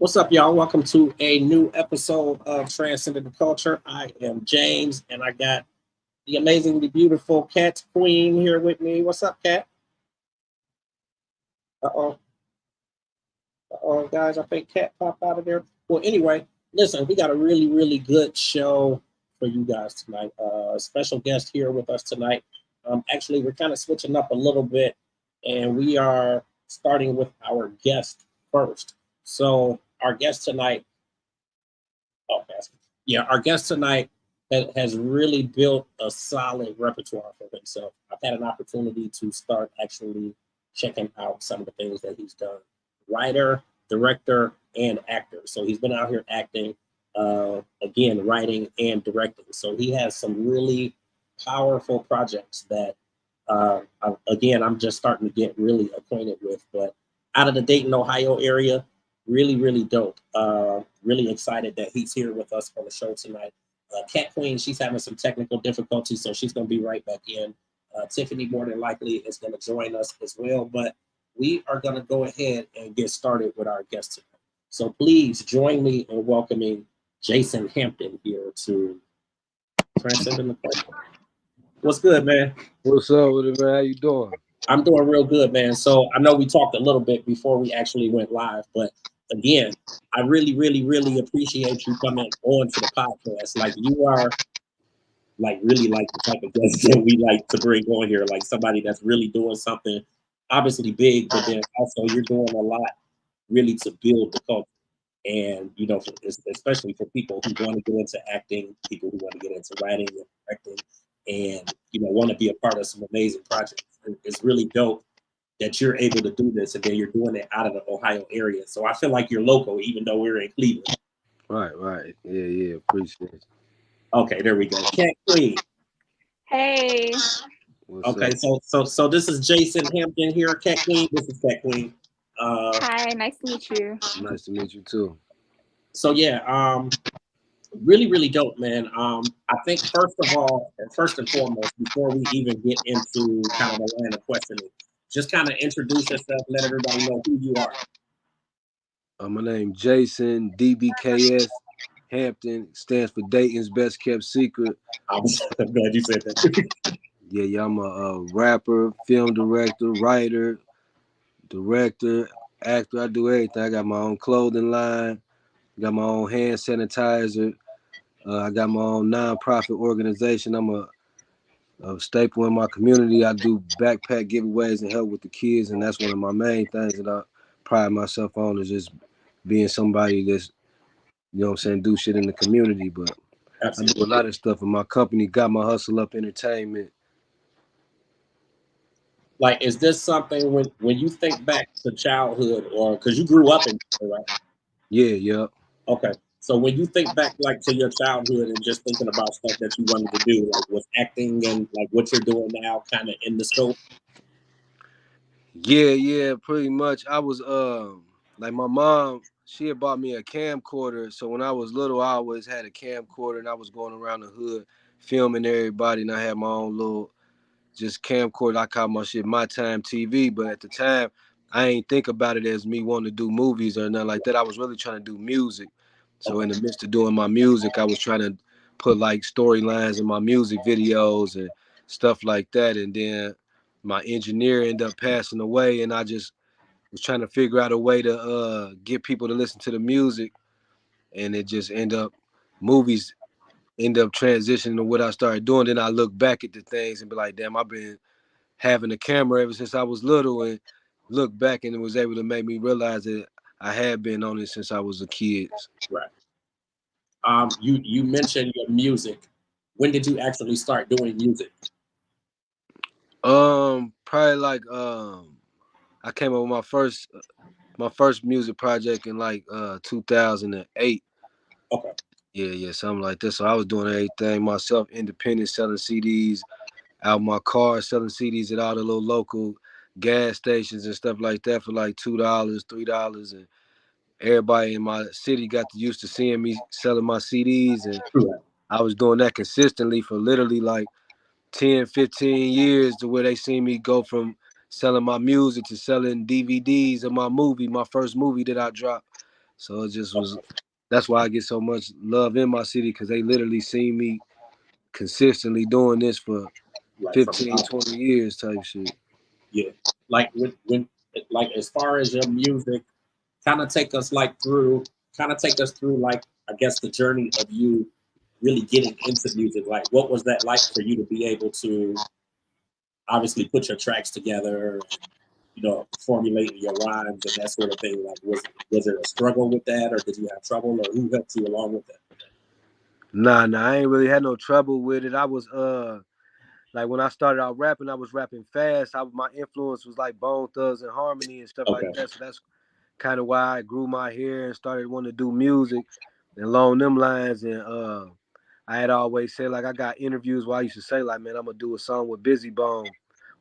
What's up, y'all? Welcome to a new episode of Transcending the Culture. I am James, and I got the amazingly beautiful Cat Queen here with me. What's up, Cat? Uh-oh. Uh-oh, guys, I think Cat popped out of there. Well, anyway, listen, we got a really good show for you guys tonight. Special guest here with us tonight. Actually, we're kind of switching up a little bit, and we are starting with our guest first. So our guest tonight, oh, yeah, our guest tonight has really built a solid repertoire for himself. I've had an opportunity to start actually checking out some of the things that he's done. Writer, director, and actor. So he's been out here acting, again, writing and directing. So he has some really powerful projects that, again, I'm just starting to get really acquainted with. But out of the Dayton, Ohio area, really dope. Really excited that he's here with us on the show tonight. Cat Queen, she's having some technical difficulties, so she's going to be right back in. Tiffany, more than likely, is going to join us as well. But we are going to go ahead and get started with our guest tonight. So please join me in welcoming Jason Hampton here to Transcending the Culture. What's good, man? What's up with it, man? How you doing? I'm doing real good, man. So I know we talked a little bit before we actually went live, but again, I really appreciate you coming on to the podcast. Like, you are really like the type of guest that we like to bring on here, like somebody that's really doing something obviously big, but then also you're doing a lot really to build the culture. And, you know, especially for people who want to get into acting, people who want to get into writing and directing, and, you know, want to be a part of some amazing projects. It's really dope that you're able to do this, and then you're doing it out of the Ohio area. So I feel like you're local, even though we're in Cleveland. Right. Yeah. Appreciate it. Okay, there we go. Cat Queen. Hey. What's Okay, up? so this is Jason Hampton here. Cat Queen. This is Cat Queen. Hi, nice to meet you. Nice to meet you too. So yeah, really dope, man. I think first and foremost, before we even get into kind of the line of questioning, just kind of introduce yourself, let everybody know who you are. My name Jason DBKS Hampton, stands for Dayton's Best Kept Secret. I'm glad you said that. Yeah. I'm a rapper, film director, writer, director, actor. I do everything. I got my own clothing line. Got my own hand sanitizer. I got my own nonprofit organization. I'm a staple in my community. I do backpack giveaways and help with the kids, and that's one of my main things that I pride myself on, is just being somebody that's, you know what I'm saying, do shit in the community. But Absolutely. I do a lot of stuff, and my company Got My Hustle Up Entertainment. Like, is this something when you think back to childhood, or because you grew up in, right? Yeah. Okay. So when you think back like to your childhood and just thinking about stuff that you wanted to do, like was acting and like what you're doing now kind of in the scope? Yeah, pretty much. I was like, my mom, she had bought me a camcorder, so when I was little, I always had a camcorder, and I was going around the hood filming everybody, and I had my own little just camcorder. I call my shit My Time TV, but at the time, I ain't think about it as me wanting to do movies or nothing like that. I was really trying to do music. So in the midst of doing my music, I was trying to put like storylines in my music videos and stuff like that. And then my engineer ended up passing away, and I just was trying to figure out a way to get people to listen to the music, and it just movies end up transitioning to what I started doing. Then I look back at the things and be like, damn, I've been having a camera ever since I was little, and look back, and it was able to make me realize that I had been on it since I was a kid. Right. You mentioned your music. When did you actually start doing music? Probably like I came up with my first music project in like 2008. Okay. Yeah, something like this. So I was doing everything myself, independent, selling CDs out my car, selling CDs at all the little local gas stations and stuff like that for like $2, $3, and everybody in my city got used to seeing me selling my CDs, and I was doing that consistently for literally like 10, 15 years, to where they seen me go from selling my music to selling DVDs of my movie, my first movie that I dropped. So it just was. That's why I get so much love in my city, because they literally seen me consistently doing this for Like 15, 20 years type shit. Yeah, like when like as far as your music, kind of take us through like I guess the journey of you really getting into music. Like, what was that like for you to be able to obviously put your tracks together and formulating your rhymes and that sort of thing? Like, was it a struggle with that, or did you have trouble, or who helped you along with that? Nah, I ain't really had no trouble with it. I was like when I started out rapping, I was rapping fast. My influence was like Bone Thugs and Harmony and stuff like Okay. that. So that's kind of why I grew my hair and started wanting to do music and along them lines. And I had always said, like, I got interviews where I used to say, like, man, I'm gonna do a song with Busy Bone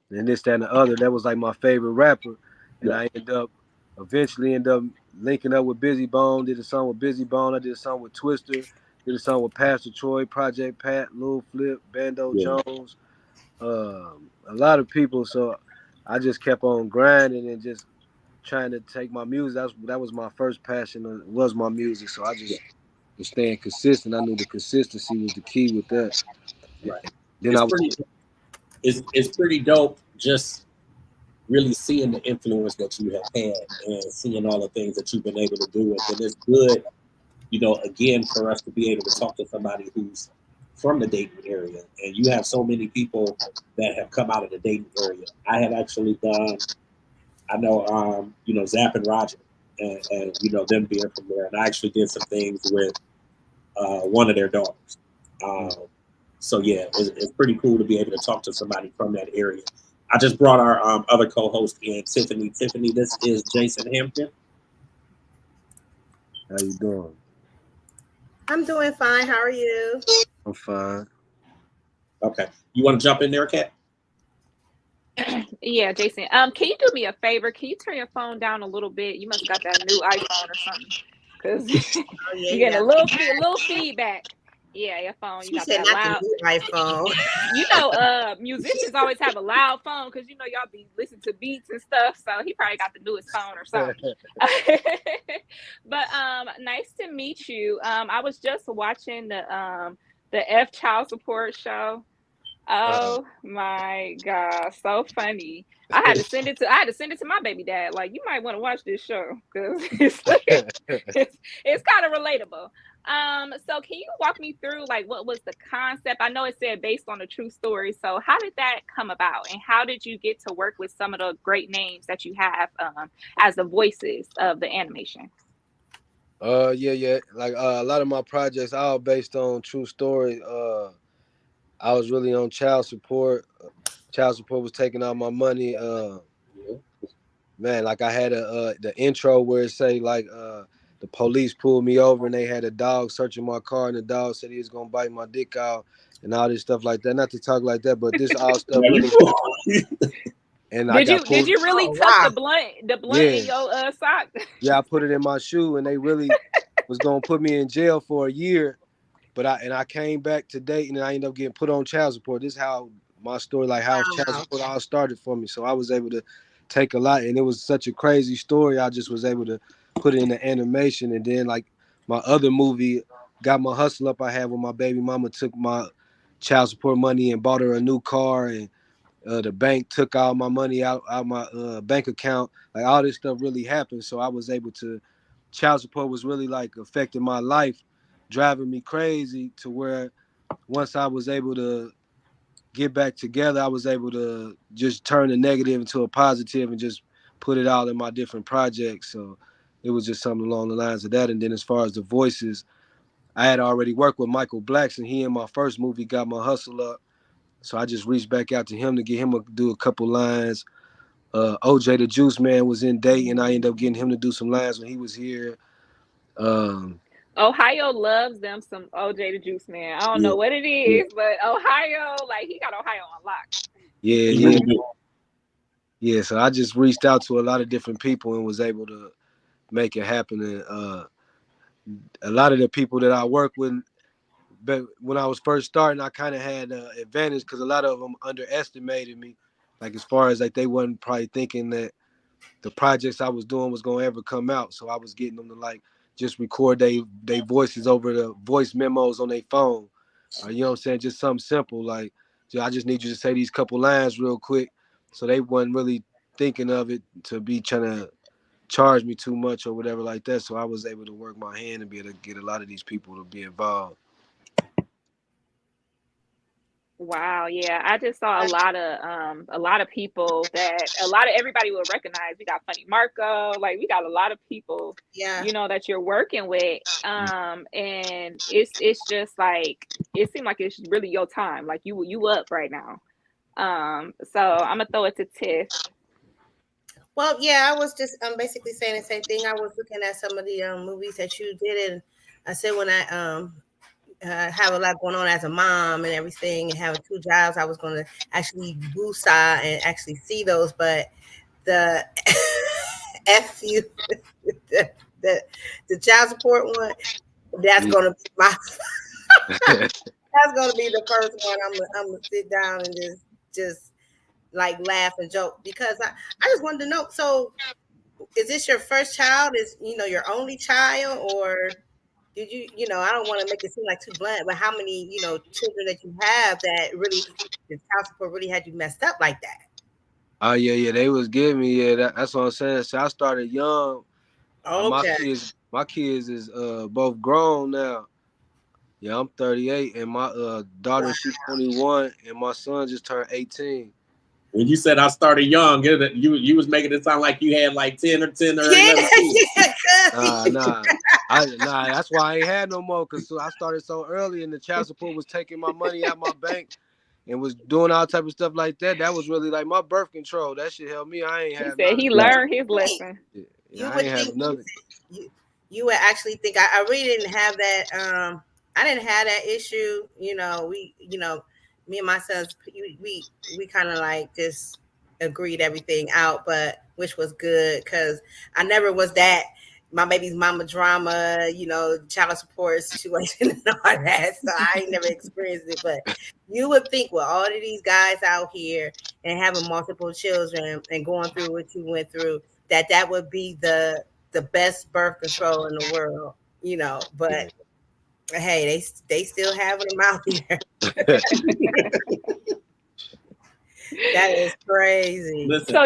and this, that, and the other. That was like my favorite rapper. And Yeah. I eventually end up linking up with Busy Bone, did a song with Busy Bone, I did a song with Twister, did a song with Pastor Troy, Project Pat, Lil Flip, Bando Yeah. Jones, a lot of people. So I just kept on grinding and just trying to take my music. That was my first passion, was my music. So I just was staying consistent. I knew the consistency was the key with that. Right. Then It's I was pretty. It's pretty dope. Just really seeing the influence that you have had and seeing all the things that you've been able to do. And then it's good, again, for us to be able to talk to somebody who's from the Dayton area. And you have so many people that have come out of the Dayton area. I had actually done, I know, Zap and Roger and them being from there. And I actually did some things with one of their daughters. So yeah, it's pretty cool to be able to talk to somebody from that area. I just brought our other co-host in, Tiffany. Tiffany, this is Jason Hampton. How you doing? I'm doing fine. How are you? I'm fine. Okay, you want to jump in there, Kat? Yeah, Jason. Can you do me a favor? Can you turn your phone down a little bit? You must have got that new iPhone or something, because Oh yeah, you're you getting a got. little feedback. Yeah, your phone. You She got said that not the loud. new iPhone. Musicians always have a loud phone because y'all be listening to beats and stuff. So he probably got the newest phone or something. But nice to meet you. I was just watching the F Child Support show. Oh my God, so funny. I had to send it to my baby dad. Like, you might want to watch this show because it's kind of relatable. So can you walk me through, like, what was the concept? I know it said based on a true story. So how did that come about, and how did you get to work with some of the great names that you have as the voices of the animation? Yeah. Like a lot of my projects are all based on true story. I was really on child support. Child support was taking all my money. Man, like I had the intro where it say like the police pulled me over and they had a dog searching my car and the dog said he was gonna bite my dick out and all this stuff like that. Not to talk like that, but this all stuff really. And I got Did pulled. you really Oh tuck wow. the blunt Yeah, in your sock? yeah, I put it in my shoe and they really was gonna put me in jail for a year. But I came back to Dayton and I ended up getting put on child support. This is how my story, like how child Wow. support all started for me. So I was able to take a lot, and it was such a crazy story. I just was able to put it in the animation, and then like my other movie, Got My Hustle Up, I had when my baby mama took my child support money and bought her a new car, and the bank took all my money out my bank account. Like all this stuff really happened. So I was able to, child support was really like affecting my life, driving me crazy to where once I was able to get back together, I was able to just turn the negative into a positive and just put it all in my different projects. So it was just something along the lines of that. And then as far as the voices, I had already worked with Michael Blackson. He in my first movie Got My Hustle Up. So I just reached back out to him to get him to do a couple lines. OJ the Juice Man was in Dayton. I ended up getting him to do some lines when he was here. Um, Ohio loves them some OJ the Juice Man. I don't Yeah, know what it yeah, is, but Ohio, like, he got Ohio on lock. yeah, he yeah, really do. yeah. So I just reached out to a lot of different people and was able to make it happen. And a lot of the people that I work with, but when I was first starting, I kind of had an advantage because a lot of them underestimated me. Like as far as like they wasn't probably thinking that the projects I was doing was gonna ever come out. So I was getting them to like just record they voices over the voice memos on their phone. You know what I'm saying? Just something simple like, I just need you to say these couple lines real quick. So they wasn't really thinking of it to be trying to charge me too much or whatever like that. So I was able to work my hand and be able to get a lot of these people to be involved. Wow, yeah. I just saw a lot of people that a lot of everybody will recognize. We got Funny Marco, like we got a lot of people, Yeah. that you're working with. And it's just like it seemed like it's really your time. Like you up right now. So I'm gonna throw it to Tiff. Well, yeah, I was just basically saying the same thing. I was looking at some of the movies that you did, and I said when I have a lot going on as a mom and everything, and having two jobs, I was going to actually woosah and actually see those, but the FU, the, the the child support one, that's Yeah. going to be my that's going to be the first one. I'm gonna sit down and just like laugh and joke because I just wanted to know. So, is this your first child? Is your only child, or did I don't want to make it seem like too blunt, but how many children that you have that really the child support really had you messed up like that? Oh yeah, they was giving me that's what I'm saying. So I started young. My Okay. kids is both grown now. Yeah, I'm 38 and my daughter Wow. she's 21 and my son just turned 18. When you said I started young, you was making it sound like you had like 10 or Yeah, 11 kids. yeah. Nah. That's why I ain't had no more because I started so early and the child support was taking my money out my bank and was doing all type of stuff like that. That was really like my birth control. That shit helped me. I ain't He have said none of he that. learned his Wait, lesson. Yeah, you I would ain't have think nothing. you would actually think I really didn't have that. I didn't have that issue. Me and my sons, we kind of like just agreed everything out, but which was good because I never was that my baby's mama drama, child support situation and all that. So I ain't never experienced it, but you would think with all of these guys out here and having multiple children and going through what you went through, that would be the best birth control in the world, but hey, they still having them out here. That is crazy. Listen, oh,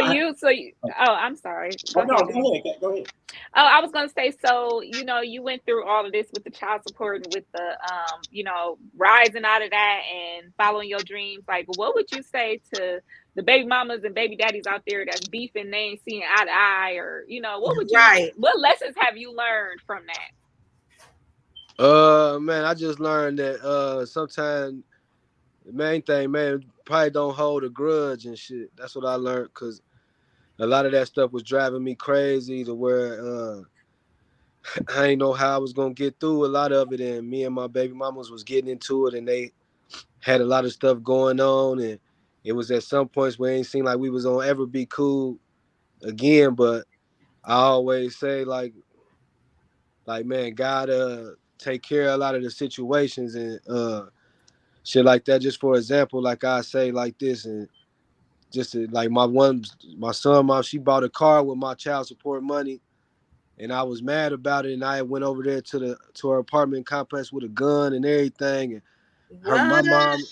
I'm sorry. Go no, ahead, Jay. go ahead. Oh, I was gonna say, so you went through all of this with the child support and with the rising out of that and following your dreams. Like, what would you say to the baby mamas and baby daddies out there that's beefing, they ain't seeing eye to eye, or Right. what lessons have you learned from that? Man, I just learned that sometimes the main thing, man, probably don't hold a grudge and shit. That's what I learned because a lot of that stuff was driving me crazy to where I didn't know how I was gonna get through a lot of it, and me and my baby mamas was getting into it, and they had a lot of stuff going on, and it was at some points where it ain't seemed like we was gonna ever be cool again. But I always say like man, God take care of a lot of the situations and shit like that. Just for example, like I say like this, and just to, like my son mom, she bought a car with my child support money. And I was mad about it, and I went over there to her apartment complex with a gun and everything. And my What? mom,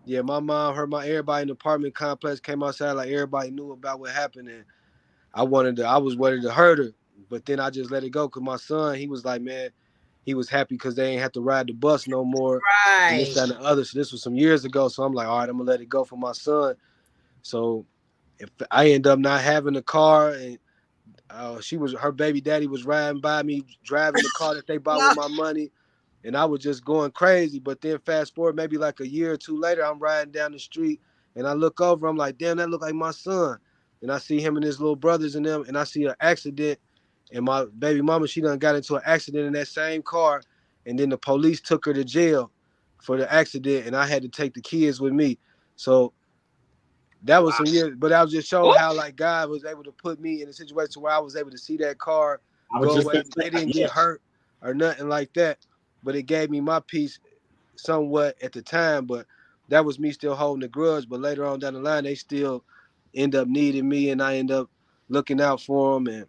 yeah, my mom, everybody in the apartment complex came outside like everybody knew about what happened, and I was ready to hurt her, but then I just let it go because my son, he was like, man, he was happy because they ain't have to ride the bus no more, and this Right. that, and the other. So this was some years ago, so I'm like, all right, I'm gonna let it go for my son. So if I end up not having a car and her baby daddy was riding by me, driving the car that they bought No. with my money, and I was just going crazy. But then fast forward, maybe like a year or two later, I'm riding down the street and I look over, I'm like, damn, that look like my son. And I see him and his little brothers and them, and I see an accident, and my baby mama, she done got into an accident in that same car, and then the police took her to jail for the accident, and I had to take the kids with me. So that was Wow. some years, but I was just showing Ooh, how like God was able to put me in a situation where I was able to see that car I was go just away. gonna say, They didn't yeah. get hurt or nothing like that, but it gave me my peace somewhat at the time. But that was me still holding a grudge. But later on down the line, they still end up needing me, and I end up looking out for them. And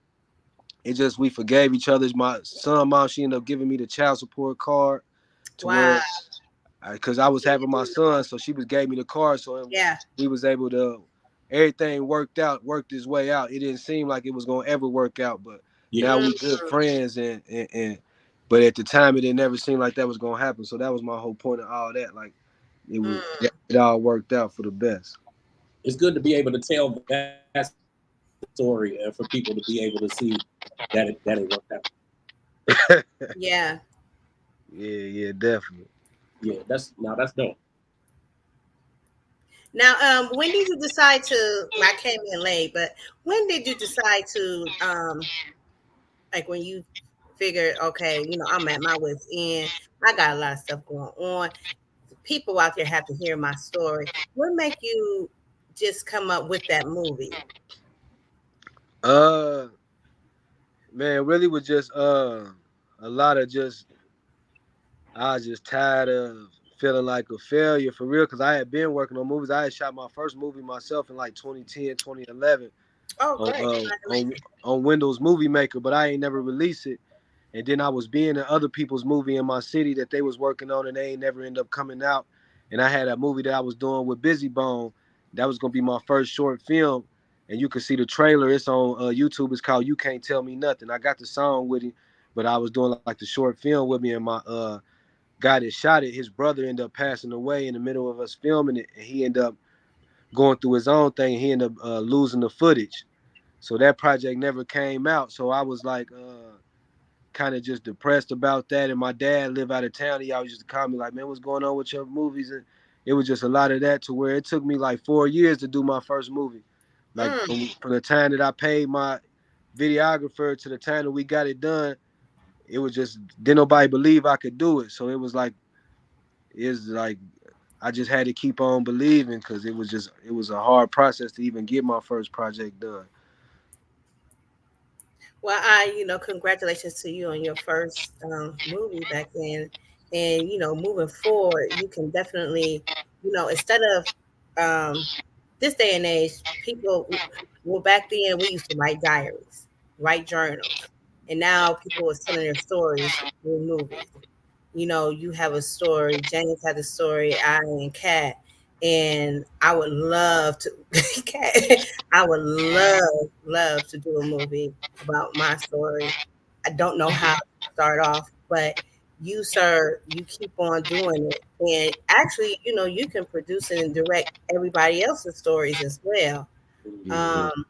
it just we forgave each other. My son, mom, she ended up giving me the child support card to Wow. where, because I was having my son, so she was gave me the card, so Yeah. we was able to. Everything worked its way out. It didn't seem like it was gonna ever work out, but Yeah. now we good friends, and but at the time it didn't never seem like that was gonna happen. So that was my whole point of all that. Like it all worked out for the best. It's good to be able to tell that story and for people to be able to see that it worked out. Yeah. Yeah, definitely. Yeah, that's dope. Now, when did you decide to? I came in late, but when did you decide to? Like when you figured, okay, I'm at my wit's end. I got a lot of stuff going on. People out there have to hear my story. What make you just come up with that movie? Uh, Man, really was just a lot of just I was just tired of feeling like a failure for real because I had been working on movies. I had shot my first movie myself in like 2010, 2011 Oh, on great! on Windows Movie Maker, but I ain't never released it. And then I was being in other people's movie in my city that they was working on and they ain't never end up coming out. And I had a movie that I was doing with Busy Bone. That was gonna be my first short film. And you can see the trailer. It's on YouTube. It's called You Can't Tell Me Nothing. I got the song with him, but I was doing like the short film with me. And my guy that shot it, his brother ended up passing away in the middle of us filming it. And he ended up going through his own thing. He ended up losing the footage. So that project never came out. So I was like kind of just depressed about that. And my dad lived out of town. He always used to call me like, man, what's going on with your movies? And it was just a lot of that to where it took me like 4 years to do my first movie. Like from the time that I paid my videographer to the time that we got it done, it was just didn't nobody believe I could do it. So it's like I just had to keep on believing because it was a hard process to even get my first project done. Well, congratulations to you on your first movie back then. And, moving forward, you can definitely, instead of this day and age, people, well, back then we used to write diaries, write journals. And now people are telling their stories through movies. You have a story. James had a story. I and Kat, and I would love to. Kat, I would love to do a movie about my story. I don't know how to start off, but you, sir, you keep on doing it, and actually, you can produce and direct everybody else's stories as well. Yeah, Um,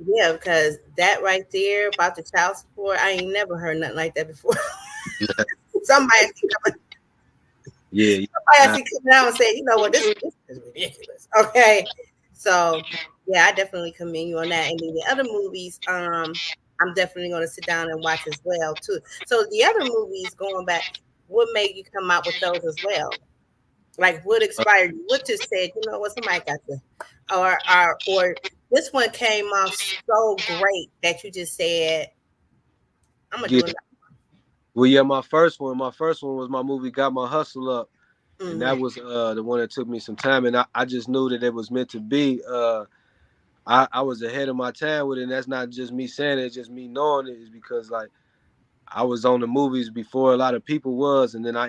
yeah, because that right there about the child support, I ain't never heard nothing like that before. Somebody yeah. I actually come down and say, you know what, this is ridiculous. Okay. So yeah, I definitely commend you on that. And then the other movies, I'm definitely gonna sit down and watch as well too. So the other movies going back, what made you come out with those as well? Like what inspired you? What just said, you know what, somebody got to or this one came off so great that you just said, I'm gonna Yeah. do it. Well, yeah, my first one was my movie Got My Hustle Up. And that Mm-hmm. was the one that took me some time, and I just knew that it was meant to be. I was ahead of my time with it, and that's not just me saying it, it's just me knowing it, is because like I was on the movies before a lot of people was, and then I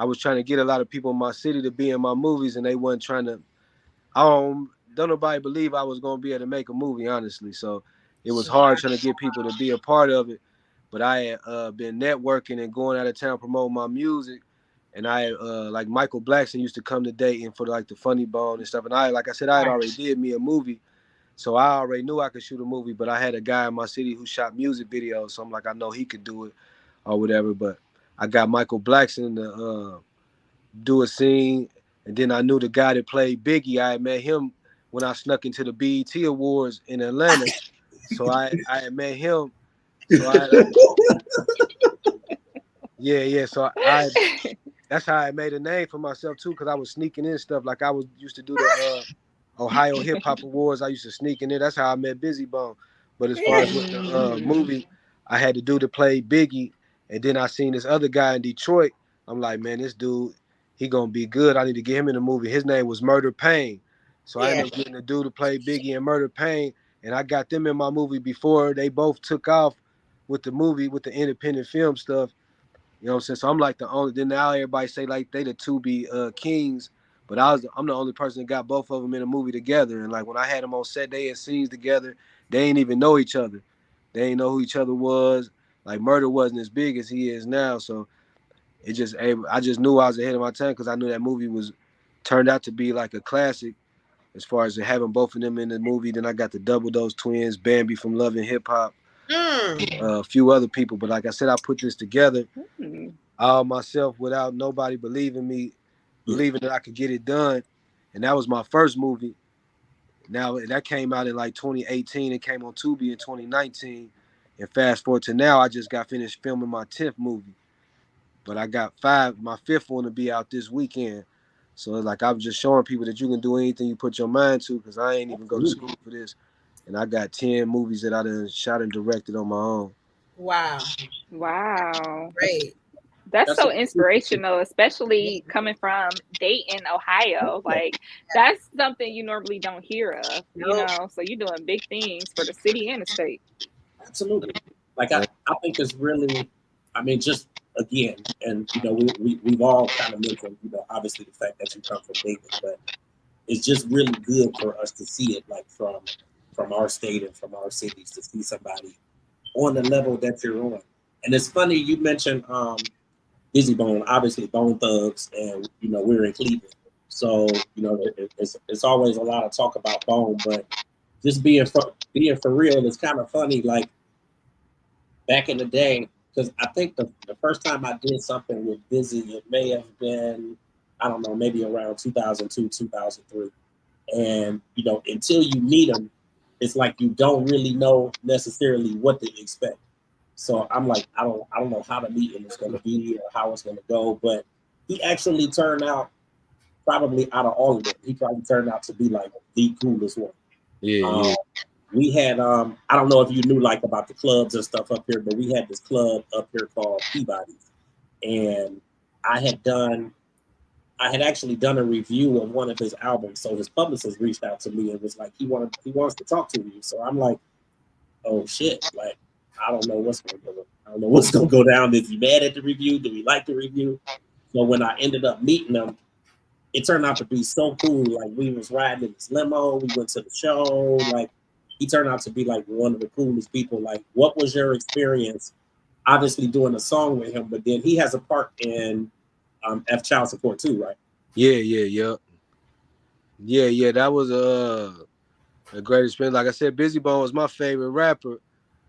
was trying to get a lot of people in my city to be in my movies, and they wasn't trying to. Don't nobody believe I was gonna be able to make a movie, honestly. So it was hard trying to get people to be a part of it. But I had been networking and going out of town promoting my music, and I like Michael Blackson used to come to Dayton for like the Funny Bone and stuff. And like I said, I had already did me a movie, so I already knew I could shoot a movie. But I had a guy in my city who shot music videos, so I'm like, I know he could do it or whatever. But I got Michael Blackson to do a scene, and then I knew the guy that played Biggie. I had met him when I snuck into the BET Awards in Atlanta, so I had met him. So yeah. So that's how I made a name for myself too, because I was sneaking in stuff. Like I was used to do the Ohio Hip Hop Awards. I used to sneak in there. That's how I met Busy Bone. But as far as with the movie, I had to do to play Biggie, and then I seen this other guy in Detroit. I'm like, man, this dude, he gonna be good. I need to get him in the movie. His name was Murder Pain. So I Yeah. ended up getting the dude to play Biggie and Murder Pain, and I got them in my movie before they both took off. with the movie, with the independent film stuff. You know what I'm saying? So I'm like the only. Then now everybody say like they the two be kings, but I'm the only person that got both of them in a movie together. And like when I had them on set, they had scenes together. They ain't even know each other. They ain't know who each other was. Like Murder wasn't as big as he is now. So I just knew I was ahead of my time because I knew that movie was turned out to be like a classic as far as having both of them in the movie. Then I got the Double Dose Twins, Bambi from Love and Hip Hop, a few other people. But like I said, I put this together all myself without nobody believing that I could get it done. And that was my first movie. Now that came out in like 2018. It came on Tubi in 2019. And fast forward to now, I just got finished filming my 10th movie. But I got my fifth one to be out this weekend. So it's like I'm just showing people that you can do anything you put your mind to, because I ain't even go to school for this. And I got 10 movies that I done shot and directed on my own. Wow. Great. That's so inspirational, especially coming from Dayton, Ohio. Like that's something you normally don't hear of, you know. So you're doing big things for the city and the state. Absolutely. Like I think it's really, I mean, just again, and you know, we've all kind of mentioned, you know, obviously the fact that you come from Dayton, but it's just really good for us to see it like from our state and from our cities, to see somebody on the level that you're on. And it's funny you mentioned Busy Bone, obviously Bone Thugs, and you know we're in Cleveland, so you know it's always a lot of talk about Bone, but just being for real, it's kind of funny. Like back in the day, because I think the first time I did something with Busy, it may have been, I don't know, maybe around 2002, 2003, and you know until you meet him, it's like you don't really know necessarily what to expect. So I'm like, I don't know how the meeting is going to be or how it's going to go, but he actually turned out, probably out of all of them, he probably turned out to be like the coolest one. Yeah. We had I don't know if you knew like about the clubs and stuff up here, but we had this club up here called Peabody's, and I had actually done a review of one of his albums. So his publicist reached out to me and was like, he wants to talk to you. So I'm like, oh shit, like I don't know what's going to go. I don't know what's going to go down. Is he mad at the review? Do we like the review? So when I ended up meeting him, it turned out to be so cool. Like we was riding in this limo, we went to the show. Like he turned out to be like one of the coolest people. Like, what was your experience? Obviously doing a song with him, but then he has a part in F Child Support too, right? Yeah. That was a great experience. Like I said, Busy Bone was my favorite rapper.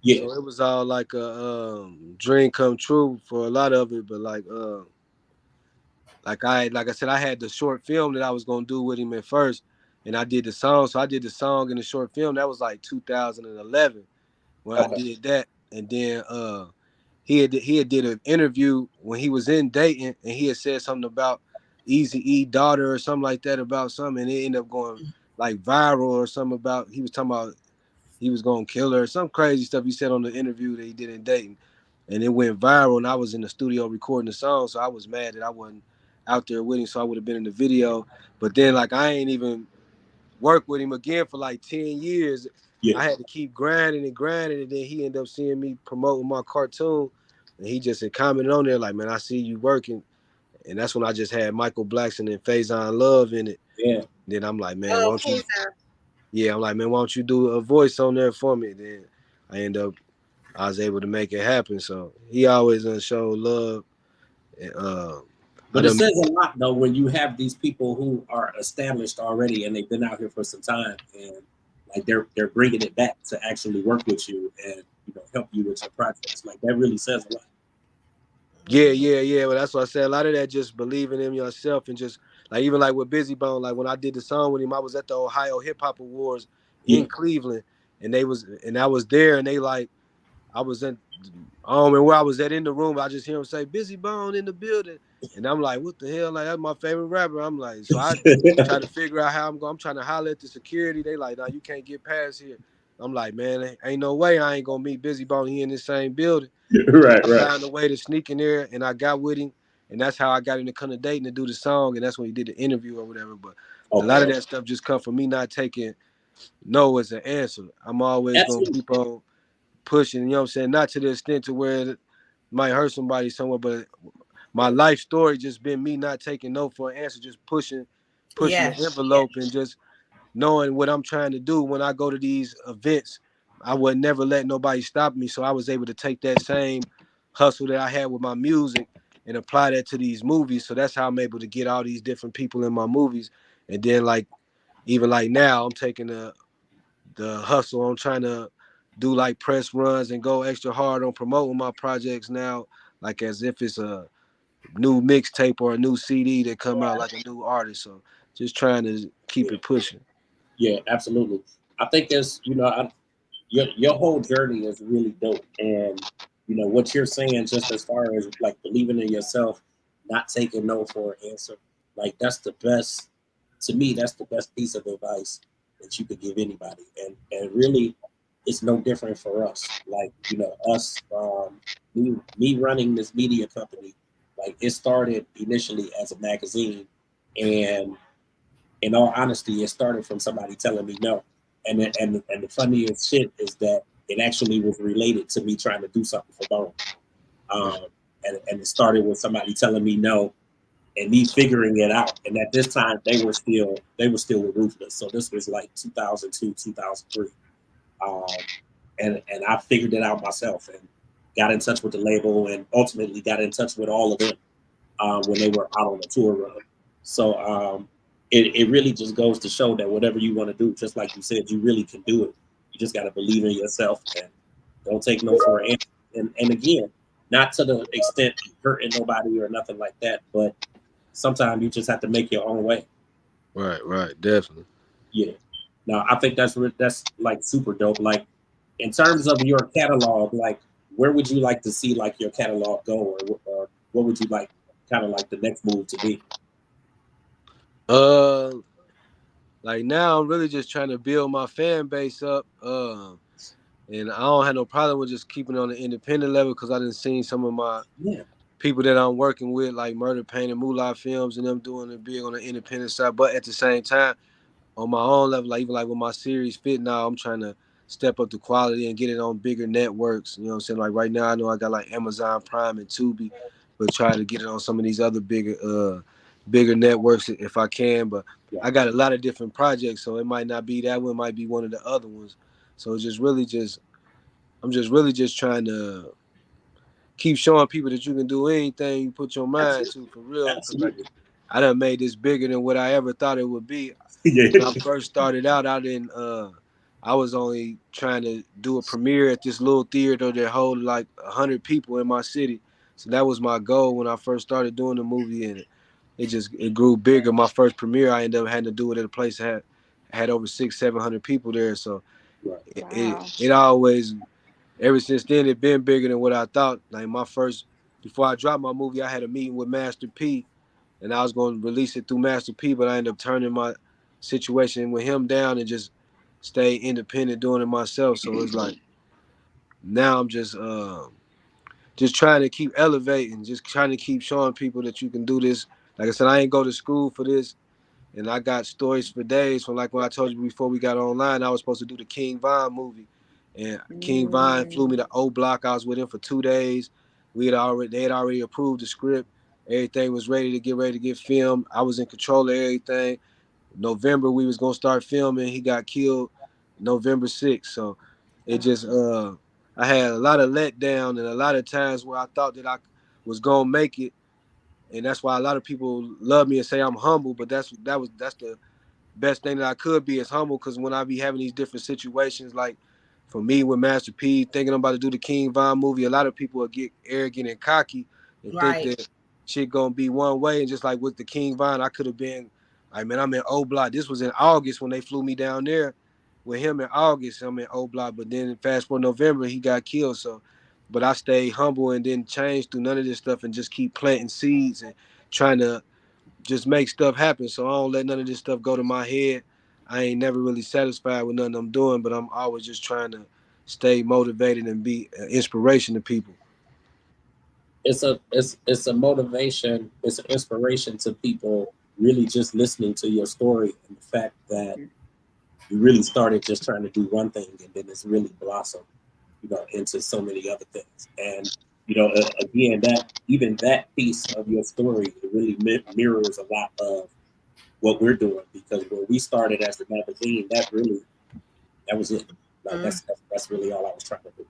Yeah. So it was all like a dream come true for a lot of it. But like I said, I had the short film that I was gonna do with him at first, and I did the song. So I did the song and the short film. That was like 2011 when I did that. And then he had did an interview when he was in Dayton, and he had said something about Eazy-E daughter or something like that, about something, and it ended up going like viral or something about, he was talking about he was gonna kill her, some crazy stuff he said on the interview that he did in Dayton, and it went viral. And I was in the studio recording the song, so I was mad that I wasn't out there with him, so I would have been in the video. But then like I ain't even worked with him again for like 10 years. I had to keep grinding, and then he ended up seeing me promoting my cartoon, and he just had commented on there like, man, I see you working. And that's when I just had Michael Blackson and Faison Love in it. Yeah. Then I'm like, man, why don't you? Yeah, I'm like, man, why don't you do a voice on there for me? Then I was able to make it happen. So he always show love. But it says a lot though when you have these people who are established already and they've been out here for some time, and like they're bringing it back to actually work with you and help you with your projects. Like that really says a lot. Yeah. Well, that's what I said. A lot of that just believing in yourself, and just like even like with Busy Bone, like when I did the song with him, I was at the Ohio Hip Hop Awards in Cleveland, and I was there, and they like, I was in, I don't remember where I was at in the room. I just hear him say Busy Bone in the building, and I'm like, what the hell? Like that's my favorite rapper. I'm like, so I try to figure out how I'm trying to holler at the security. They like, nah, you can't get past here. I'm like, man, ain't no way I ain't gonna meet Busy Bone. He in the same building. Right. I found a way to sneak in there, and I got with him, and that's how I got into Come to Dayton to do the song, and that's when he did the interview or whatever. But a lot of that stuff just come from me not taking no as an answer. I'm always gonna keep on pushing, you know what I'm saying? Not to the extent to where it might hurt somebody somewhere, but my life story just been me not taking no for an answer, just pushing Yeah. the envelope and just knowing what I'm trying to do when I go to these events. I would never let nobody stop me. So I was able to take that same hustle that I had with my music and apply that to these movies. So that's how I'm able to get all these different people in my movies. And then like even like now I'm taking the hustle on trying to do like press runs and go extra hard on promoting my projects now, like as if it's a new mixtape or a new CD that come out like a new artist. So just trying to keep Yeah, it pushing. yeah, absolutely. I think it's your whole journey is really dope, and what you're saying, just as far as like believing in yourself, not taking no for an answer, like that's the best. To me, that's the best piece of advice that you could give anybody, and really, it's no different for us. Like us, me running this media company, like it started initially as a magazine, and in all honesty, it started from somebody telling me no. And the funniest shit is that it actually was related to me trying to do something for Bone. And it started with somebody telling me no and me figuring it out. And at this time they were still with Ruthless. So this was like 2002, 2003. Um, and I figured it out myself and got in touch with the label and ultimately got in touch with all of them when they were out on the tour run. So it really just goes to show that whatever you want to do, just like you said, you really can do it. You just got to believe in yourself and don't take no for an answer. And again, not to the extent of hurting nobody or nothing like that, but sometimes you just have to make your own way. Right, definitely. Yeah. Now I think that's like super dope. Like in terms of your catalog, like where would you like to see like your catalog go, or what would you like kind of like the next move to be? Uh, like now I'm really just trying to build my fan base up. And I don't have no problem with just keeping it on the independent level because I done seen some of my Yeah. people that I'm working with, like Murder Pain and Moolah Films, and them doing it big on the independent side. But at the same time, on my own level, like even like with my series Fit now, I'm trying to step up the quality and get it on bigger networks. You know what I'm saying? Like right now, I know I got like Amazon Prime and Tubi, but try to get it on some of these other bigger networks if I can. But Yeah. I got a lot of different projects, so it might not be that one, it might be one of the other ones. So it's just really just I'm just really just trying to keep showing people that you can do anything you put your mind to, Absolutely. for real. Because like Absolutely. I done made this bigger than what I ever thought it would be. Yeah. When I first started out, I didn't. I was only trying to do a premiere at this little theater that hold like 100 people in my city. So that was my goal when I first started doing the movie, and it grew bigger. My first premiere, I ended up having to do it at a place that had over 600-700 people there. So Right. Wow. it always, ever since then, it been bigger than what I thought. Like my first, before I dropped my movie, I had a meeting with Master P, and I was going to release it through Master P, but I ended up turning my situation with him down and just stay independent doing it myself. So it's like now I'm just trying to keep elevating, just trying to keep showing people that you can do this. Like I said, I ain't go to school for this, and I got stories for days. From like when I told you before we got online, I was supposed to do the King Von movie, and King Von flew me Mm. to O Block. I was with him for 2 days. They had already approved the script. Everything was ready to get filmed. I was in control of everything. November we was gonna start filming. He got killed November 6th. So it just I had a lot of letdown and a lot of times where I thought that I was gonna make it, and that's why a lot of people love me and say I'm humble. But that's the best thing that I could be is humble, because when I be having these different situations, like for me with Master P, thinking I'm about to do the King Von movie, a lot of people will get arrogant and cocky and think Right. that shit gonna be one way. And just like with the King Von, I could have been like, man, I'm in O Block. This was in August when they flew me down there with him in August. I'm in O Block, but then fast forward November, he got killed. So, but I stayed humble and didn't change through none of this stuff and just keep planting seeds and trying to just make stuff happen. So I don't let none of this stuff go to my head. I ain't never really satisfied with nothing I'm doing, but I'm always just trying to stay motivated and be an inspiration to people. It's a motivation. It's an inspiration to people really just listening to your story and the fact that you really started just trying to do one thing and then it's really blossomed. into so many other things. And again, that piece of your story, it really mirrors a lot of what we're doing, because when we started as the magazine, that was it. Like that's really all I was trying to do,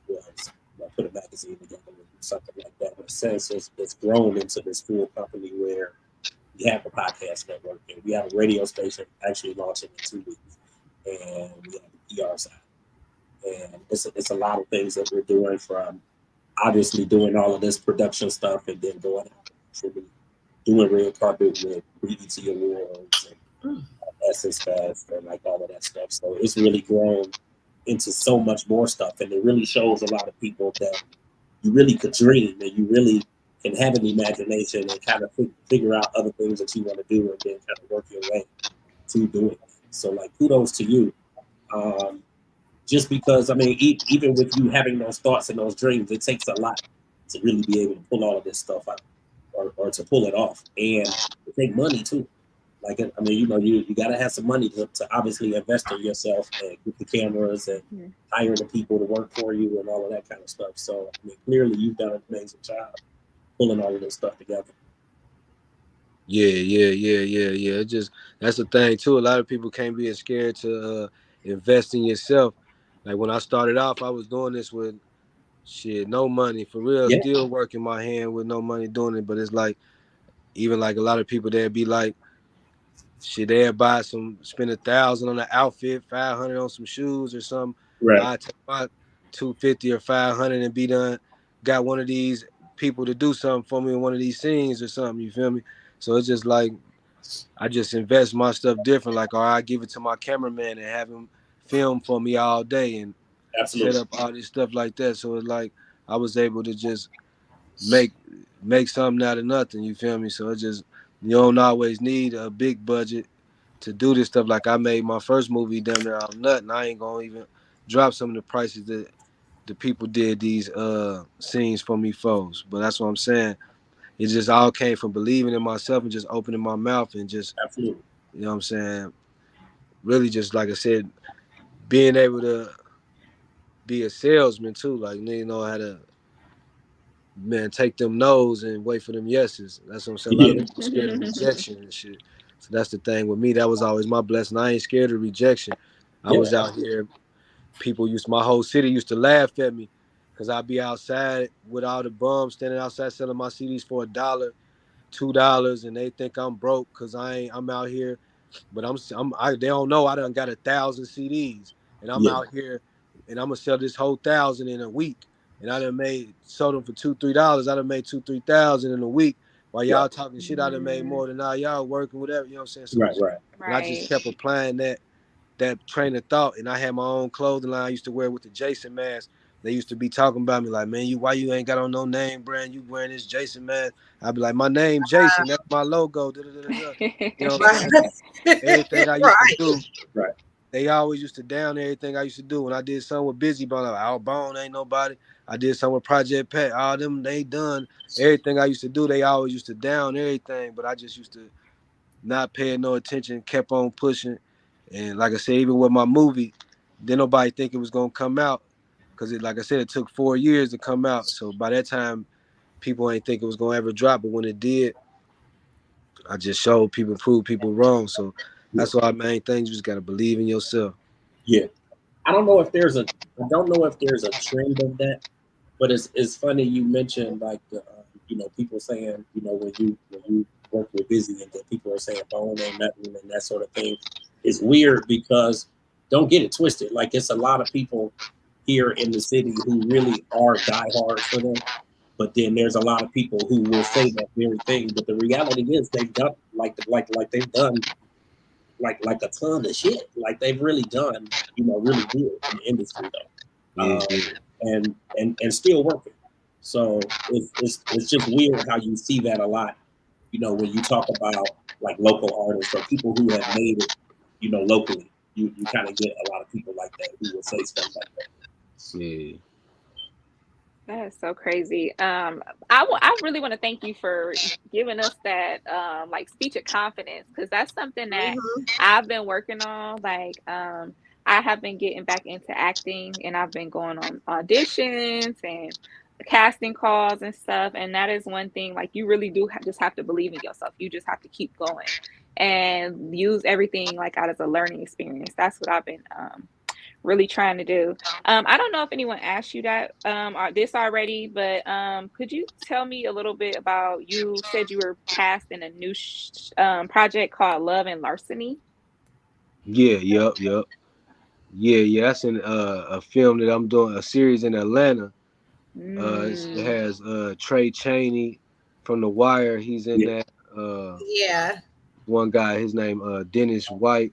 was put a magazine together and do something like that. But since it's grown into this full company where we have a podcast network and we have a radio station actually launching in 2 weeks, and we have the PR side, and it's a lot of things that we're doing, from obviously doing all of this production stuff and then going out and doing red carpet with BET Awards and Essence Fest and like all of that stuff. So it's really grown into so much more stuff, and it really shows a lot of people that you really could dream, and you really can have an imagination and kind of figure out other things that you want to do, and then kind of work your way to doing it. So like, kudos to you. Just because, I mean, even with you having those thoughts and those dreams, it takes a lot to really be able to pull all of this stuff out, or to pull it off, and it takes money too. Like, I mean, you got to have some money to obviously invest in yourself and get the cameras and hire the people to work for you and all of that kind of stuff. So, I mean, clearly you've done an amazing job pulling all of this stuff together. Yeah. It just, that's the thing too. A lot of people can't be scared to invest in yourself. Like when I started off, I was doing this with no money for real, Yeah. still working my hand with no money doing it. But it's like, even like a lot of people, they'd be like, they'd buy spend $1,000 on an outfit, $500 on some shoes or something. Right. I take my $250 or $500 and be done. Got one of these people to do something for me in one of these scenes or something. You feel me? So it's just like, I just invest my stuff different. Like, or I give it to my cameraman and have him film for me all day and Absolutely. set up all this stuff like that. So it's like I was able to just make something out of nothing. You feel me? So it just, you don't always need a big budget to do this stuff. Like I made my first movie damn near out of nothing. I ain't gonna even drop some of the prices that the people did these scenes for me folks. But that's what I'm saying. It just all came from believing in myself and just opening my mouth and just, Absolutely. you know what I'm saying? Really just, like I said, being able to be a salesman too. Like, you know how to, man, take them no's and wait for them yeses. That's what I'm saying. A lot of people are scared of rejection and shit. So that's the thing with me. That was always my blessing. I ain't scared of rejection. I was out here. My whole city used to laugh at me because I'd be outside with all the bums standing outside selling my CDs for $1, $2, and they think I'm broke because I'm out here. But they don't know I done got 1,000 CDs and I'm out here and I'm gonna sell this whole 1,000 in a week. And I done sold them for $2-3. I done made 2,000-3,000 in a week. While y'all talking shit, I done made more than all y'all working, whatever, you know what I'm saying? So Right. And I just kept applying that train of thought. And I had my own clothing line I used to wear with the Jason mask. They used to be talking about me like, man, why you ain't got on no name brand? You wearing this Jason mask? I'd be like, my name Jason, that's my logo. You know what I'm saying? Everything I used to do. Right. They always used to down everything I used to do. When I did something with Busy Bone, like Outbound ain't nobody. I did something with Project Pat. All them, they done. Everything I used to do, they always used to down everything. But I just used to not pay no attention, kept on pushing. And like I said, even with my movie, didn't nobody think it was going to come out. Because like I said, it took 4 years to come out. So by that time, people ain't think it was going to ever drop. But when it did, I just showed people, proved people wrong. So that's why main thing, you just got to believe in yourself. Yeah. I don't know if there's a trend of that, but it's funny you mentioned like people saying when you work with Busy and that people are saying bone ain't nothing and that sort of thing. It's weird because don't get it twisted. Like it's a lot of people here in the city who really are diehards for them, but then there's a lot of people who will say that very thing. But the reality is they've done they've done like a ton of shit. Like they've really done, really good in the industry though, and still working. So it's just weird how you see that a lot. When you talk about like local artists or people who have made it, locally, you kind of get a lot of people like that who will say stuff like that. Yeah. That is so crazy. I really want to thank you for giving us that like speech of confidence, because that's something that I've been working on. Like I have been getting back into acting, and I've been going on auditions and casting calls and stuff. And that is one thing, like, you really do just have to believe in yourself. You just have to keep going and use everything like out as a learning experience. That's what I've been really trying to do. I don't know if anyone asked you that or this already, but could you tell me a little bit about, you said you were cast in a new project called Love and Larceny? Yeah, yep. Yeah. That's in a film that I'm doing, a series in Atlanta. It Mm. has Trey Chaney from The Wire. He's in Yeah. that. Yeah. One guy, his name Dennis White.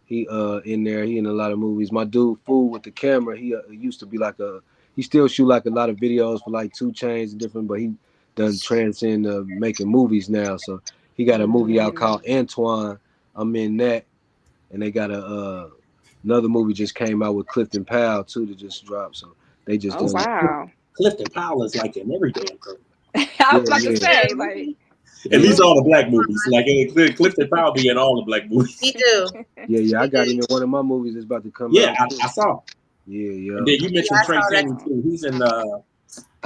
He in there. He in a lot of movies. My dude, Fool with the camera. He used to be like a. He still shoot like a lot of videos for like 2 Chainz and different, but he done transcend making movies now. So he got a movie out Mm. called Antoine. I'm in that, and they got another movie just came out with Clifton Powell too that just dropped. So they just Oh, done. wow. Clifton Powell is like in every damn thing. I Yeah, was about to yeah, say, like, And these yeah, are all the black movies. Like Clifton Powell be in all the black movies. He do. yeah. I He got do. him in one of my movies that's about to come Yeah, out. I saw. Yeah. And then you Yeah, mentioned I Trey saw that. Chaney too. He's in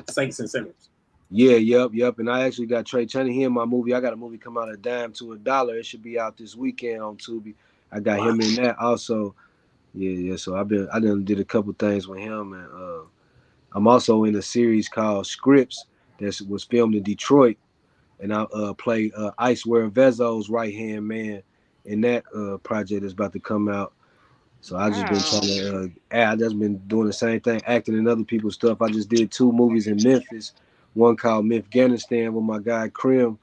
Saints and Sinners. Yeah, yep. And I actually got Trey Chaney here in my movie. I got a movie come out a dime to a dollar. It should be out this weekend on Tubi. I got Wow. him in that also. Yeah. So I done did a couple things with him, and I'm also in a series called Scripts that was filmed in Detroit, and I play Icewear Vezo's right hand man in that project that's about to come out. So I just been trying wow. to I just been doing the same thing, acting in other people's stuff. I just did 2 movies in Memphis, one called Afghanistan with my guy Krim.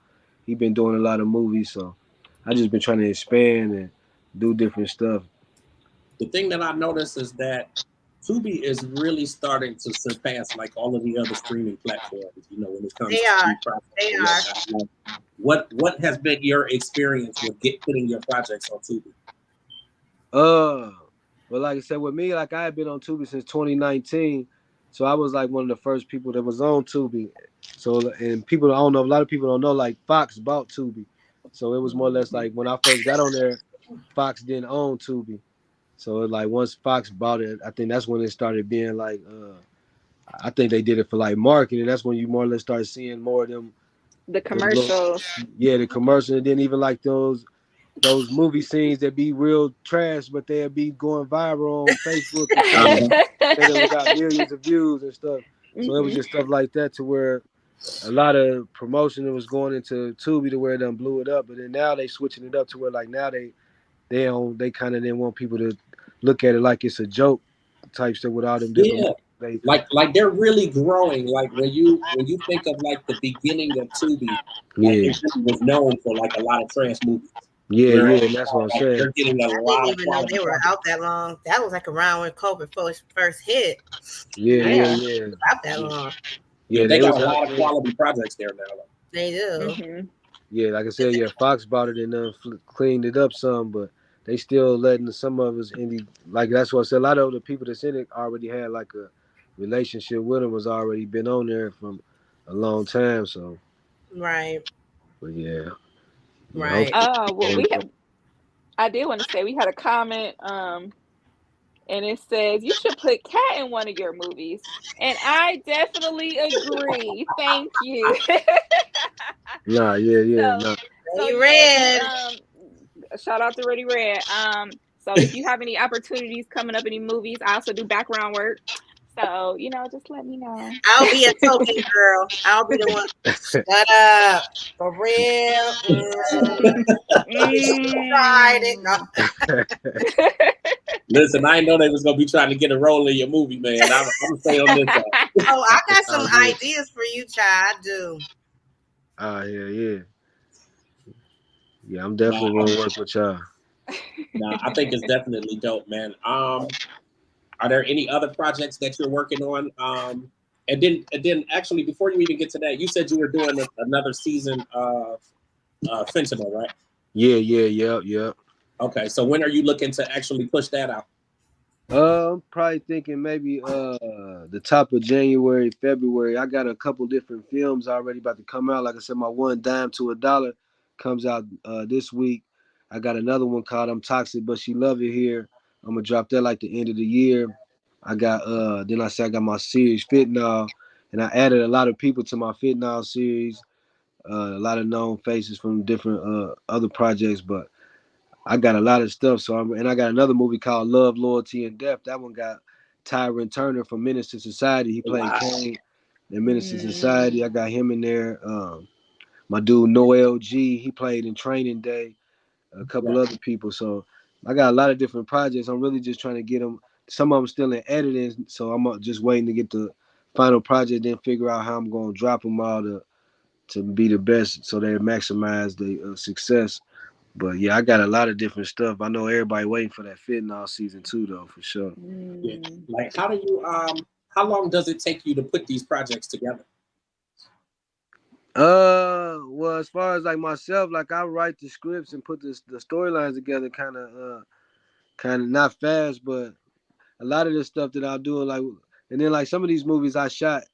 He been doing a lot of movies, so I just been trying to expand and do different stuff. The thing that I noticed is that Tubi is really starting to surpass like all of the other streaming platforms. You know, when it comes They to are. new projects They and are. whatnot. Like, what has been your experience with putting your projects on Tubi? But like I said, with me, like I had been on Tubi since 2019, so I was like one of the first people that was on Tubi. So and people, I don't know, a lot of people don't know, like Fox bought Tubi, so it was more or less like when I first got on there, Fox didn't own Tubi. So like once Fox bought it, I think that's when it started being like I think they did it for like marketing. That's when you more or less start seeing more of The them little, commercials. yeah, the commercial, and then even like those movie scenes that be real trash, but they'll be going viral on Facebook and stuff. Uh-huh. And it got millions of views and stuff. So it was Mhm. just stuff like that to where a lot of promotion that was going into Tubi to where it done blew it up. But then now they switching it up to where like now they kind of didn't want people to look at it like it's a joke type stuff with all them different. Yeah. They Like they're really growing. Like when you think of like the beginning of Tubi, like yeah it really was known for like a lot of trash movies. yeah, Whereas and that's what I'm like saying. they're getting a I didn't lot of even know quality they were projects. out that long. That was like around when COVID first hit. Yeah I didn't Yeah. know it was out that long. Yeah, yeah. they They got was a out. lot of quality projects there now. They do. Mhm. Yeah, like I said, yeah, Fox bought it and cleaned it up some, but they still letting some of us indie, like that's what I said. A lot of the people that's in it already had like a relationship with them, was already been on there from a long time. So, Right. but yeah, Right. hopefully. Well, I did want to say we had a comment, and it says you should put Cat in one of your movies, and I definitely agree. Thank you. Nah, yeah, so, nah. so You yes, read. shout out to Ready Red. So if you have any opportunities coming up, any movies, I also do background work. So just let me know. I'll be a token girl. I'll be the one. Shut up. For real. She tried it. No. Mm. Listen, I didn't know they was gonna be trying to get a role in your movie, man. I'm gonna stay on this side. Oh, I got some Oh, yeah. ideas for you, child. I do. Yeah. I'm definitely gonna work with y'all. Nah, I think it's definitely dope, man. Are there any other projects that you're working on? And then actually, before you even get to that, you said you were doing another season of Fentanyl, right? Yeah. Okay, so when are you looking to actually push that out? I'm probably thinking maybe the top of January, February. I got a couple different films already about to come out. Like I said, my one dime to a dollar comes out this week. I got another one called I'm Toxic, but She Love It Here. I'm gonna drop that like the end of the year. I got then I said I got my series Fitnall, and I added a lot of people to my Fitnall series. A lot of known faces from different other projects, but I got a lot of stuff. And I got another movie called Love, Loyalty, and Death. That one got Tyron Turner from Menace to Society. He played Kane in Menace to Society. I got him in there. My dude Noel G. He played in Training Day. A couple other people. So I got a lot of different projects. I'm really just trying to get them. Some of them still in editing, so I'm just waiting to get the final project, then figure out how I'm going to drop them all to be the best, so they maximize the success. But yeah, I got a lot of different stuff. I know everybody waiting for that Fitnall season 2 though, for sure. Yeah. Like, how do you how long does it take you to put these projects together? Well, as far as like myself, like I write the scripts and put the storylines together, kind of not fast, but a lot of the stuff that I'll do, like, and then like some of these movies I shot,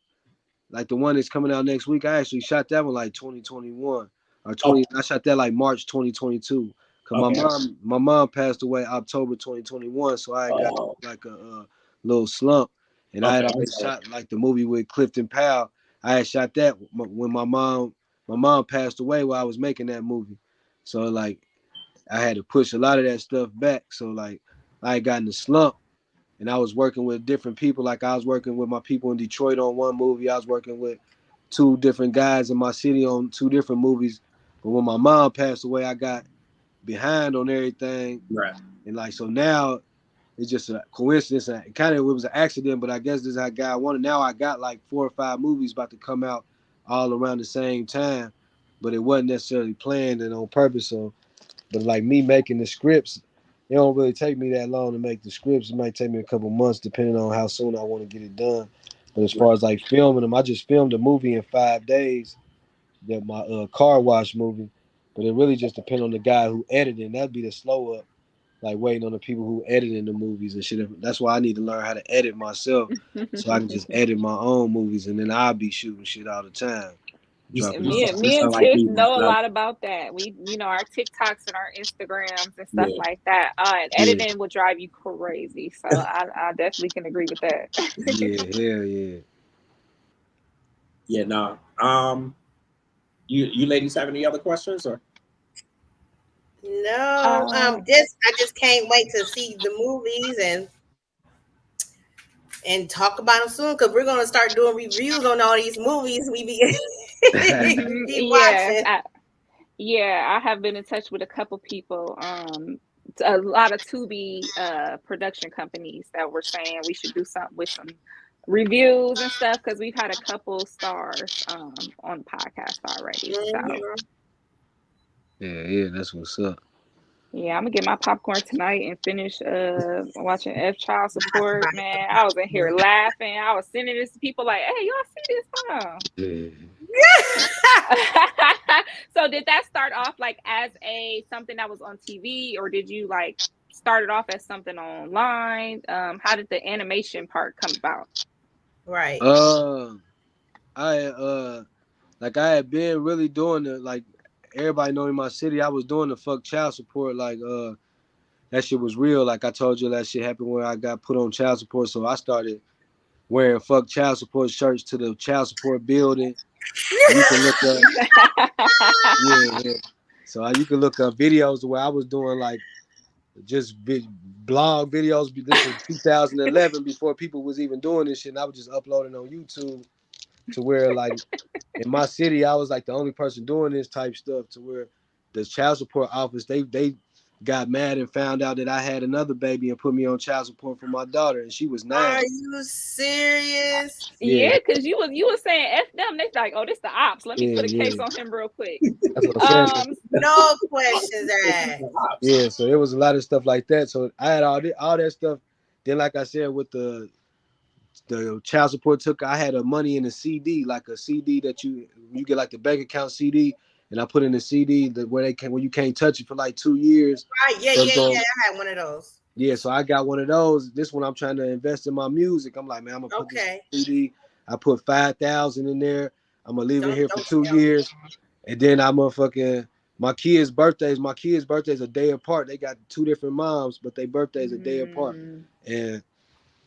like the one that's coming out next week, I actually shot that one like 2021 or 20. I shot that like March 2022. Cause my mom passed away October 2021, so I got like a little slump, and I had already shot like the movie with Clifton Powell. I had shot that when my mom passed away while I was making that movie, so like I had to push a lot of that stuff back. So like I had gotten the slump. And I was working with different people. Like I was working with my people in Detroit on one movie. I was working with 2 different guys in my city on 2 different movies. But when my mom passed away, I got behind on everything. Right. And like, so now it's just a coincidence. It was an accident, but I guess this is how God wanted. Now I got like 4 or 5 movies about to come out all around the same time. But it wasn't necessarily planned and on purpose. So, but like me making the scripts, it don't really take me that long to make the scripts. It might take me a couple months depending on how soon I want to get it done. But as far as like filming them, I just filmed a movie in 5 days, that my car wash movie. But it really just depends on the guy who edited. That'd be the slow up, like waiting on the people who editing the movies and shit. That's why I need to learn how to edit myself, so I can just edit my own movies, and then I'll be shooting shit all the time. Me and Tiff know a lot about that. We, our TikToks and our Instagrams and stuff like that. And editing will drive you crazy. So I definitely can agree with that. Hell yeah. Yeah, no. You ladies have any other questions or? No. I just can't wait to see the movies and talk about them soon, because we're gonna start doing reviews on all these movies we be watching. I have been in touch with a couple people, a lot of Tubi production companies that were saying we should do something with some reviews and stuff, because we've had a couple stars on the podcast already. So yeah, that's what's up. Yeah, I'm gonna get my popcorn tonight and finish watching F Child Support. Man, I was in here laughing. I was sending this to people like, "Hey, y'all see this? So did that start off like as something that was on TV, or did you like start it off as something online? How did the animation part come about? Right. I had been really doing the, like, everybody know in my city, I was doing the fuck child support, like that shit was real. Like I told you, that shit happened where I got put on child support, so I started wearing fuck child support shirts to the child support building. You can look up, yeah. So you can look up videos where I was doing like just blog videos. This was 2011, before people was even doing this shit, and I was just uploading on YouTube, to where like in my city I was like the only person doing this type stuff, to where the child support office, they got mad and found out that I had another baby and put me on child support for my daughter, and she was 9. Are you serious? Yeah, because you was saying F them. They like, oh, this the ops. Let me put a case on him real quick. That's what I'm saying. No questions asked. Yeah, so it was a lot of stuff like that. So I had all that stuff. Then, like I said, with the child support I had a money in a CD, like a CD that you get like the bank account CD, and I put in a CD where you can't touch it for like 2 years. Right, yeah. I had one of those. Yeah, so I got one of those. This one I'm trying to invest in my music. I'm like, man, I'm gonna put this CD. I put 5,000 in there. I'm gonna leave it here for 2 years, and then I'm gonna fucking my kids' birthdays a day apart. They got two different moms, but their birthdays a day apart. And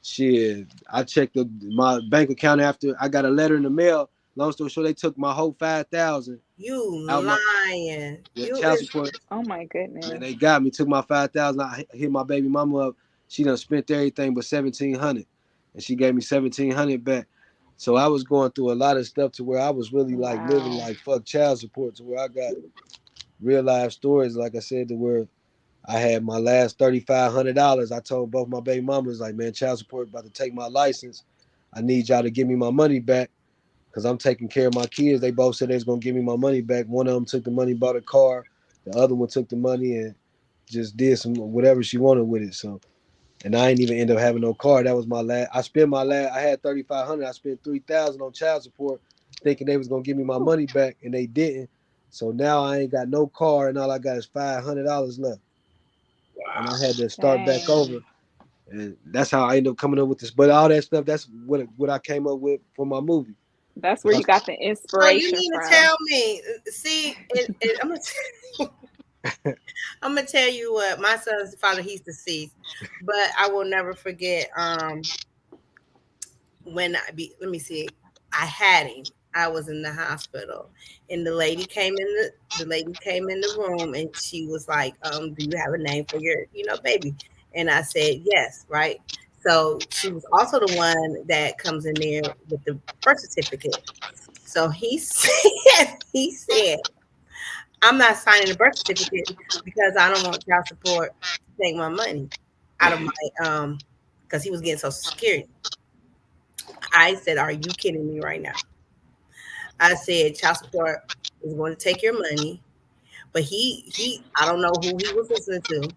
shit, I checked my bank account after I got a letter in the mail. Long story short, they took my whole 5,000. You Out lying. yeah, You child is support. Oh my goodness. Man, they got me. Took my 5,000. I hit my baby mama up. She done spent everything but 1,700, and she gave me 1,700 back. So I was going through a lot of stuff to where I was really like living like fuck child support. To where I got real life stories, like I said, to where I had my last $3,500. I told both my baby mamas, like, man, child support about to take my license. I need y'all to give me my money back because I'm taking care of my kids. They both said they was gonna give me my money back. One of them took the money, bought a car. The other one took the money and just did some whatever she wanted with it. So, and I ain't even end up having no car. That was my last. I had 3,500. I spent 3,000 on child support, thinking they was gonna give me my money back, and they didn't. So now I ain't got no car, and all I got is $500 left. And I had to start back over. And that's how I ended up coming up with this. But all that stuff, that's what I came up with for my movie. That's where you got the so you inspiration mean from. to tell me? See, I'm gonna tell you what my son's father, he's deceased, but I will never forget. When let me see, I had him. I was in the hospital, and the lady came in the room, and she was like, "Do you have a name for your, baby?" And I said, "Yes." Right. So she was also the one that comes in there with the birth certificate. So he said, "I'm not signing the birth certificate because I don't want child support to take my money out of my because he was getting Social Security." I said, "Are you kidding me right now?" I said, "Child support is going to take your money," but I don't know who he was listening to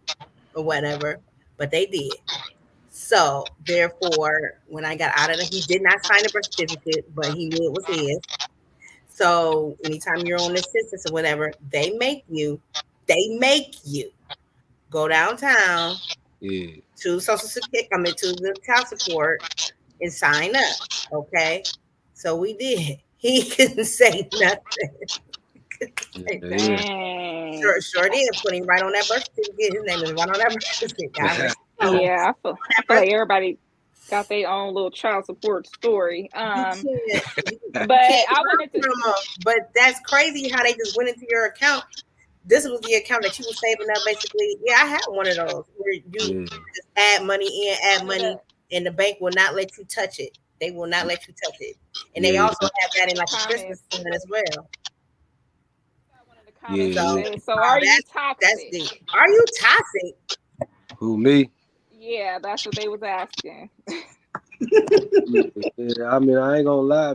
or whatever, but they did. So therefore, when I got out of it, he did not sign the birth certificate, but he knew it was his. So anytime you're on this census or whatever, they make you go downtown to Social Security, to the child support and sign up. Okay. So we did. He couldn't say nothing. Sure did. Put him right on that birth certificate. His name is right on that birth certificate. Yeah, I feel like everybody got their own little child support story. But I wanted to. But that's crazy how they just went into your account. This was the account that you were saving up, basically. Yeah, I had one of those where you just add money and the bank will not let you touch it. They will not let you touch it. And they also have that in like a Christmas fund as well. So are you toxic? That's deep. Are you toxic? Who, me? Yeah, that's what they was asking. Yeah, I mean, I ain't gonna lie.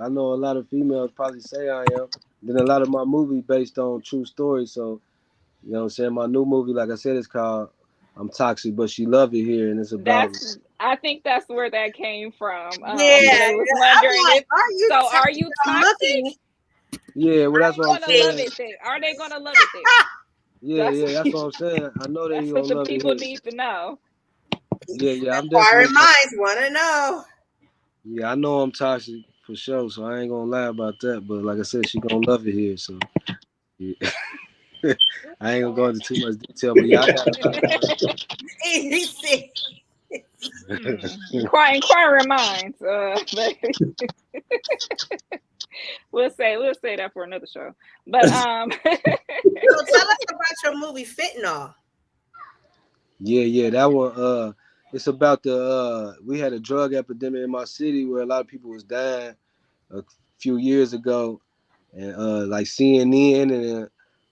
I know a lot of females probably say I am. Then a lot of my movies based on true stories. So, you know what I'm saying? My new movie, like I said, is called I'm Toxic, But She Love It Here. And it's about... I think that's where that came from. Yeah. They was wondering are you toxic? Yeah, well, that's what I'm saying. Are they gonna love it there? Yeah, that's what I'm saying. I know they gonna love it. People need to know. Yeah, I'm definitely. Inquiring minds want to know. Yeah, I know I'm toxic for sure, so I ain't gonna lie about that. But like I said, she gonna love it here, so yeah. I ain't gonna go into too much detail, but yeah, I got inquiring minds. We'll say that for another show. But so tell us about your movie Fentanyl. Yeah, that one. It's about we had a drug epidemic in my city where a lot of people was dying a few years ago, and like CNN and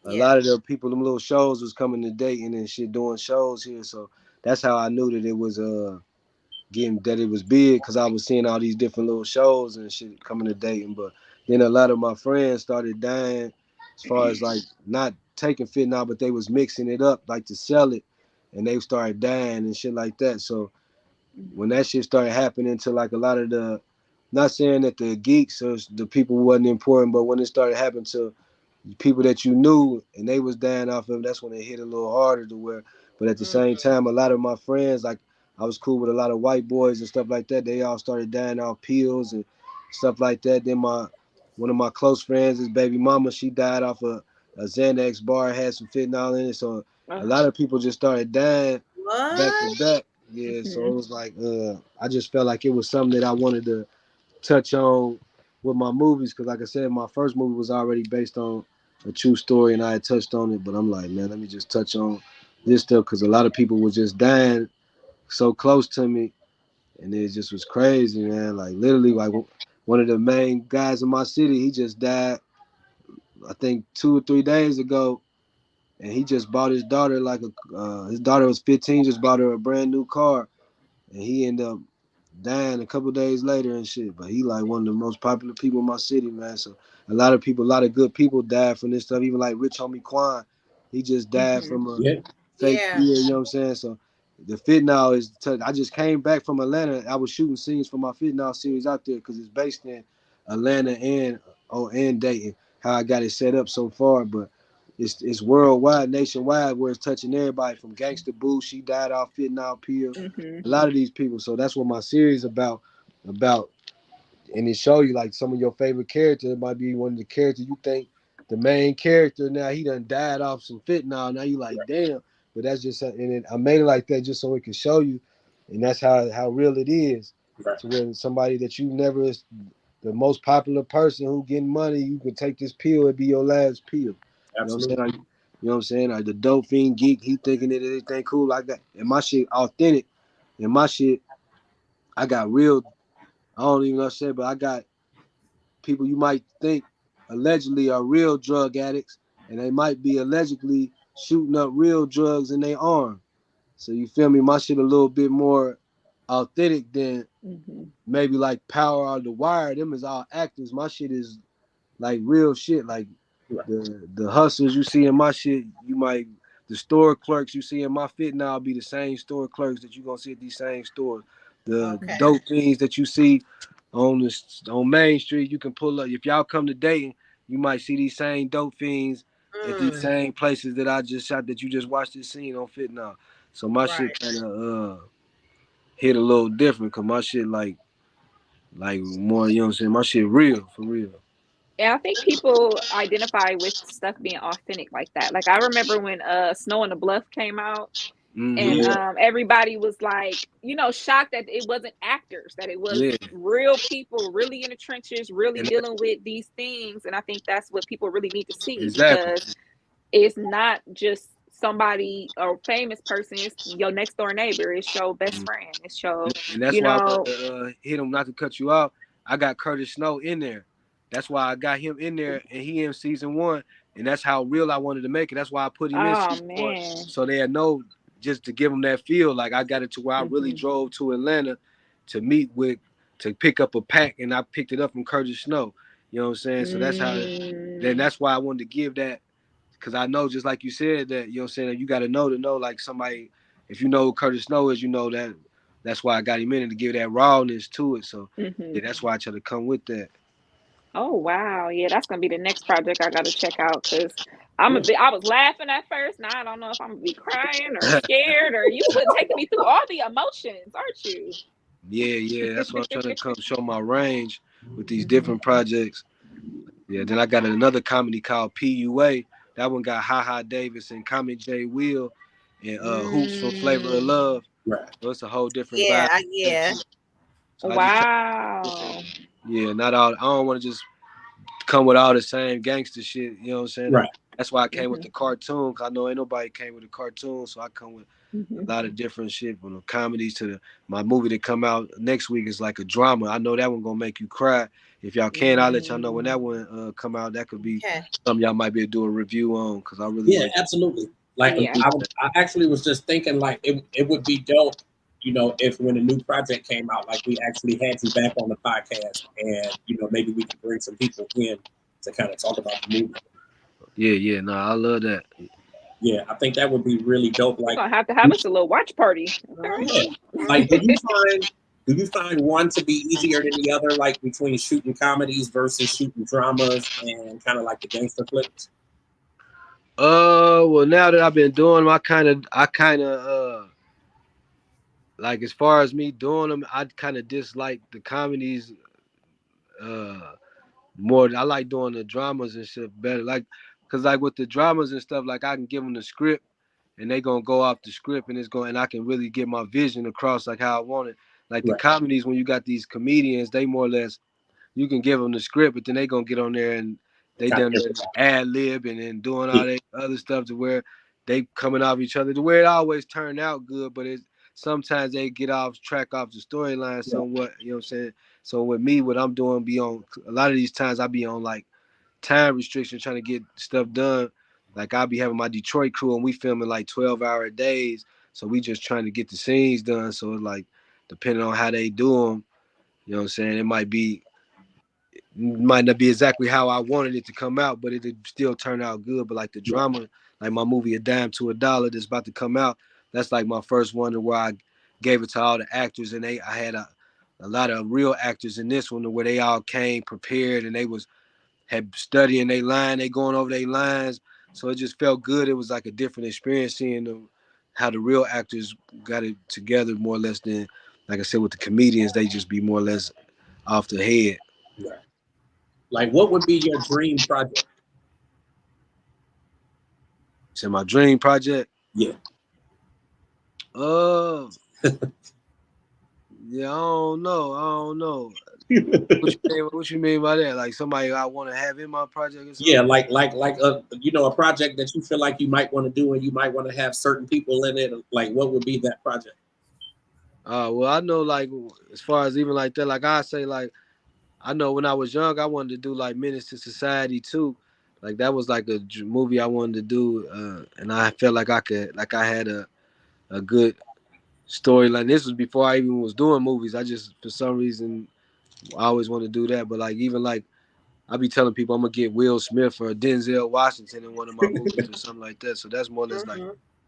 a lot of the people, them little shows was coming to Dayton and shit doing shows here. So that's how I knew that it was it was big, because I was seeing all these different little shows and shit coming to Dayton. But then a lot of my friends started dying, as far as like not taking fentanyl, but they was mixing it up like to sell it, and they started dying and shit like that. So when that shit started happening to like a lot of the, not saying that the geeks or the people wasn't important, but when it started happening to people that you knew and they was dying off of, that's when it hit a little harder to where. But at the same time, a lot of my friends, like I was cool with a lot of white boys and stuff like that, they all started dying off pills and stuff like that. Then one of my close friends, his baby mama, she died off of a Xanax bar had some fentanyl in it. So a Ugh. lot of people just started dying back to What? back. Yeah, so it was like I just felt like it was something that I wanted to touch on with my movies because, like I said, my first movie was already based on a true story, and I had touched on it. But I'm like, man, let me just touch on this stuff because a lot of people were just dying so close to me, and it just was crazy, man. Like literally, like one of the main guys in my city, he just died. I think 2 or 3 days ago, and he just bought his daughter like his daughter was 15, just bought her a brand new car, and he ended up dying a couple days later and shit. But he like one of the most popular people in my city, man. So a lot of people, a lot of good people died from this stuff. Even like Rich Homie Quan, he just died from a Yeah. fake Yeah. fear. You know what I'm saying? So the fentanyl is. I just came back from Atlanta. I was shooting scenes for my fentanyl series out there because it's based in Atlanta and Dayton. How I got it set up so far, but. It's worldwide, nationwide, where it's touching everybody from Gangsta Boo. She died off fentanyl pill. Mm-hmm. A lot of these people. So that's what my series about, and it show you like some of your favorite characters. It might be one of the characters you think the main character. Now he done died off some fentanyl. Now you like damn, but that's just and I made it like that just so it can show you, and that's how real it is. Right. To when somebody that you never, the most popular person who getting money, you can take this pill, it be your last pill. You know what I'm saying? Absolutely. Like, you know what I'm saying? Like the dope fiend geek, he thinking that anything cool like that. And my shit authentic. And my shit, I got real, I don't even know what to say, but I got people you might think allegedly are real drug addicts, and they might be allegedly shooting up real drugs in their arm. So you feel me? My shit a little bit more authentic than Mm-hmm. maybe like Power or The Wire. Them is all actors. My shit is like real shit. Like Right. the hustlers you see in my shit, you might the store clerks you see in my fit now be the same store clerks that you gonna see at these same stores. The Okay. dope things that you see on Main Street, you can pull up. If y'all come to Dayton, you might see these same dope fiends at these Mm, same places that I just shot that you just watched this scene on Fit Now. So my shit right. kind of hit a little different because my shit like more, you know what I'm saying? My shit real, for real. And I think people identify with stuff being authentic like that. Like I remember when Snow on the Bluff came out, and Mm-hmm. Yeah. everybody was like, shocked that it wasn't actors, that it was Yeah. real people really in the trenches, really And dealing with these things. And I think that's what people really need to see, exactly. because it's not just somebody or famous person, it's your next door neighbor, it's your best friend, it's your, And that's you why I want know, to hit him, not to cut you off. I got Curtis Snow in there. That's why I got him in there, and he in season 1. And that's how real I wanted to make it. That's why I put him in oh season 1, man. so they know, just to give them that feel. Like I got it to where I really Hmm. drove to Atlanta to meet with, to pick up a pack, and I picked it up from Curtis Snow. You know what I'm saying? So that's how. Then Mm, that's why I wanted to give that, because I know, just like you said, that, you know what I'm saying, you got to know like somebody. If you know who Curtis Snow is, you know that. That's why I got him in it, to give that rawness to it. So hmm. yeah, that's why I try to come with that. Oh wow, yeah, that's gonna be the next project I gotta check out, because Yeah. I was laughing at first. Now I don't know if I'm gonna be crying or scared, or you put taking me through all the emotions, aren't you? Yeah. That's why I'm trying to come show my range with these different projects. Yeah. Then I got another comedy called PUA. That one got Ha Ha Davis and Comic J Will and Hoops from Flavor of Mm, Love. Right. So it's a whole different Yeah. vibe. Yeah. So I just try. wow. Yeah, not all. I don't want to just come with all the same gangster shit. You know what I'm saying? Right. That's why I came with Hmm. the cartoon. Cause I know ain't nobody came with a cartoon, so I come with Hmm. a lot of different shit, from the comedies to my movie that come out next week is like a drama. I know that one gonna make you cry. If y'all can, I'll let y'all know when that one come out. That could be Okay. something y'all might be able to do a review on, because I really Yeah, want absolutely. Like Yeah. I actually was just thinking like it would be dope, if when a new project came out, like we actually had you back on the podcast, and maybe we could bring some people in to kind of talk about the movie. yeah, no, I love that. Yeah, I think that would be really dope. We're Like, gonna have to have us a little watch party. yeah, Okay. like do you find one to be easier than the other, like between shooting comedies versus shooting dramas and kind of like the gangster flicks? Well, now that I've been doing them, I kind of like, as far as me doing them, I kind of dislike the comedies uh more. I like doing the dramas and shit better. Like Cause like with the dramas and stuff, like I can give them the script and they gonna go off the script and I can really get my vision across like how I want it. Like the Right. comedies, when you got these comedians, they more or less, you can give them the script, but then they gonna get on there and they done ad lib and then doing all that other stuff to where they coming off each other. The way it always turn out good, but it sometimes they get off track off the storyline somewhat. You know what I'm saying? So with me, what I'm doing be on a lot of these times I be on like time restriction trying to get stuff done. Like I'll be having my Detroit crew and we filming like 12-hour days. So we just trying to get the scenes done. So it's like depending on how they do them, you know what I'm saying? It might not be exactly how I wanted it to come out, but it'd still turn out good. But like the drama, like my movie A Dime to a Dollar that's about to come out, that's like my first one where I gave it to all the actors and I had a lot of real actors in this one where they all came prepared and they had studying their line, they going over their lines. So it just felt good. It was like a different experience seeing how the real actors got it together more or less than, like I said, with the comedians, they just be more or less off the head. Right. Like, what would be your dream project? So my dream project? Yeah. Yeah, I don't know. What you mean by that? Like somebody I want to have in my project or something? Yeah, like a project that you feel like you might want to do and you might want to have certain people in it. Like, what would be that project? Well, I know like as far as even like that, like I say, like I know when I was young, I wanted to do like Menace to Society too. Like that was like a movie I wanted to do, and I felt like I had a good storyline. This was before I even was doing movies. I just for some reason I always wanted to do that. But like even like I be telling people I'm gonna get Will Smith or Denzel Washington in one of my movies or something like that. So that's one that's like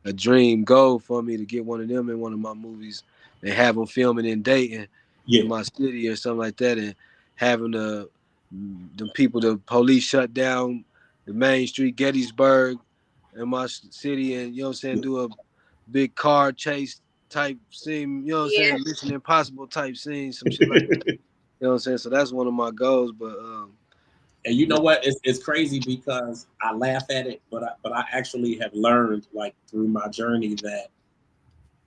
a dream goal for me to get one of them in one of my movies and have them filming in Dayton in my city or something like that, and having the police shut down the main street, Gettysburg, in my city, and you know what I'm saying, do a big car chase type scene, you know what I'm saying, Mission Impossible type scene, some shit like that. You know what I'm saying? So that's one of my goals, but and you know what? It's crazy because I laugh at it, but I actually have learned like through my journey that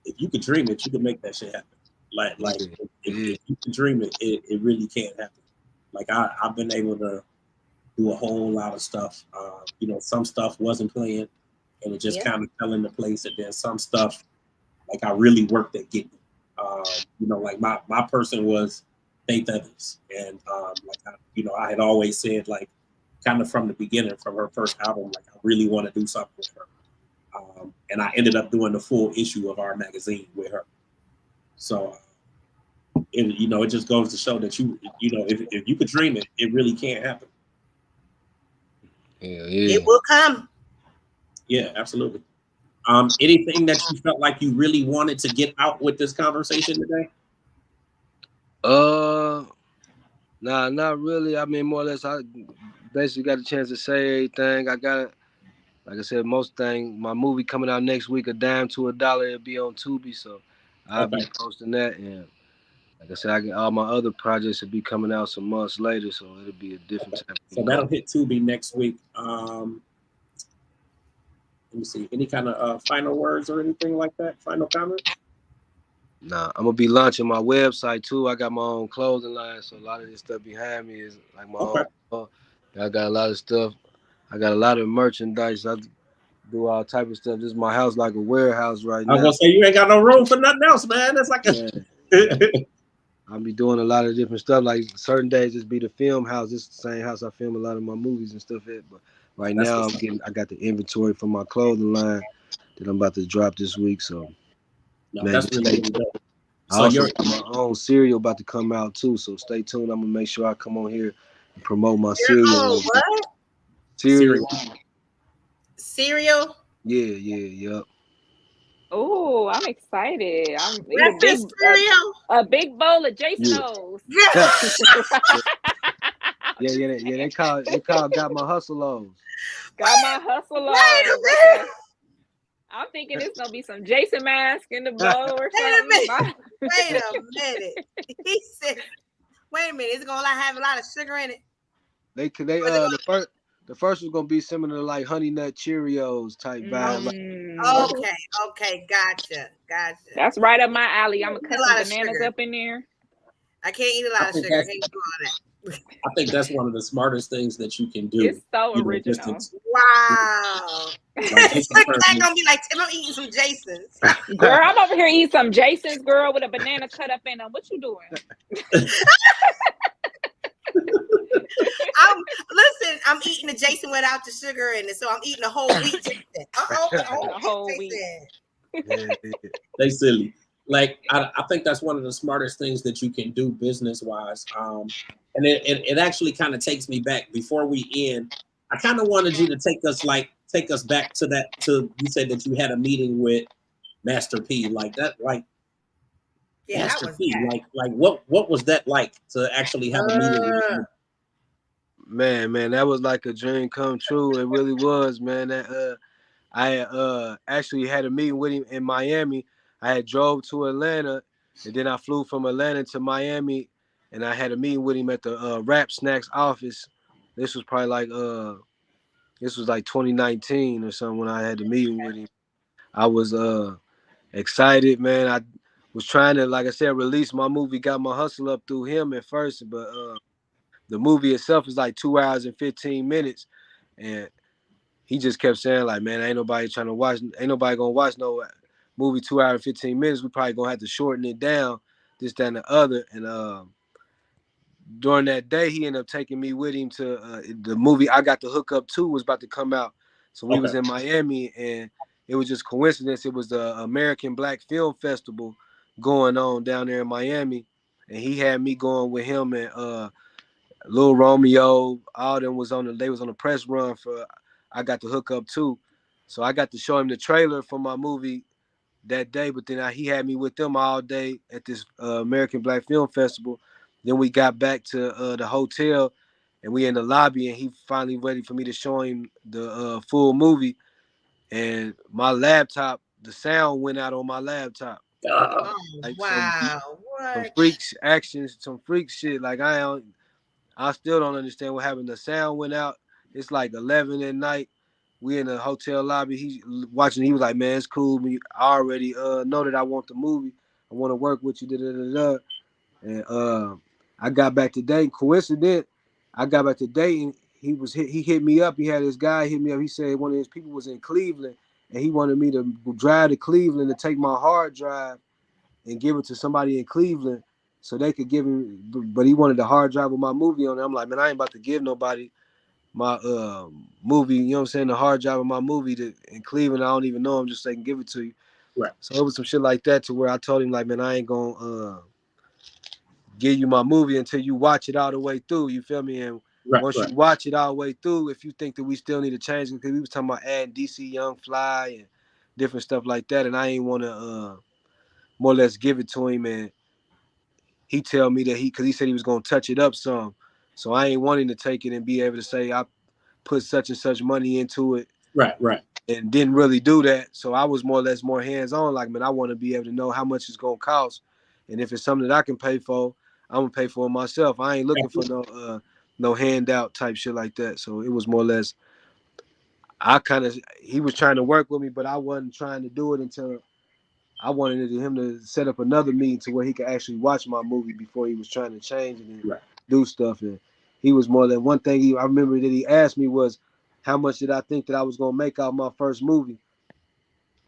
if you could dream it, you can make that shit happen. Like if you can dream it, it really can happen. Like I've been able to do a whole lot of stuff. You know, some stuff wasn't planned and it just kind of fell into place. And then some stuff, like I really worked at getting. You know, like my person was Faith Evans, and I had always said like, kind of from the beginning, from her first album, like I really want to do something with her. And I ended up doing the full issue of our magazine with her. So, it just goes to show that if you could dream it, it really can happen. Yeah. It will come. Yeah, absolutely. Anything that you felt like you really wanted to get out with this conversation today? Nah, not really. I mean, more or less, I basically got a chance to say everything. I got, like I said, most thing. My movie coming out next week, A Dime to a Dollar. It'll be on Tubi, so I'll be posting that. And like I said, all my other projects will be coming out some months later, so it'll be a different type. So that'll hit Tubi next week. Let me see. Any kind of final words or anything like that? Final comments? Nah, I'm gonna be launching my website too. I got my own clothing line, so a lot of this stuff behind me is like my own. I got a lot of stuff. I got a lot of merchandise. I do all type of stuff. This is my house like a warehouse right now. I was gonna say you ain't got no room for nothing else, man. That's like I'll be doing a lot of different stuff. Like certain days, just be the film house. This is the same house I film a lot of my movies and stuff at. But right now, I got the inventory for my clothing line that I'm about to drop this week. So. No, that's really dope. I also got my own cereal about to come out too, so stay tuned. I'm gonna make sure I come on here and promote my cereal. What? Cereal. Yeah. Oh, I'm excited. I'm eating a big bowl of Jason O's. Yeah. They call got my hustle O's. Got my hustle O's. I'm thinking it's gonna be some Jason mask in the bowl or something. Wait a minute. He said, "Wait a minute. It's gonna have a lot of sugar in it." The The first was gonna be similar to like Honey Nut Cheerios type vibe. Like, Okay, gotcha. That's right up my alley. I'm Eat gonna cut a some lot of bananas sugar. up in there. I can't eat a lot of sugar. I can't do all that. I think that's one of the smartest things that you can do. It's so original. Wow. Like, just in Look terms back of- gonna be like, Tim, I'm eating some Jasons. Girl, I'm over here eating some Jason's, girl, with a banana cut up in them. What you doing? I'm eating the Jason without the sugar in it, so I'm eating a whole wheat Jason. A whole wheat. They silly. Like I think that's one of the smartest things that you can do business wise. And it actually kind of takes me back before we end. I kind of wanted you to take us back to that. To you said that you had a meeting with Master P, like that, like Yeah, Master P, like what was that like to actually have a meeting with him? Man, that was like a dream come true. It really was, man. That I actually had a meeting with him in Miami. I had drove to Atlanta, and then I flew from Atlanta to Miami, and I had a meeting with him at the Rap Snacks office. This was probably like 2019 or something when I had the meeting with him. I was excited, man. I was trying to, like I said, release my movie, got my hustle up through him at first, but the movie itself is like 2 hours and 15 minutes, and he just kept saying like, man, ain't nobody gonna watch no movie 2 hours and 15 minutes. We probably gonna have to shorten it down, this, that, and the other. And during that day, he ended up taking me with him to the movie I Got the Hook Up To was about to come out. So we was in Miami, and it was just coincidence. It was the American Black Film Festival going on down there in Miami, and he had me going with him and Lil Romeo. All them was on the press run for I Got the Hook Up Too. So I got to show him the trailer for my movie that day, but then he had me with them all day at this American Black Film Festival. Then we got back to the hotel, and we in the lobby, and he finally ready for me to show him the full movie. And my laptop, the sound went out on my laptop. Like some freaks actions, some freak shit. Like I still don't understand what happened. The sound went out. It's like 11 at night. We in the hotel lobby. He watching. He was like, "Man, it's cool. I already know that I want the movie. I want to work with you." Da, da, da, da. And I got back to Dayton. Coincident, I got back to Dayton. He hit me up. He had this guy hit me up. He said one of his people was in Cleveland, and he wanted me to drive to Cleveland to take my hard drive and give it to somebody in Cleveland so they could give him. But he wanted the hard drive with my movie on it. I'm like, man, I ain't about to give nobody my movie, you know what I'm saying, the hard drive of my movie in Cleveland. I don't even know him, just so they can give it to you. Right. So it was some shit like that to where I told him, like, man, I ain't gonna give you my movie until you watch it all the way through. You feel me? And once you watch it all the way through, if you think that we still need to change it, because we was talking about adding DC Young Fly and different stuff like that, and I ain't want to more or less give it to him, and he tell me that because he said he was gonna touch it up some, so I ain't wanting to take it and be able to say I put such and such money into it, right, and didn't really do that. So I was more or less more hands on. Like, man, I want to be able to know how much it's gonna cost, and if it's something that I can pay for, I'm gonna pay for it myself. I ain't looking for no handout type shit like that. So it was more or less. He was trying to work with me, but I wasn't trying to do it until I wanted him to set up another meeting to where he could actually watch my movie before he was trying to change it and do stuff. And he was more than one thing. I remember that he asked me was, how much did I think that I was gonna make out my first movie?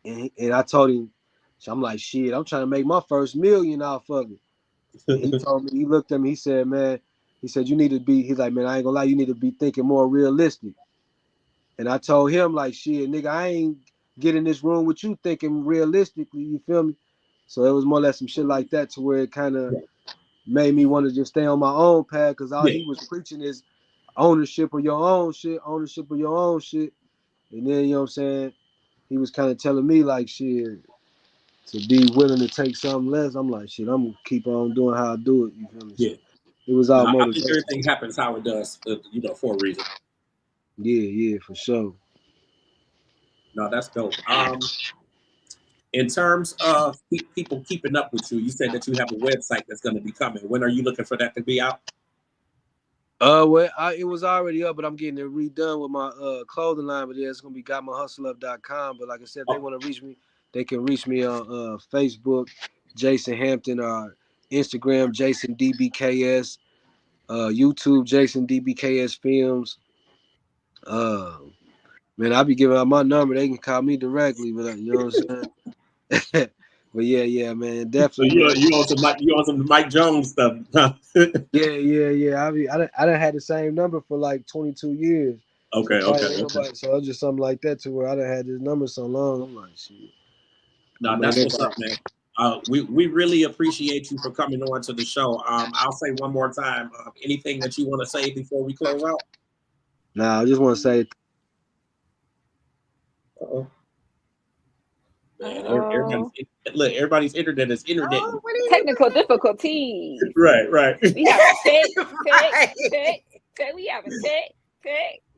And I told him, so I'm like, shit, I'm trying to make my first $1 million off of it. And he told me, he looked at me, he said, man, he said, you need to be, he's like, man, I ain't gonna lie, you need to be thinking more realistic. And I told him, like, shit, nigga, I ain't get in this room with you thinking realistically, you feel me? So it was more or less some shit like that to where it kind of made me want to just stay on my own path, because all he was preaching is ownership of your own shit. And then, you know what I'm saying, he was kind of telling me, like, shit, to be willing to take something less. I'm like, shit, I'm going to keep on doing how I do it, you feel me? Yeah. So it was all I motivation. think everything happens how it does, for a reason. Yeah, for sure. No, that's dope. In terms of people keeping up with you, you said that you have a website that's going to be coming. When are you looking for that to be out? Well, it was already up, but I'm getting it redone with my clothing line. But yeah, it's gonna be gotmyhustleup.com. But like I said, if they want to reach me, they can reach me on Facebook, Jason Hampton, or Instagram, Jason DBKS, YouTube, Jason DBKS Films. Man, I'll be giving out my number. They can call me directly, but you know what I'm saying. But yeah, man, So definitely, man. you on some Mike Jones stuff. Huh? Yeah. I done had the same number for like 22 years. So probably ain't nobody. So it's just something like that to where I done had this number so long. I'm like, shit. No, that's what's up, man. We really appreciate you for coming on to the show. I'll say one more time. Anything that you want to say before we close out? Nah, I just want to say. Uh-oh. Man, everybody's internet is internet. Oh, Technical difficulties. Right. We have tech. We have a tech.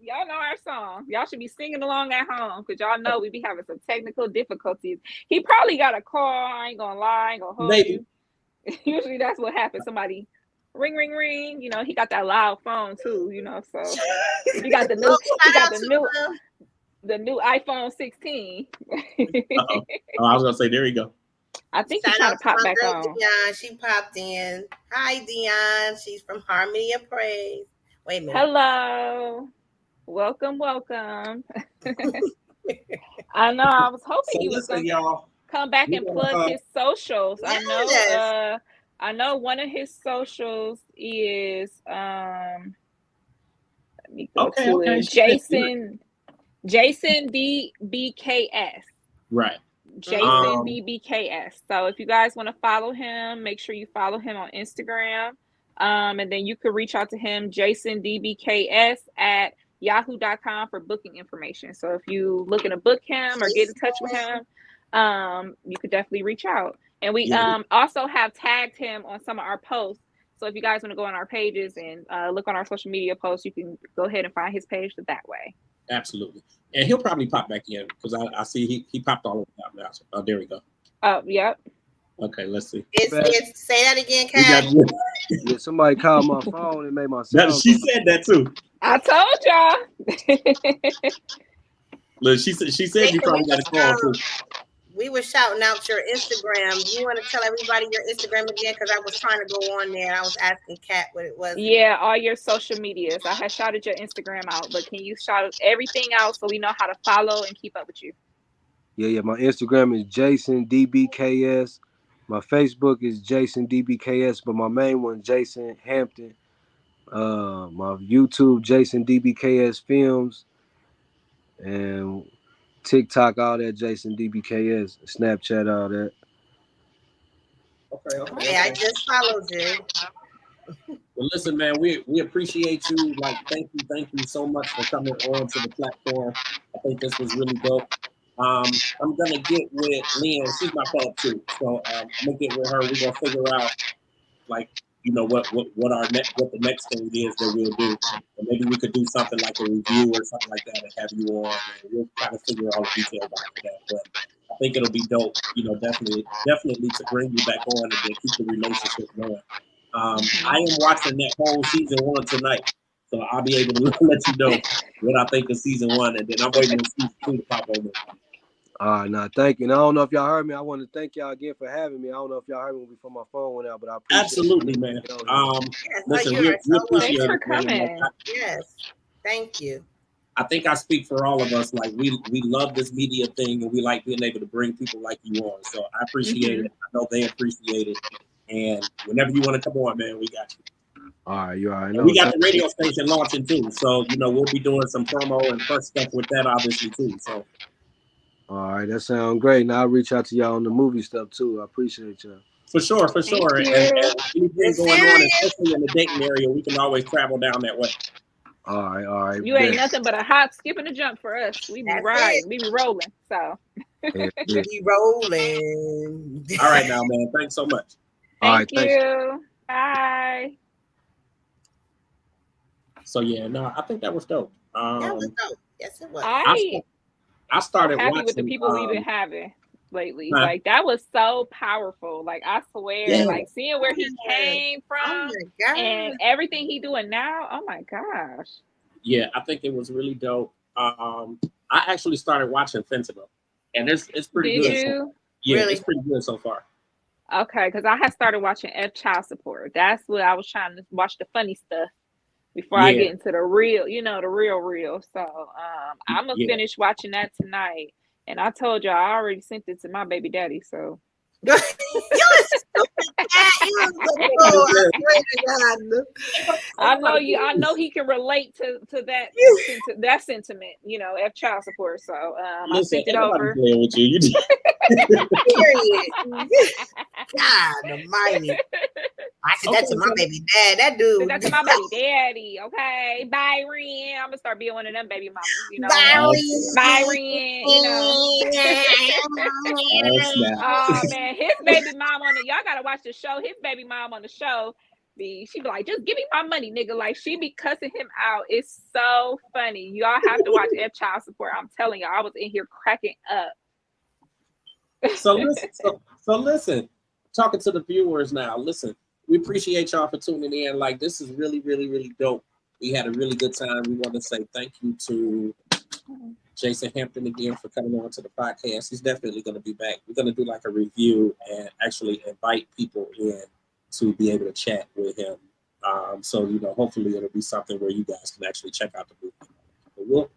Y'all know our song. Y'all should be singing along at home because y'all know we be having some technical difficulties. He probably got a call. I ain't gonna lie. I ain't gonna hold you. Usually that's what happens. Somebody ring. You know, he got that loud phone too. You know, so he got the new iPhone 16. Oh, I was gonna say, there you go. I think he's trying to pop back on. Dion, she popped in. Hi, Dion. She's from Harmony of Praise. Wait a minute. Hello. Welcome. I know. I was hoping he was going to come back and plug his socials. Yes. I know one of his socials is let me go to it. Jason DBKS. Right. Jason DBKS. So if you guys want to follow him, make sure you follow him on Instagram. And then you could reach out to him, Jason DBKS at yahoo.com for booking information. So if you looking to book him or get in touch with him, you could definitely reach out. And we also have tagged him on some of our posts. So if you guys want to go on our pages and look on our social media posts, you can go ahead and find his page that way. Absolutely. And he'll probably pop back in because I see he popped all over the now. Oh, there we go. Oh, yep. Okay, let's see. Say that again, Kat. Yeah, somebody called my phone and made my sound. She said that too. I told y'all. Look, she said you probably got a call too. We were shouting out your Instagram. You want to tell everybody your Instagram again? Because I was trying to go on there. I was asking Kat what it was. Yeah, all your social medias. I had shouted your Instagram out, but can you shout everything out so we know how to follow and keep up with you? Yeah. My Instagram is Jason DBKS. My Facebook is Jason DBKS, but my main one, Jason Hampton. My YouTube, Jason DBKS Films. And TikTok, all that, Jason DBKS. Snapchat, all that. Okay. I just followed you. Well, listen, man, we appreciate you. Like, thank you so much for coming on to the platform. I think this was really dope. I'm gonna get with Lynn. She's my pub too, so I'm gonna get with her. We're gonna figure out, like, you know, what the next thing is that we'll do. And maybe we could do something like a review or something like that and have you on. And we'll kind of figure all the details out for that. But I think it'll be dope. You know, definitely to bring you back on and then keep the relationship going. I am watching that whole season 1 tonight, so I'll be able to let you know what I think of season 1, and then I'm waiting for season 2 to pop over. All right, now thank you. And I don't know if y'all heard me. I want to thank y'all again for having me. I don't know if y'all heard me before my phone went out, but I appreciate absolutely, it. Man. Listen, we appreciate Thanks for it, coming. Yes, thank you. I think I speak for all of us. Like we love this media thing, and we like being able to bring people like you on. So I appreciate it. I know they appreciate it. And whenever you want to come on, man, we got you. All right, you all right. No, we got the radio station launching too, so you know we'll be doing some promo and first stuff with that, obviously too. So. All right, that sounds great. Now I'll reach out to y'all on the movie stuff too. I appreciate y'all. For sure. And anything going on, especially in the Dayton area, we can always travel down that way. All right. You ain't nothing but a hop, skip, and a jump for us. We be riding, we be rolling. So we be rolling. All right, now, man. Thanks so much. Thank you. Bye. So yeah, no, I think that was dope. That was dope. Yes, it was. I started happy watching with the people we've been having. lately. Huh? Like that was so powerful. Like I swear, Yeah. like seeing where he came Oh from my God. and everything he doing now. Oh my gosh. Yeah, I think it was really dope. I actually started watching Fentanyl, and it's pretty Did good. So, you? yeah, Really? it's pretty good so far. Okay, because I had started watching F Child Support. That's what I was trying to watch, the funny stuff before I Yeah, get into the real, the real. So I'm gonna yeah. finish watching that tonight. And I told you I already sent it to my baby daddy. So You a stupid cat. You a good fool. I swear to God. I know he can relate to that that sentiment, F Child Support. So I Listen, sent it ain't nobody over. playing with you. You just, Period. God almighty. I said that okay, to my so baby dad. That dude. Send that to my baby daddy, okay? Byron. I'm gonna start being one of them baby mamas, Byron, oh snap. Oh man, his baby mom y'all gotta watch the show. His baby mom on the show, she be like, just give me my money, nigga. Like she be cussing him out. It's so funny. Y'all have to watch F Child Support. I'm telling y'all, I was in here cracking up. So listen, so listen. Talking to the viewers now. Listen, we appreciate y'all for tuning in. Like this is really, really, really dope. We had a really good time. We want to say thank you to Jason Hampton again for coming on to the podcast. He's definitely going to be back. We're going to do like a review and actually invite people in to be able to chat with him. So hopefully it'll be something where you guys can actually check out the movie. But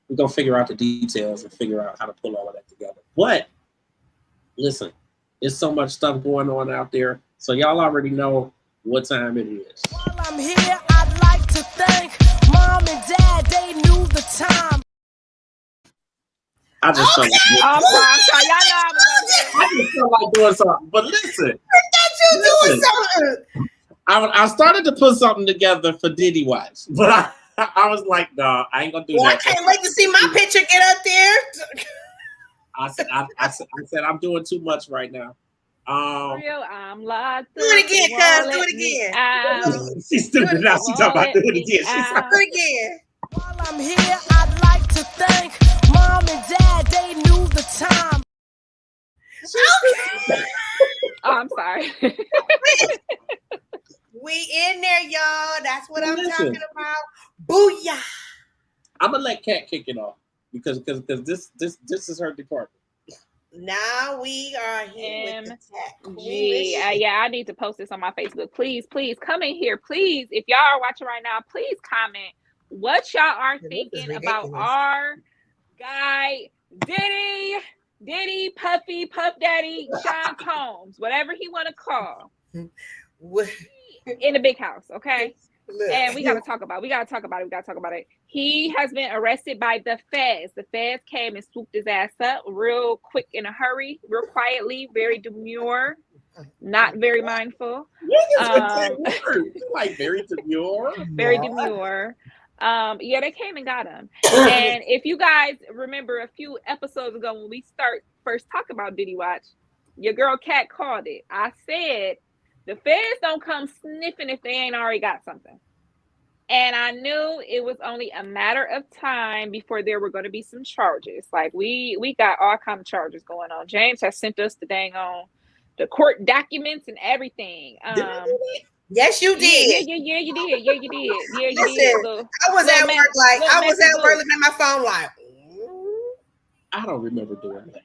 we're gonna figure out the details and figure out how to pull all of that together. But listen, there's so much stuff going on out there. So y'all already know what time it is. While I'm here, I'd like to thank Mom and Dad. They knew the time. I just felt like I'm sorry. Y'all know I was I just felt like doing something. But listen, doing something. I started to put something together for Diddy Watch, but I was like, no, I ain't gonna do Well, that. I can't wait to see my picture get up there. I said I'm doing too much right now. real. I'm locked Do it again, cuz. Do it again. She's stupid now. She talking about doing it again. Do it again. While I'm here, I'd like to thank Mom and Dad. They knew the time. Okay. Oh, I'm sorry. We in there, y'all. That's what I'm talking about. Booyah. I'm gonna let Kat kick it off because this is her department. Now we are here with the tech. Yeah, I need to post this on my Facebook. Please come in here. Please, if y'all are watching right now, please comment what y'all are thinking about our guy Diddy, Puffy, Puff Daddy, Sean Combs, whatever he want to call. In the big house, okay? Look, and we gotta talk about it. He has been arrested by the feds. The feds came and swooped his ass up real quick in a hurry, real quietly, very demure, not very mindful. Like very demure. Very demure. Yeah, they came and got him. And if you guys remember a few episodes ago when we first talking about Diddy Watch, your girl Kat called it. I said the feds don't come sniffing if they ain't already got something. And I knew it was only a matter of time before there were going to be some charges. Like we got all kind of charges going on. James has sent us the court documents and everything. Yes, you did. Yeah, you did. Yeah, you did. Yeah, you Listen, did. I was at work looking at my phone like. I don't remember doing that.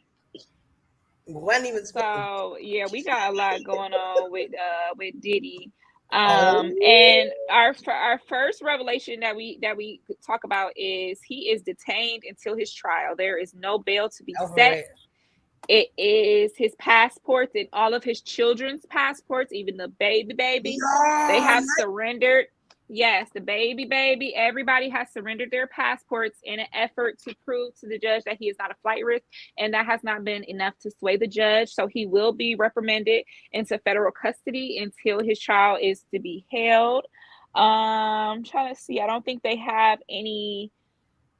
Wasn't even so yeah, we got a lot going on with Diddy. And our first revelation that we could talk about is he is detained until his trial. There is no bail to be set. It is his passports and all of his children's passports, even the baby. They have surrendered. Yes, the baby, everybody has surrendered their passports in an effort to prove to the judge that he is not a flight risk, and that has not been enough to sway the judge. So he will be reprimanded into federal custody until his trial is to be held. I'm trying to see. I don't think they have any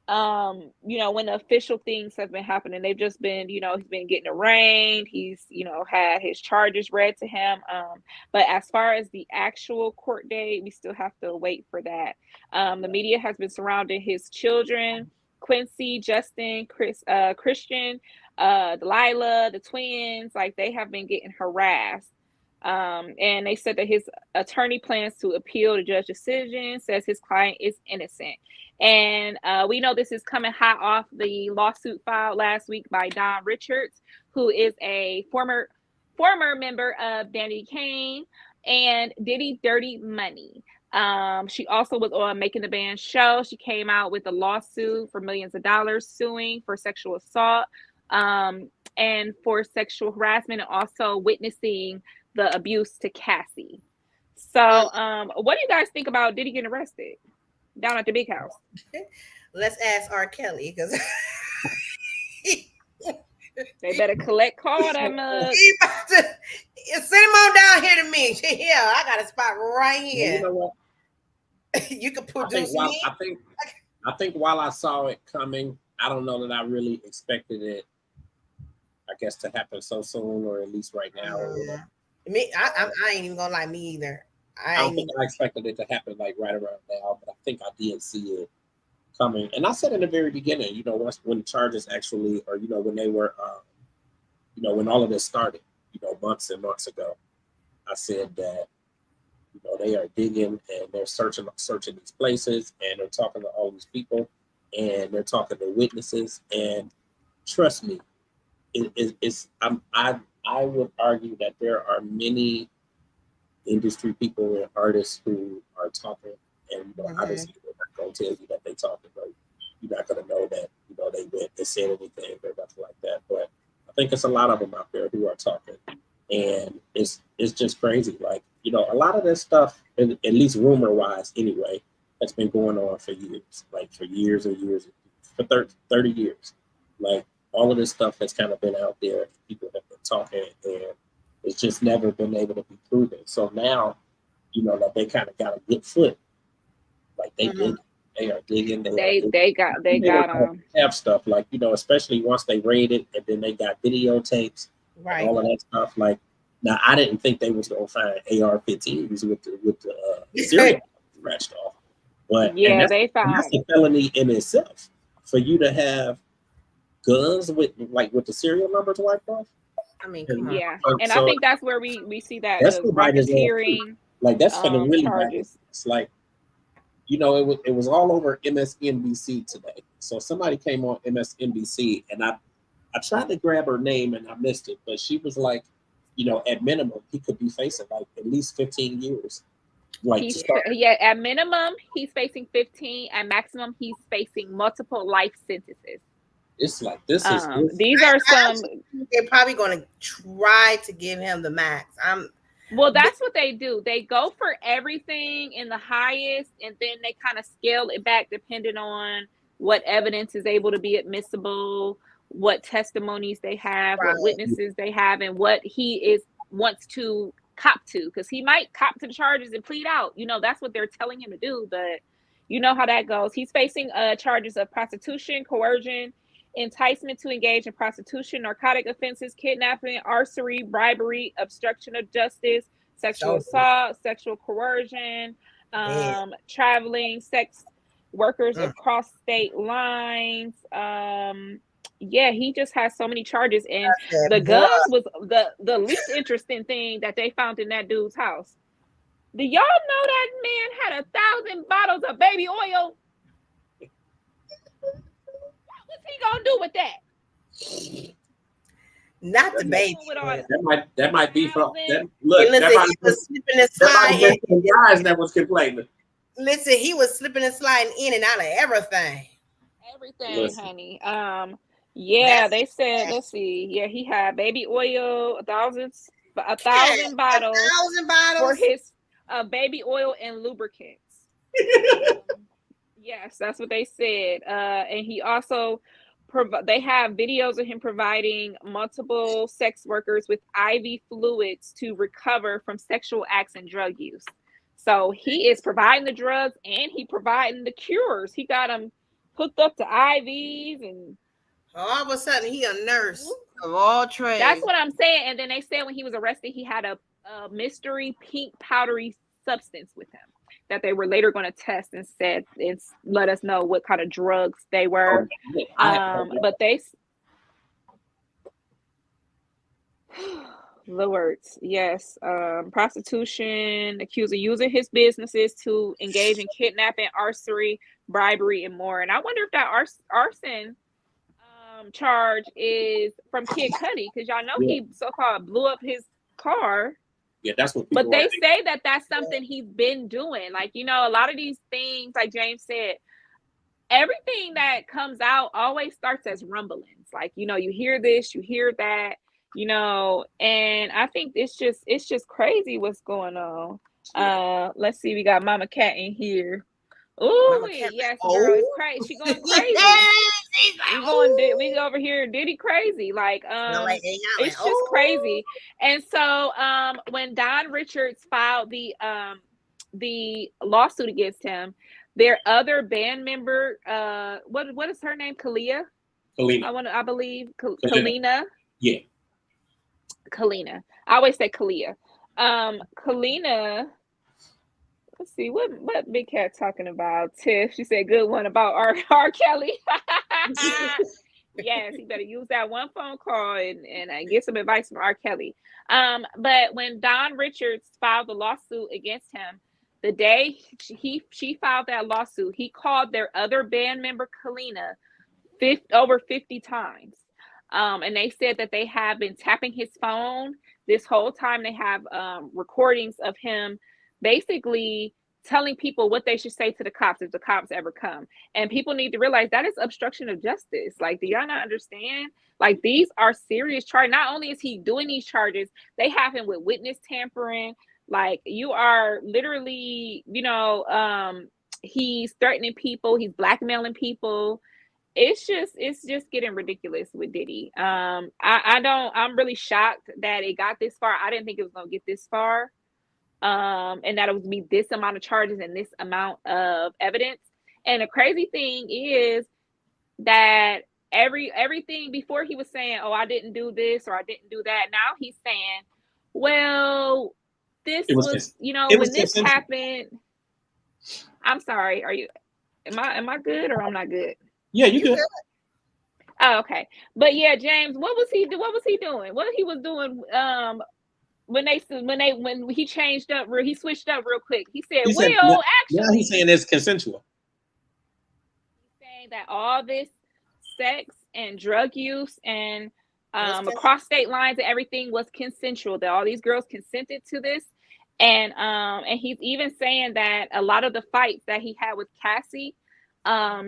when the official things have been happening, they've just been, he's been getting arraigned. He's, had his charges read to him. But as far as the actual court date, we still have to wait for that. The media has been surrounding his children, Quincy, Justin, Christian, Delilah, the twins, like they have been getting harassed. And they said that his attorney plans to appeal the judge's decision, says his client is innocent. And we know this is coming hot off the lawsuit filed last week by Don Richards, who is a former member of Danny Kane and Diddy Dirty Money. She also was on Making the Band show. She came out with a lawsuit for millions of dollars, suing for sexual assault and for sexual harassment, and also witnessing the abuse to Cassie. So what do you guys think about Diddy getting arrested down at the big house? Let's ask R. Kelly, because they better collect call that mug. Send him on down here to me. Yeah, I got a spot right here. You know what? You can produce me. I think while I saw it coming, I don't know that I really expected it, I guess, to happen so soon, or at least right now. Me, I ain't even gonna lie, me either. I don't think I expected it to happen like right around now, but I think I did see it coming. And I said in the very beginning, you know, when the charges actually, or you know, when they were, you know, when all of this started, you know, months and months ago, I said that, you know, they are digging and they're searching these places, and they're talking to all these people, and they're talking to witnesses. And trust me, I would argue that there are many industry people and artists who are talking, and you know, obviously they're not going to tell you that they talking, but you're not going to know that, you know, they went and said anything or nothing like that. But I think it's a lot of them out there who are talking, and it's just crazy. Like, you know, a lot of this stuff, at least rumor wise anyway, has been going on for years, like for years and years, for 30 years. Like, all of this stuff has kind of been out there. People have been talking, and it's just never been able to be proven. So now, you know, that they kind of got a good foot. Like they did, they are digging. They got have stuff, like, you know, especially once they raided, and then they got videotapes, right, and all of that stuff. Like, now I didn't think they was gonna find AR-15s with the serial scratched off, but yeah, they found that's a felony in itself for you to have guns with the serial numbers wiped off. I mean, yeah, and so I think that's where we see that the racketeering, like that's for the really charges. It's like, you know, it was all over MSNBC today. So somebody came on MSNBC, and I tried to grab her name and I missed it, but she was like, you know, at minimum he could be facing like at least 15 years. Like, at minimum he's facing 15. At maximum he's facing multiple life sentences. It's like these are some. They're probably going to try to give him the max. Well, that's what they do. They go for everything in the highest, and then they kind of scale it back depending on what evidence is able to be admissible, what testimonies they have, what witnesses they have, and what he wants to cop to, because he might cop to the charges and plead out. You know, that's what they're telling him to do, but you know how that goes. He's facing charges of prostitution, coercion, enticement to engage in prostitution, narcotic offenses, kidnapping, arson, bribery, obstruction of justice, sexual assault, sexual coercion, traveling sex workers across state lines. Yeah, he just has so many charges, and the guns was the least interesting thing that they found in that dude's house. Do y'all know that man had 1,000 bottles of baby oil? What's he gonna do with that? Not the baby. That might be from that. Look, he was slipping and sliding. Guys that was complaining. Listen, he was slipping and sliding in and out of everything. Everything, honey. Yeah, they said. Let's see. Yeah, he had baby oil, 1,000 bottles. 1,000 bottles for his baby oil and lubricants. Yes, that's what they said. And he also they have videos of him providing multiple sex workers with IV fluids to recover from sexual acts and drug use. So he is providing the drugs and he providing the cures. He got them hooked up to IVs, and all of a sudden he a nurse of all trades. That's what I'm saying. And then they said when he was arrested, he had a mystery pink powdery substance with him that they were later going to test and said it's let us know what kind of drugs they were. But The words, yes. Prostitution, accused of using his businesses to engage in kidnapping, arson, bribery, and more. And I wonder if that arson charge is from Kid Cudi, because y'all know he so-called blew up his car. Yeah, that's what people. But they say that that's something he's been doing. Like, you know, a lot of these things, like James said, everything that comes out always starts as rumblings. Like, you know, you hear this, you hear that, you know, and I think it's just crazy what's going on. Let's see, we got Mama Cat in here. Oh, yes, girl, it's crazy. She going crazy. We over here Diddy crazy. Like, it's just crazy. And so when Don Richards filed the lawsuit against him, their other band member, what is her name? Kalina. I believe Kalina. Yeah. Kalina. I always say Kalia. Kalina. Let's see what Big Cat talking about. Tiff, she said good one about R. Kelly. Yes, he better use that one phone call and get some advice from R. Kelly. But when Don Richards filed the lawsuit against him, the day she filed that lawsuit, he called their other band member Kalina over 50 times. And they said that they have been tapping his phone this whole time. They have recordings of him basically telling people what they should say to the cops if the cops ever come. And people need to realize that is obstruction of justice. Like, do y'all not understand? Like, these are serious charges. Not only is he doing these charges, they have him with witness tampering. Like, you are literally, you know, he's threatening people, he's blackmailing people. It's just getting ridiculous with Diddy. I'm really shocked that it got this far. I didn't think it was gonna get this far. And that it would be this amount of charges and this amount of evidence. And the crazy thing is that everything before he was saying, oh, I didn't do this or I didn't do that. Now he's saying, well, this was you know, when this happened. I'm sorry. Am I good or I'm not good? Yeah, you good. Oh, okay. But yeah, James, what was he doing? What he was doing when he changed up, he switched up real quick. He said, actually, now he's saying it's consensual. He's saying that all this sex and drug use and across state lines and everything was consensual, that all these girls consented to this. And he's even saying that a lot of the fights that he had with Cassie,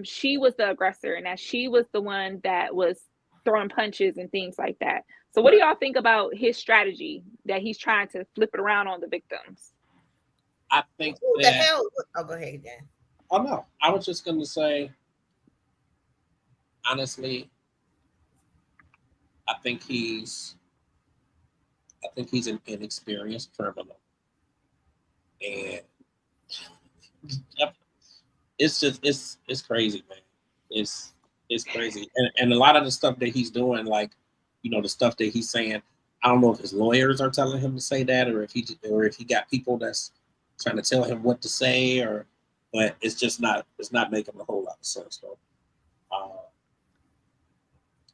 she was the aggressor and that she was the one that was throwing punches and things like that. So what do y'all think about his strategy that he's trying to flip it around on the victims? I think the hell. Oh, go ahead, Dan. Oh no, I was just going to say, honestly, I think he's an inexperienced criminal, and it's crazy, man. It's crazy, and a lot of the stuff that he's doing, like, you know, the stuff that he's saying, I don't know if his lawyers are telling him to say that, or if he got people that's trying to tell him what to say, but it's not making a whole lot of sense, though.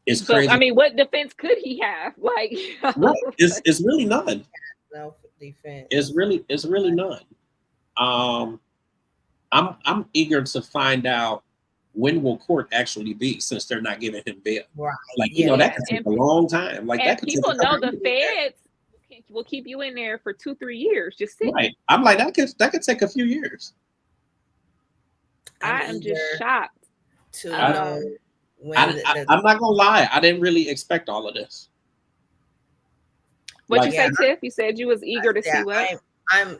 It's crazy. I mean, what defense could he have? Like, right. It's really none. No defense. It's really none. I'm eager to find out when will court actually be, since they're not giving him bail. Right. Like, you know, that could take a long time. Like, that could people take know the feds will keep you in there for 2-3 years. Just sitting. Right. I'm like, that could take a few years. I am just shocked to know. I'm not gonna lie, I didn't really expect all of this. What you say, Tiff? You said you was eager to see what? I'm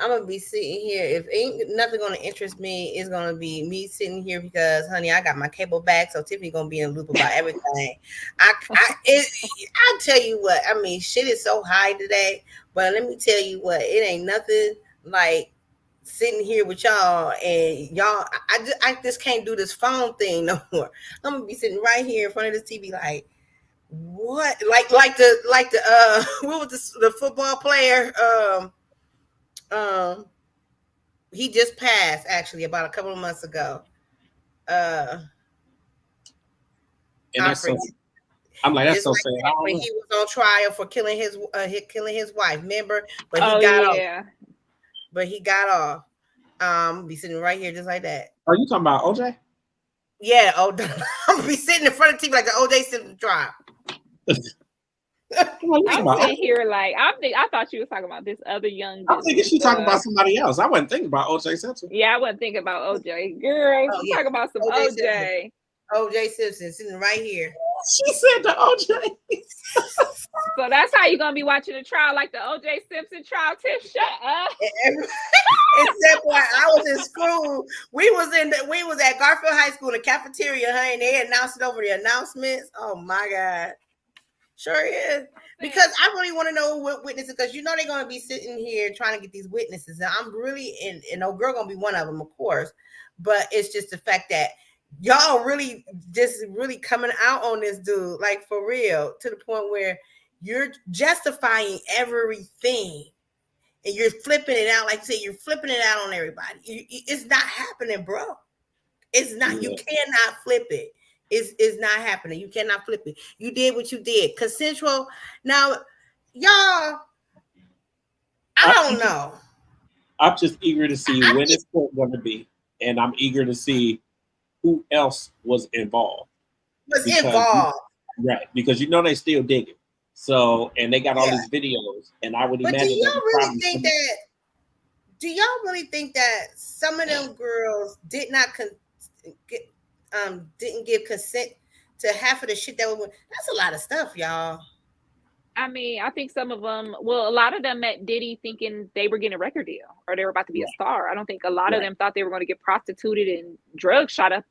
gonna be sitting here. If ain't nothing gonna interest me, it's gonna be me sitting here because, honey, I got my cable back, so Tiffany gonna be in the loop about everything. I'll tell you what. I mean, shit is so high today, but let me tell you what, it ain't nothing like sitting here with y'all and y'all. I just can't do this phone thing no more. I'm gonna be sitting right here in front of this TV like, what? Like the what was the football player? He just passed actually about a couple of months ago. And I'm like, that's Just so like sad. I that don't when know. he was on trial for killing his wife, remember? But he Oh got off. yeah. But he got off. Be sitting right here just like that. Are you talking about OJ? Yeah, I'm be sitting in front of the TV like the OJ Simpson trial. I'm sitting here like I thought you was talking about this other young. I'm thinking she's talking about somebody else. I wasn't thinking about OJ Simpson. Yeah, I wasn't thinking about OJ. Girl, she's talking about some OJ. Simpson. OJ Simpson sitting right here. She said the OJ. So that's how you're gonna be watching the trial, like the OJ Simpson trial. Tip, shut up. Except when I was in school, we was at Garfield High School in the cafeteria, honey, and they announced it over the announcements. Oh my God. Sure is. Because I really want to know what witnesses, because you know they're going to be sitting here trying to get these witnesses. And I'm really, and old girl going to be one of them, of course. But it's just the fact that y'all really just really coming out on this dude, like for real, to the point where you're justifying everything. And you're flipping it out, like you said, you're flipping it out on everybody. It's not happening, bro. It's not. Yeah. You cannot flip it. It's not happening. You cannot flip it. You did what you did. Consensual. Now, y'all, I don't know. I'm just eager to see when it's going to be, and I'm eager to see who else was involved. Right? Because you know they still digging. So, and they got all these videos, and I would imagine. But do y'all really think that? Do y'all really think that some of them girls didn't give consent to half of the shit that was? That's a lot of stuff, y'all. I mean, I think some of them. Well, a lot of them met Diddy thinking they were getting a record deal or they were about to be a star. I don't think a lot of them thought they were going to get prostituted and drugs shot up.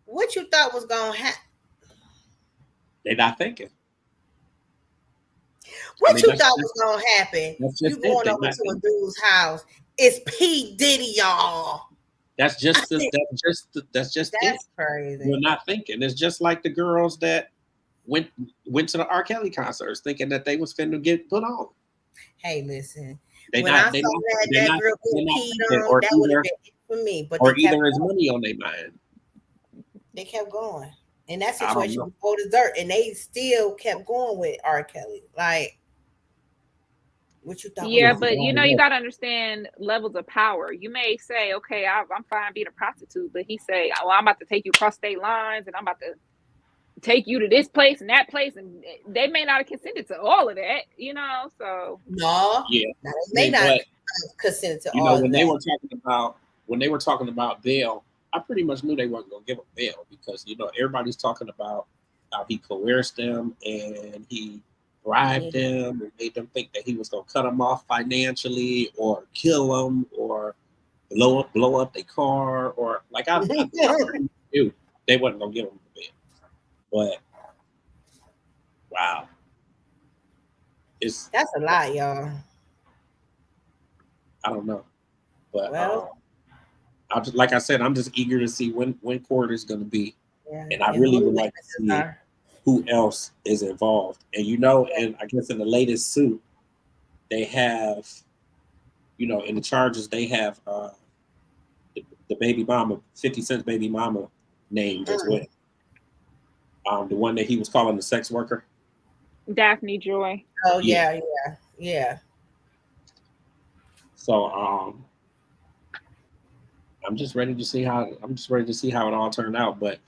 What you thought was going to happen? They're not thinking. What you thought was gonna happen? You going over to a dude's house? It's P. Diddy, y'all. That's crazy. We're not thinking. It's just like the girls that went to the R. Kelly concerts thinking that they was finna get put on. Hey, listen. When I saw that girl get peed on, that would have been it for me. But or either is money on their mind. They kept going. In that situation before the dirt, and they still kept going with R. Kelly. Like, what you thought? Yeah, but you know, you got to understand levels of power. You may say, okay, I'm fine being a prostitute, but he say, well, I'm about to take you across state lines, and I'm about to take you to this place and that place, and they may not have consented to all of that, you know. So no, they not consented to all of that. When they were talking about bail, I pretty much knew they weren't going to give them bail because, you know, everybody's talking about how he coerced them and he bribed them and made them think that he was going to cut them off financially or kill them or blow up their car or like I knew they wasn't going to give them the bail. But wow, that's a lot, y'all. I don't know, but I just, like I said, I'm just eager to see when court is going to be, and I really would like to see who else is involved. And you know, and I guess in the latest suit, they have, you know, in the charges they have the baby mama, 50 Cent's baby mama named as well. The one that he was calling the sex worker, Daphne Joy. Oh yeah. So I'm just ready to see how it all turned out, but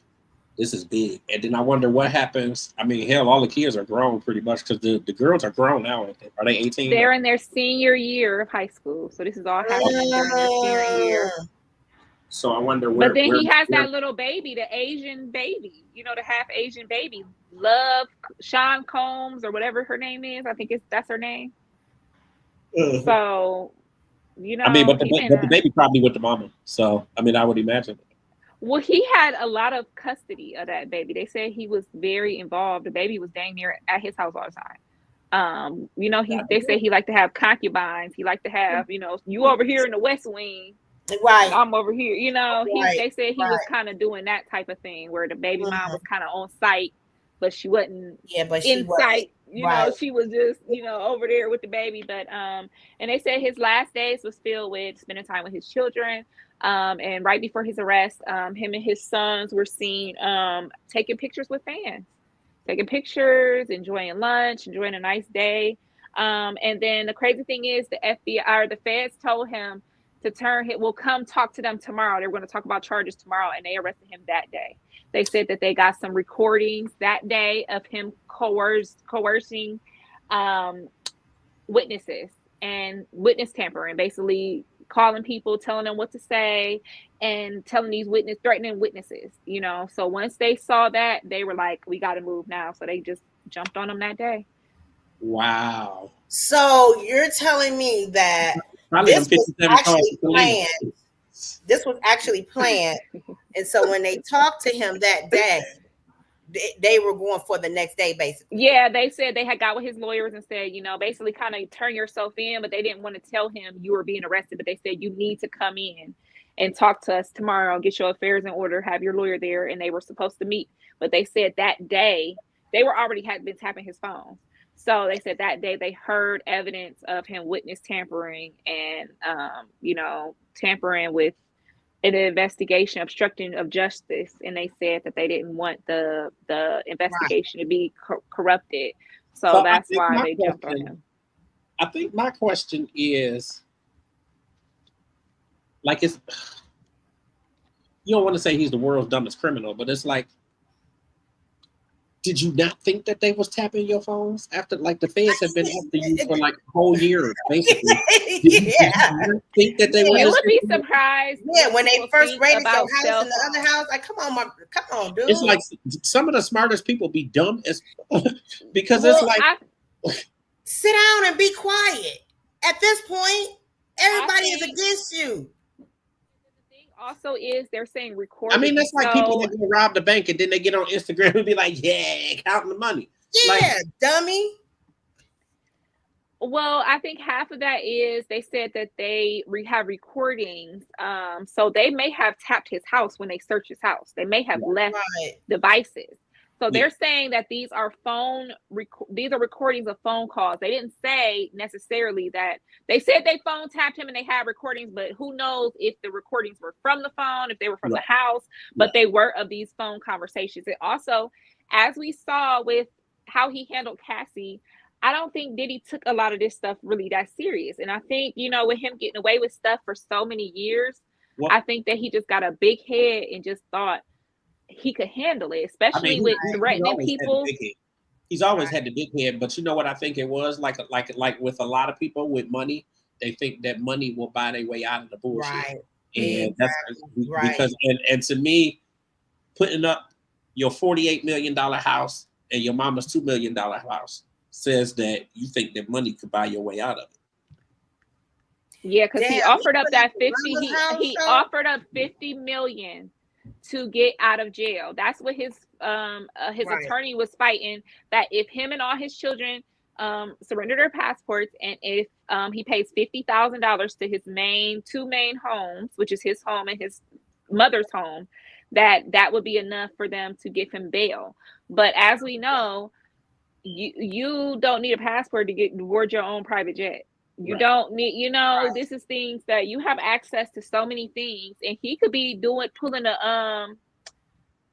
this is big. And then I wonder what happens. I mean, hell, all the kids are grown pretty much because the girls are grown now. Are they 18? They're in their senior year of high school, so this is all happening during their senior year. So I wonder where. But then he has that little baby, the Asian baby, you know, the half Asian baby, Love Sean Combs or whatever her name is. I think that's her name. So, you know, I mean, but the baby probably with the mama. So I mean, I would imagine. Well, he had a lot of custody of that baby. They said he was very involved. The baby was dang near at his house all the time. You know, they say he liked to have concubines. He liked to have, you know, you over here in the West Wing. Right. I'm over here, you know. They said he was kind of doing that type of thing where the baby mom was kind of on site, but she wasn't in sight. You know, she was just, you know, over there with the baby. But and they said his last days was filled with spending time with his children. And right before his arrest, him and his sons were seen taking pictures with fans, taking pictures, enjoying lunch, enjoying a nice day. And then the crazy thing is the FBI or the feds told him to we'll come talk to them tomorrow. They were going to talk about charges tomorrow, and they arrested him that day. They said that they got some recordings that day of him coercing witnesses and witness tampering, basically calling people, telling them what to say, and threatening witnesses, you know. So once they saw that, they were like, we got to move now. So they just jumped on them that day. Wow. So you're telling me that Probably this was actually planned. This was actually planned. And so when they talked to him that day, they were going for the next day, basically. Yeah, they said they had got with his lawyers and said, you know, basically kind of turn yourself in, but they didn't want to tell him you were being arrested. But they said you need to come in and talk to us tomorrow, get your affairs in order, have your lawyer there. And they were supposed to meet. But they said that day they had been tapping his phone. So they said that day they heard evidence of him witness tampering and, you know, tampering with an investigation, obstruction of justice, and they said that they didn't want the investigation to be corrupted. So that's why they jumped on him. I think my question is, like, you don't want to say he's the world's dumbest criminal, but it's like, did you not think that they was tapping your phones after, like, the feds have been after you for like a whole year, basically? Did you think that they were? You would be surprised. Yeah, when they first raided your house and the other house, like, come on, dude. It's like some of the smartest people be dumb as because it's like sit down and be quiet. At this point, everybody is against you. Also is they're saying recording. I mean, that's like people that go rob the bank and then they get on Instagram and be like, yeah, counting the money. Yeah, like, dummy. Well, I think half of that is they said that they have recordings. So they may have tapped his house when they searched his house. They may have left devices. So they're saying that these are recordings of phone calls. They didn't say necessarily that. They said they phone tapped him and they had recordings, but who knows if the recordings were from the phone, if they were from the house, but they were of these phone conversations. And also, as we saw with how he handled Cassie, I don't think Diddy took a lot of this stuff really that serious. And I think, you know, with him getting away with stuff for so many years, I think that he just got a big head and just thought he could handle it, especially with threatening people. He's always had the big head, but you know what I think it was? Like with a lot of people with money, they think that money will buy their way out of the bullshit. Right. And that's because and to me, putting up your $48 million house and your mama's $2 million house says that you think that money could buy your way out of it. Yeah, because he offered up that 50. He offered up $50 million to get out of jail. That's what his attorney was fighting. That if him and all his children surrender their passports, and if he pays $50,000 to his two main homes, which is his home and his mother's home, that would be enough for them to give him bail. But as we know, you don't need a passport to board your own private jet. You don't need, this is things that you have access to so many things, and he could be pulling a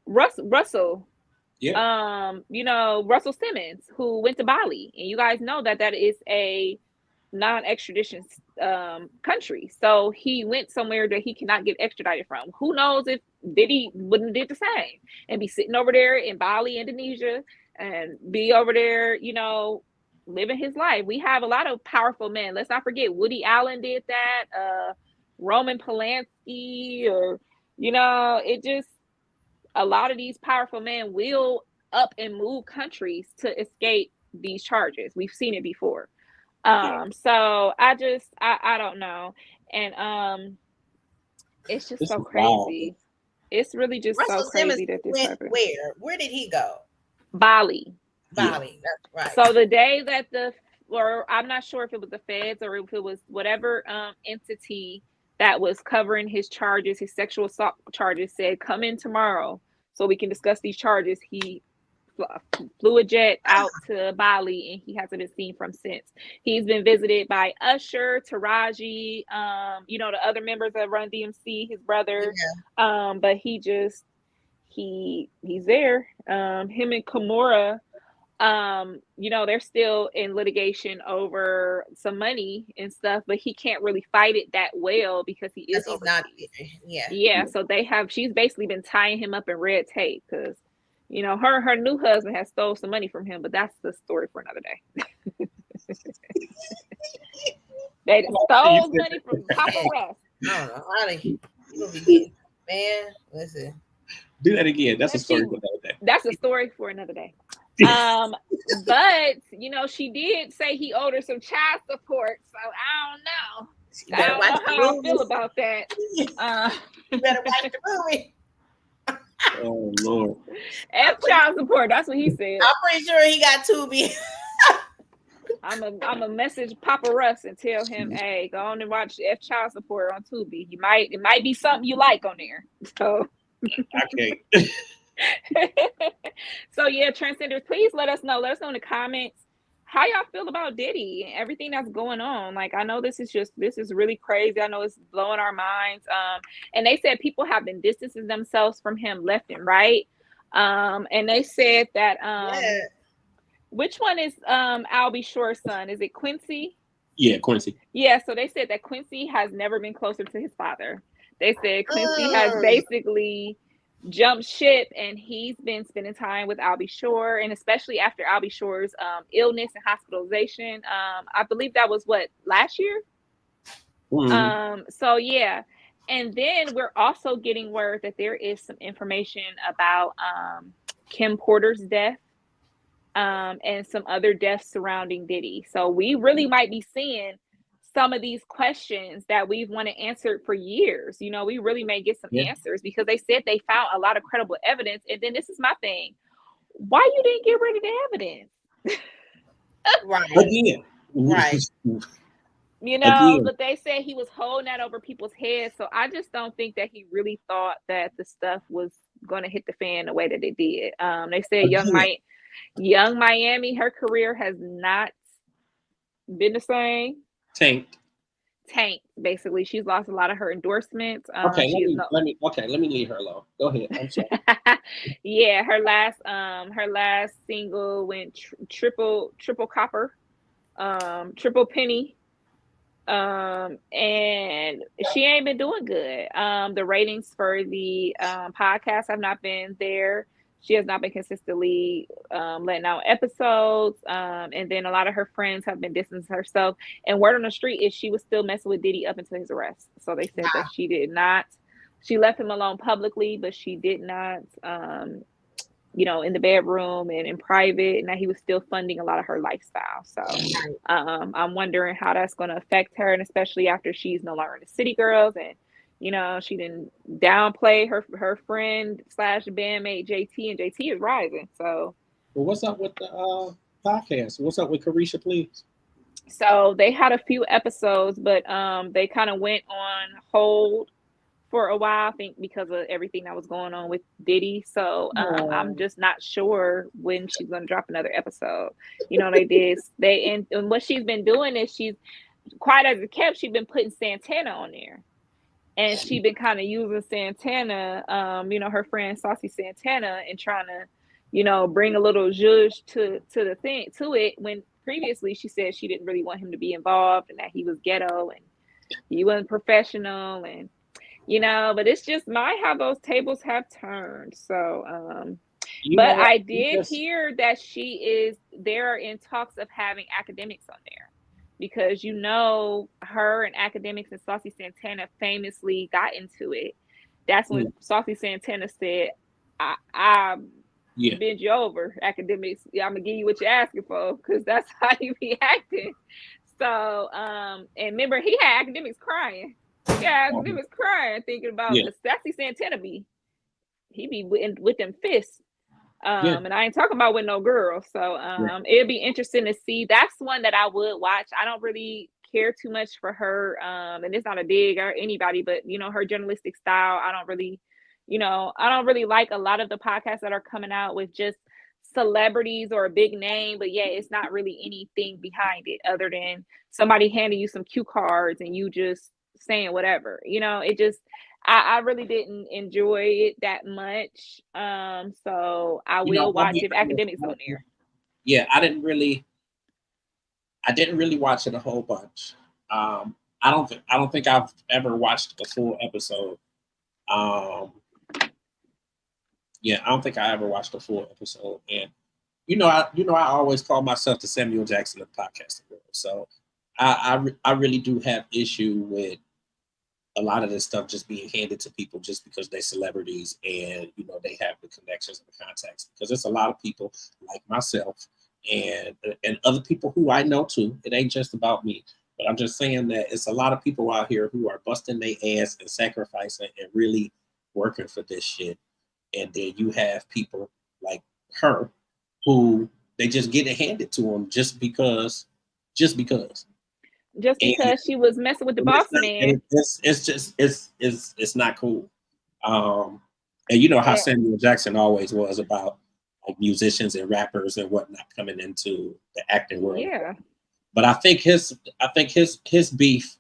Russell. Yeah. Russell Simmons, who went to Bali, and you guys know that is a non-extradition country. So he went somewhere that he cannot get extradited from. Who knows if Diddy wouldn't did the same and be sitting over there in Bali, Indonesia, and be over there, living his life. We have a lot of powerful men. Let's not forget Woody Allen did that. Roman Polanski, or it just, a lot of these powerful men will up and move countries to escape these charges. We've seen it before. So I don't know. And it's just so crazy. Wild. It's really just Russell so crazy Simmons that this happened. Where did he go? Bali. That's right. So the day that I'm not sure if it was the feds or if it was whatever entity that was covering his charges, his sexual assault charges, said, come in tomorrow so we can discuss these charges. He flew a jet out to Bali, and he hasn't been seen from since. He's been visited by Usher, Taraji, the other members of Run DMC, his brother. Yeah. But he's there. Him and Kimora, they're still in litigation over some money and stuff, but he can't really fight it that well because he is overseas. Yeah. So she's basically been tying him up in red tape because, her new husband has stole some money from him, but that's the story for another day. They stole money from Papa Russ. I don't know how you gonna be getting, man. Listen. Do that again. That's a story for another day. That's a story for another day. But she did say he owed her some child support, so I don't know. I don't know how I feel about that. You better watch the movie. Oh Lord. F child support. That's what he said. I'm pretty sure he got Tubi. I'm a message Papa Russ and tell him, hey, go on and watch F child support on Tubi. It might be something you like on there. So. Okay. So yeah, Transcenders, please let us know in the comments how y'all feel about Diddy and everything that's going on. Like, I know this is really crazy. I know it's blowing our minds. And they said people have been distancing themselves from him left and right. And they said that which one is Albie Shore's son? Is it Quincy? Yeah, Quincy. Yeah, so they said that Quincy has never been closer to his father. They said Quincy has basically jumped ship, and he's been spending time with Albie Shore, and especially after Albie Shore's illness and hospitalization. I believe that was last year. Mm-hmm. So yeah, and then we're also getting word that there is some information about Kim Porter's death, and some other deaths surrounding Diddy. So we really might be seeing some of these questions that we've wanted answered for years. We really may get some answers because they said they found a lot of credible evidence. And then this is my thing. Why you didn't get rid of the evidence? Right. Again. Right. But they said he was holding that over people's heads. So I just don't think that he really thought that the stuff was going to hit the fan the way that it did. They said Young Miami, her career has not been the same. Tanked. Basically, she's lost a lot of her endorsements. Okay, let me leave her alone. Go ahead. I'm sorry. Yeah, her last single went triple copper, triple penny, and she ain't been doing good. The ratings for the podcast have not been there. She has not been consistently letting out episodes. And then a lot of her friends have been distancing herself. And word on the street is she was still messing with Diddy up until his arrest. So they said that she did not. She left him alone publicly, but she did not, in the bedroom and in private. And that he was still funding a lot of her lifestyle. So I'm wondering how that's going to affect her. And especially after she's no longer in the City Girls, and she didn't downplay her friend / bandmate JT, and JT is rising. So, well, what's up with the podcast? What's up with Carisha, please? So they had a few episodes, but they kind of went on hold for a while, I think, because of everything that was going on with Diddy. So I'm just not sure when she's going to drop another episode. And what she's been doing is she's quite as it kept. She's been putting Santana on there. And she been kind of using Santana, her friend Saucy Santana, and trying to, bring a little zhuzh to it. When previously she said she didn't really want him to be involved, and that he was ghetto and he wasn't professional, and but it's just how those tables have turned. So, but I did hear that they're in talks of having academics on there. Because her and academics and Saucy Santana famously got into it. That's when Saucy Santana said, I bend you over, academics. I'm gonna give you what you're asking for, because that's how you be acting. So and remember, he had academics crying. Thinking about the Saucy Santana he be with them fists. And I ain't talking about with no girl. So it'll be interesting to see. That's one that I would watch. I don't really care too much for her. And it's not a dig or anybody, but her journalistic style, I don't really like a lot of the podcasts that are coming out with just celebrities or a big name, but yeah, it's not really anything behind it other than somebody handing you some cue cards and you just saying whatever. It just I really didn't enjoy it that much. So I will watch if academics on there. Yeah, I didn't really watch it a whole bunch. I don't think I've ever watched a full episode. Yeah, I don't think I ever watched a full episode. And I always call myself the Samuel Jackson of podcasting world. So I really do have issue with a lot of this stuff just being handed to people just because they're celebrities and they have the connections and the contacts. Because there's a lot of people like myself and other people who I know too. It ain't just about me. But I'm just saying that it's a lot of people out here who are busting their ass and sacrificing and really working for this shit. And then you have people like her who they just get it handed to them just because she was messing with the boss man. It's not cool. And you know how Samuel Jackson always was about like musicians and rappers and whatnot coming into the acting world. Yeah. But I think his beef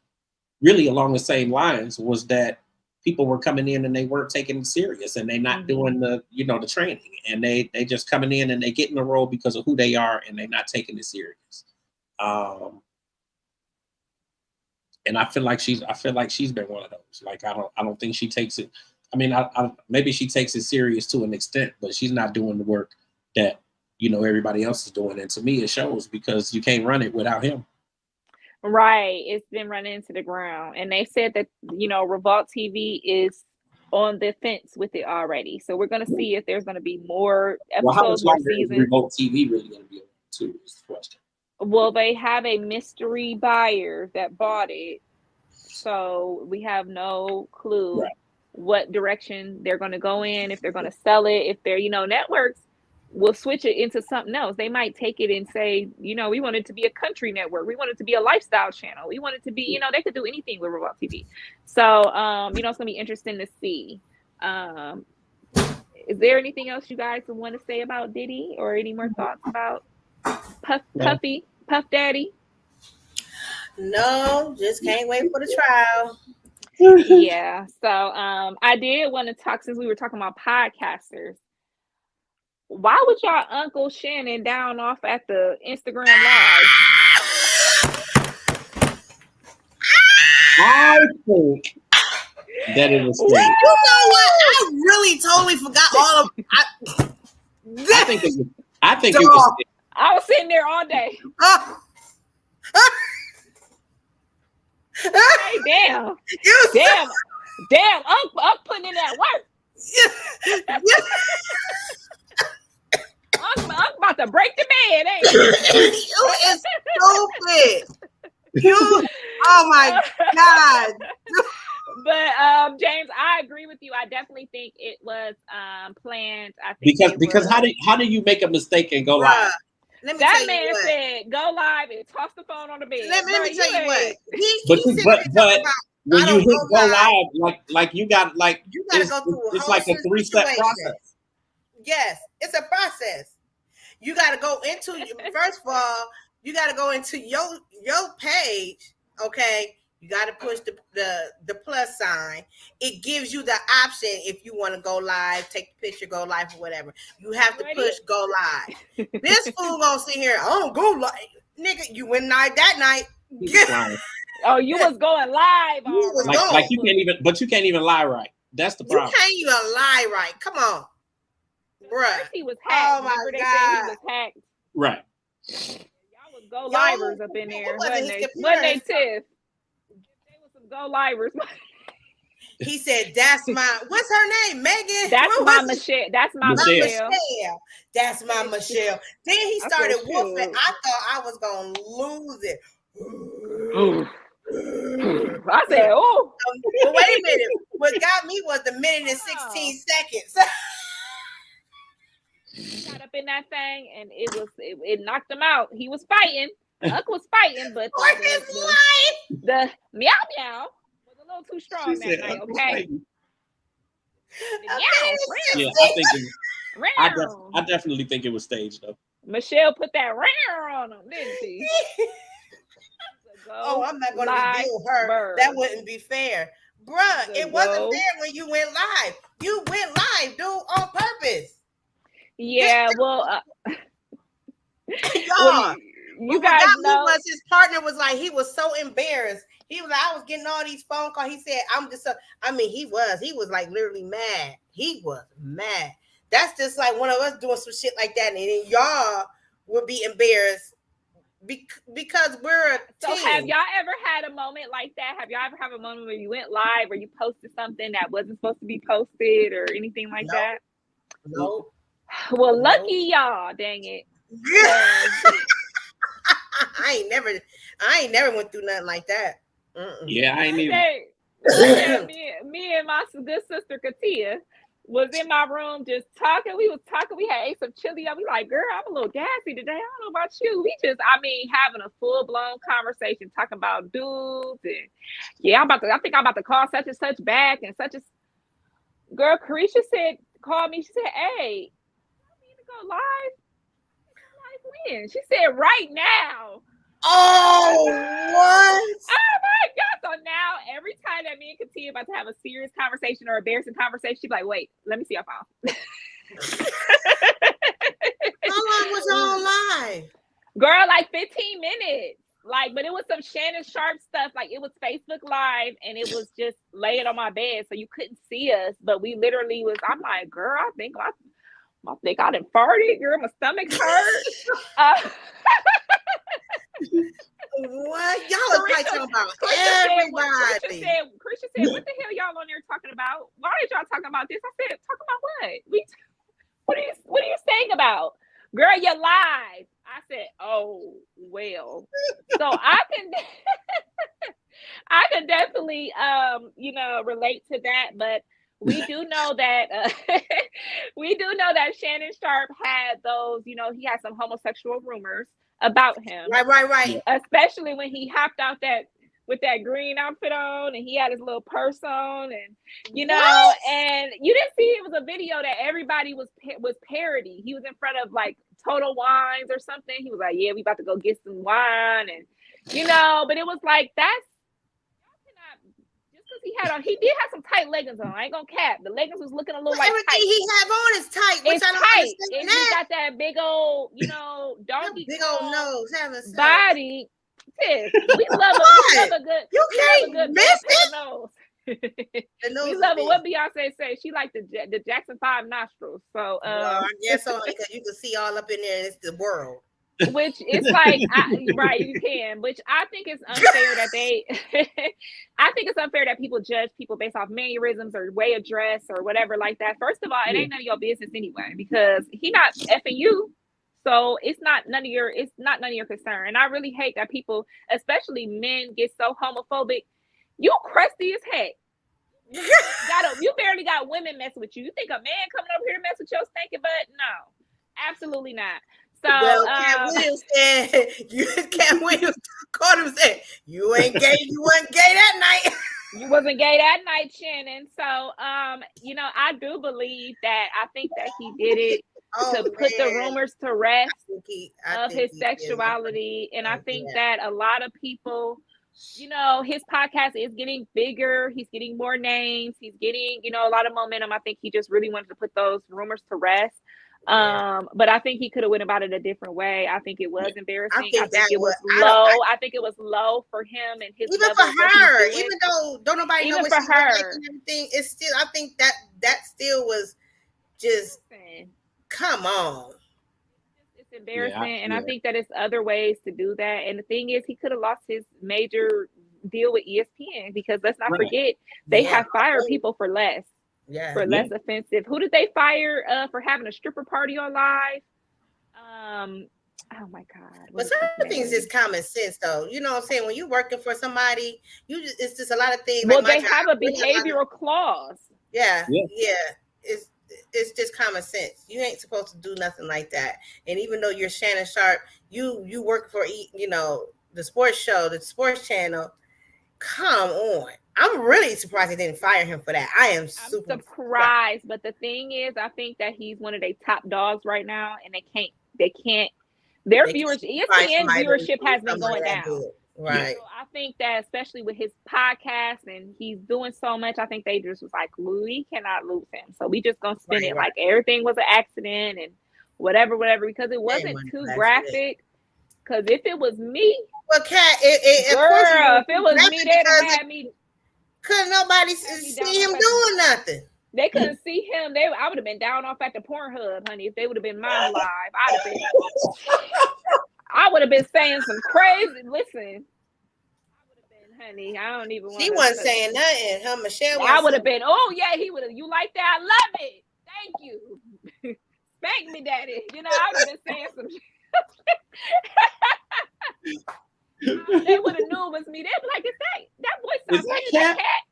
really along the same lines was that people were coming in and they weren't taking it serious and they not doing the training and they just coming in and they get in the role because of who they are and they not taking it serious. And I feel like she's been one of those. Like I don't think she takes it. I mean, maybe she takes it serious to an extent, but she's not doing the work that everybody else is doing. And to me, it shows because you can't run it without him. Right. It's been running into the ground. And they said that, Revolt TV is on the fence with it already. So we're going to see if there's going to be more episodes or seasons. Revolt TV really going to be on too is the question. Well, they have a mystery buyer that bought it. So we have no clue what direction they're going to go in, if they're going to sell it, if they're, networks will switch it into something else. They might take it and say, we want it to be a country network. We want it to be a lifestyle channel. We want it to be, they could do anything with Revolt TV. So, it's going to be interesting to see. Is there anything else you guys want to say about Diddy or any more thoughts about Puff Daddy? No, just can't wait for the trial. Yeah. So, I did want to talk, since we were talking about podcasters, why would y'all Uncle Shannon down off at the Instagram Live? I think that it was. You know what? I really totally forgot all of. I think it was. I was sitting there all day. Hey, damn! Unc putting in that work. I'm about to break the bed, ain't you? You is stupid. Oh my God. But James, I agree with you. I definitely think it was planned. I think because how do you make a mistake and go live? That man said go live and toss the phone on the bed. Let me tell you what. But when you hit go live, like you got go through it's like a 3-step process. Yes, it's a process. You got to go into first of all, you got to go into your page. Okay, you got to push the plus sign. It gives you the option if you want to go live, take a picture, go live, or whatever. You have to push go live. This fool gonna sit here. Oh, go live, nigga. You went live that night. Oh, you was going live. Like you can't even lie right. That's the problem. You can't even lie right. Come on. Bruh. He was hacked. Oh my God. God. He was hacked. Right. Y'all was go livers up in there. Wasn't they, Tiff? They was some go livers. He said, "That's my." What's her name? Megan. That's my Michelle. That's my Michelle. That's my Michelle. Then he started whooping. I thought I was gonna lose it. I said, "Oh." But wait a minute. What got me was the minute and 16 seconds. Got up in that thing and it knocked him out. He was fighting. Huck was fighting, but the meow meow was a little too strong that night. Okay. I definitely think it was staged though. Michelle put that on him, didn't she? Oh, I'm not going to reveal her. Bird. That wouldn't be fair. Bruh, it wasn't fair when you went live. You went live, dude, on purpose. Yeah, well, y'all, you guys know was his partner was like, he was so embarrassed. He was like, I was getting all these phone calls. He said, I'm just, he was like literally mad. He was mad. That's just like one of us doing some shit like that. And then y'all would be embarrassed because we're a team. So have y'all ever had a moment like that? Have y'all ever had a moment where you went live or you posted something that wasn't supposed to be posted or anything like that? No. Well, lucky y'all, dang it. I ain't never went through nothing like that. Yeah, I ain't even. Me and my good sister Katia was in my room just talking. We was talking. We had ate some chili. We like, girl, I'm a little gassy today. I don't know about you. We just, having a full blown conversation talking about dudes and I think I'm about to call such and such back and such as. Girl, Carisha called me. She said, "Hey, I need to go live." When? She said, "Right now." Oh, what? Oh my God. So now every time that me and Katia about to have a serious conversation or embarrassing conversation, she's like, wait, let me see your phone. How long was y'all live? Girl, like 15 minutes. But it was some Shannon Sharp stuff. Like it was Facebook Live and it was just laying on my bed. So you couldn't see us. But we literally I'm like, girl, I think I done farted. Girl, my stomach's hurt. What? Y'all are probably talking about everybody. Christian said, what the hell y'all on there talking about? Why did y'all talking about this? I said, talk about what? What are you saying about? Girl, you're live. I said, oh, well. So I can definitely relate to that, but we do know that Shannon Sharp had those, he had some homosexual rumors about him. Right. Especially when he hopped out with that green outfit on and he had his little purse on and and you didn't see it was a video that everybody was parody. He was in front of like Total Wines or something. He was like, yeah, we about to go get some wine and but it was like that's he did have some tight leggings on. I ain't gonna cap. The leggings was looking a little like everything tight. he have on is tight. It's tight. And he got that big old, donkey big old nose, body. Sis, we love a good. You can't miss it. Nose. We love it. What Beyonce say? She like the Jackson 5 nostrils. So well, I guess so because you can see all up in there. And it's the world. Which it's like right, you can. Which I think it's unfair that I think it's unfair that people judge people based off mannerisms or way of dress or whatever like that. First of all, it ain't none of your business anyway because he not effing you. So it's not none of your concern. And I really hate that people, especially men, get so homophobic. You crusty as heck. You barely got women messing with you. You think a man coming over here to mess with your stinking butt? No, absolutely not. So Cat Williams called him and said, you ain't gay, you wasn't gay that night. You wasn't gay that night, Shannon. So I do believe that I think that he did it to put the rumors to rest of his sexuality. And I think that a lot of people, his podcast is getting bigger. He's getting more names. He's getting, a lot of momentum. I think he just really wanted to put those rumors to rest. But I think he could have went about it a different way. I think it was embarrassing. I think it was low. I think it was low for him and his even for her. Even though don't nobody know what she her. Like and everything, it's still. I think that still was just. Come on. It's embarrassing, and I think that it's other ways to do that. And the thing is, he could have lost his major deal with ESPN because let's not forget they have fired people for less. For less offensive. Who did they fire for having a stripper party on live? Oh my God. But some things is common sense though. You know what I'm saying? When you're working for somebody, it's just a lot of things. Well, they have a behavioral clause. Yeah. It's just common sense. You ain't supposed to do nothing like that. And even though you're Shannon Sharp, you work for the sports show, the sports channel. Come on. I'm really surprised they didn't fire him for that. I am I'm super surprised, but the thing is, I think that he's one of their top dogs right now, and they can't. Their viewership, ESPN viewership has been going down. Right. So I think that especially with his podcast and he's doing so much, I think they just was like, we cannot lose him. So we just gonna spin it like everything was an accident and whatever, because it wasn't too graphic. Because if it was me, well, Kat, girl, if it was me, they'd have had me. Couldn't nobody see him doing nothing. They couldn't see him. I would have been down off at the Pornhub, honey. If they would have been my live, I would have been saying some crazy. Listen, I would have been, honey. I don't even want. She wasn't saying nothing. Huh, Michelle? I would have been. Oh yeah, he would have. You like that? I love it. Thank you. Thank me, daddy. You know, I would have been saying some shit. They would have knew it was me. They'd be like, "Is that voice sounds like that cat?"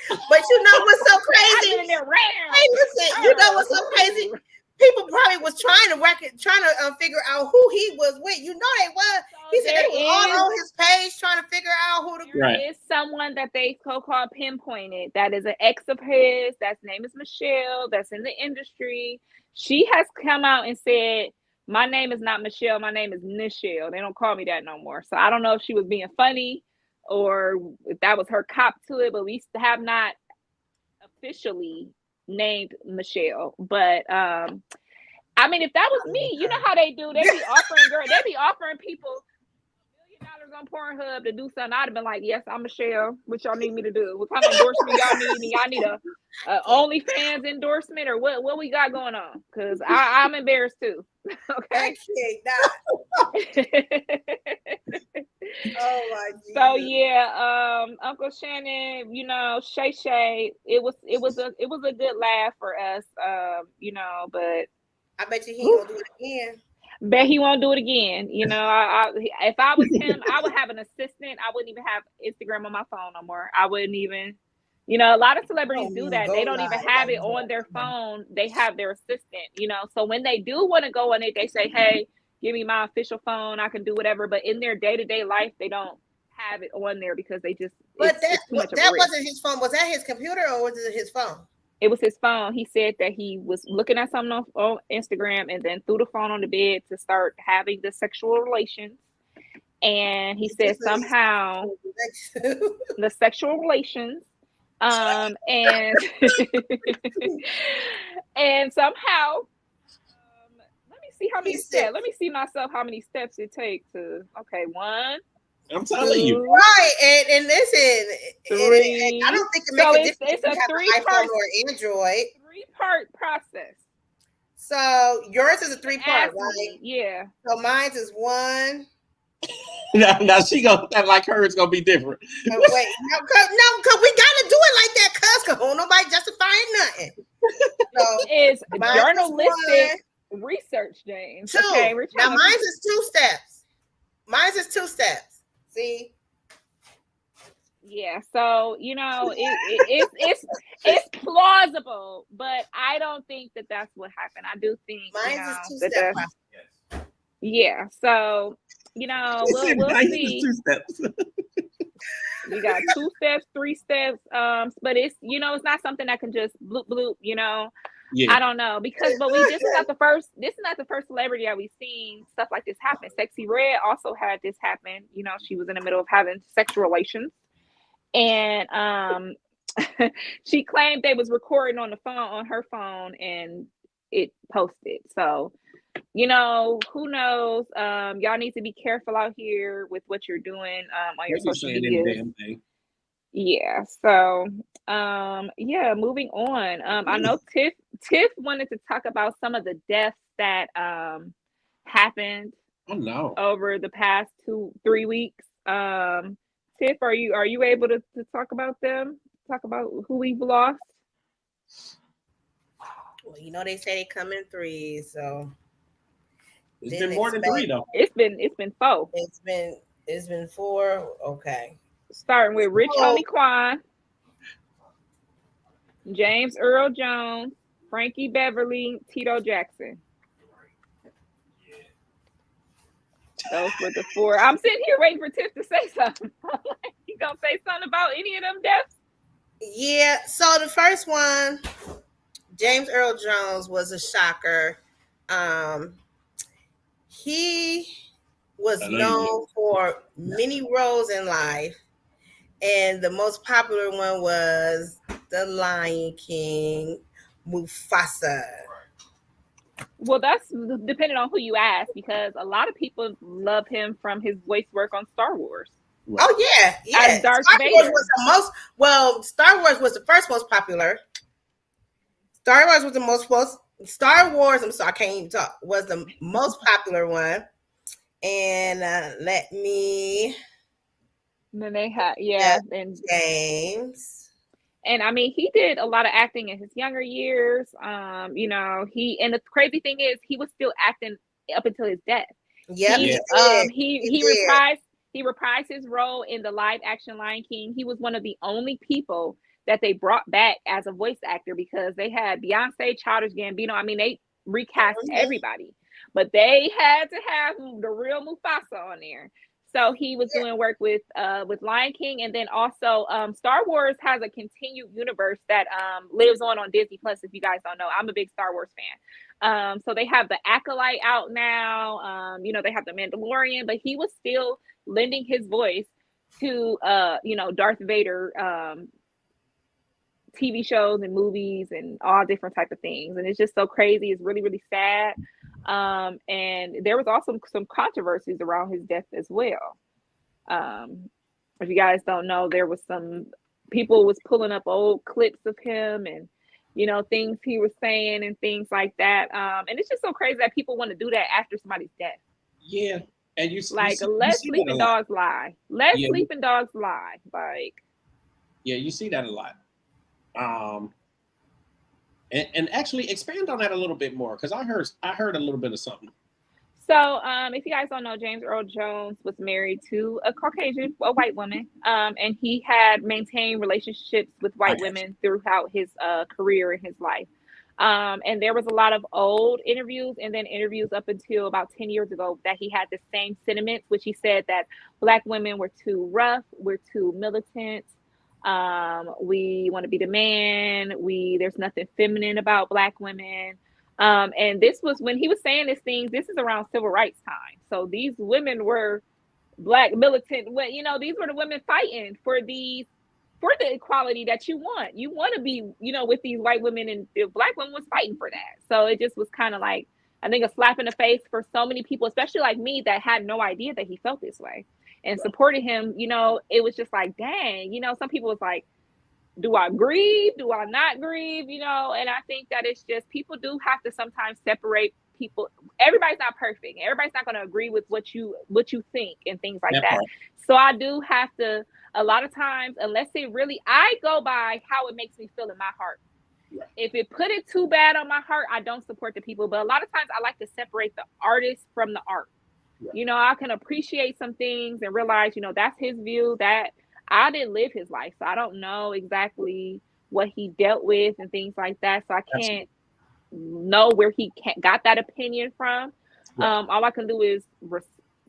But you know what's so crazy? Hey, listen, you know what's so crazy? People probably was trying to figure out who he was with. You know they was. He said they were all on his page trying to figure out who the there is someone that they so-called pinpointed that is an ex of his. That's name is Michelle. That's in the industry. She has come out and said, "My name is not Michelle. My name is Nichelle. They don't call me that no more." So I don't know if she was being funny or if that was her cop to it, but we have not officially named Michelle. But I mean, if that was me, you know how they do. They be offering people $1 million on Pornhub to do something. I'd have been like, "Yes, I'm Michelle. What y'all need me to do? What kind of endorsement y'all need me? Y'all need a OnlyFans endorsement or what we got going on?" Because I'm embarrassed too. Okay. Oh my Jesus. So yeah, Uncle Shannon, you know, Shay, it was a good laugh for us, you know, but I bet you he ain't gonna do it again. Bet he won't do it again. You know, if I was him, I would have an assistant. I wouldn't even have Instagram on my phone no more. I wouldn't even, you know, a lot of celebrities do that. They don't even have it on their phone. They have their assistant, you know. So when they do want to go on it, they say, "Hey, give me my official phone. I can do whatever." But in their day-to-day life, they don't have it on there because they just, but that wasn't his phone. Was that his computer or was it his phone? It was his phone. He said that he was looking at something on Instagram and then threw the phone on the bed to start having the sexual relations. And he said somehow the sexual relations, and and somehow, let me see how many steps. Let me see myself how many steps it takes to. Okay, 1. I'm telling you. Right. And listen, 3. I don't think it makes a difference it's a if you have an iPhone or Android. 3-part process. So yours is a 3-part, right? Yeah. So mine is 1. Now she gonna like hers gonna be different. Oh, wait, no, cause we gotta do it like that, cause nobody justifying nothing. So it's journalistic research, James. 2. Okay, now mine is 2 steps. Mine is 2 steps. See? Yeah, so you know it's plausible, but I don't think that that's what happened. I do think mine is 2-step process. Yeah, so you know we'll see. 2 steps. We got 2 steps, 3 steps, but it's it's not something that can just bloop bloop. You know, yeah. I don't know this is not the first celebrity that we've seen stuff like this happen. Sexy Red also had this happen. You know, she was in the middle of having sexual relations. And she claimed they was recording on her phone and it posted. So, you know, who knows? Y'all need to be careful out here with what you're doing on your social media. Yeah. So, yeah, moving on. I know Tiff wanted to talk about some of the deaths that happened over the past 2-3 weeks. Tiff, are you able to talk about them? Talk about who we've lost? Well, you know they say they come in 3, so it's been more than 3 though. It's been 4. It's been 4. Okay. Starting with Rich Homie Quan, James Earl Jones, Frankie Beverly, Tito Jackson. Those were the 4. I'm sitting here waiting for Tiff to say something. You gonna say something about any of them deaths? Yeah. So the first one, James Earl Jones, was a shocker. Um, he was known for many roles in life, and the most popular one was The Lion King, Mufasa. Well, that's depending on who you ask, because a lot of people love him from his voice work on Star Wars. Right. Oh yeah, As yeah. Darth Star Wars Vader. was the most. Well, Star Wars was the first most popular. Star Wars was the most. Star Wars. I'm sorry, I can't even talk. Was the most popular one, and let me. And then they had, yeah, and James. And I mean, he did a lot of acting in his younger years. You know, and the crazy thing is, he was still acting up until his death. Yep, He did. he reprised his role in the live action Lion King. He was one of the only people that they brought back as a voice actor, because they had Beyonce, Childish Gambino. I mean, they recast everybody, but they had to have the real Mufasa on there. So he was doing work with Lion King, and then also Star Wars has a continued universe that lives on Disney Plus. If you guys don't know, I'm a big Star Wars fan. So they have the Acolyte out now. You know, they have the Mandalorian, but he was still lending his voice to you know, Darth Vader TV shows and movies and all different type of things. And it's just so crazy. It's really, really sad. And there was also some controversies around his death as well. If you guys don't know, there was some people was pulling up old clips of him, and you know, things he was saying and things like that. And it's just so crazy that people want to do that after somebody's death. Yeah, and like, let sleeping dogs lie. Let sleeping dogs lie. Like, yeah, you see that a lot. And actually expand on that a little bit more, because I heard a little bit of something. So, if you guys don't know, James Earl Jones was married to a white woman, and he had maintained relationships with white women throughout his career and his life. And there was a lot of old interviews, and then interviews up until about 10 years ago, that he had the same sentiments, which he said that Black women were too rough, we're too militant. We want to be the man. There's nothing feminine about Black women. And this was when he was saying these things. This is around civil rights time. So these women were Black militant. You know, these were the women fighting for the equality that you want. You want to be, you know, with these white women, and the Black women was fighting for that. So it just was kind of like, I think, a slap in the face for so many people, especially like me, that had no idea that he felt this way and supported him. You know, it was just like, dang, you know, some people was like, do I grieve? Do I not grieve? You know, and I think that it's just, people do have to sometimes separate people. Everybody's not perfect. Everybody's not going to agree with what you think and things like that. So I do have to, a lot of times, unless it really, I go by how it makes me feel in my heart. If it put it too bad on my heart, I don't support the people. But a lot of times I like to separate the artist from the art. You know, I can appreciate some things and realize, you know, that's his view, that I didn't live his life, so I don't know exactly what he dealt with and things like that. So I can't know where he got that opinion from. All I can do is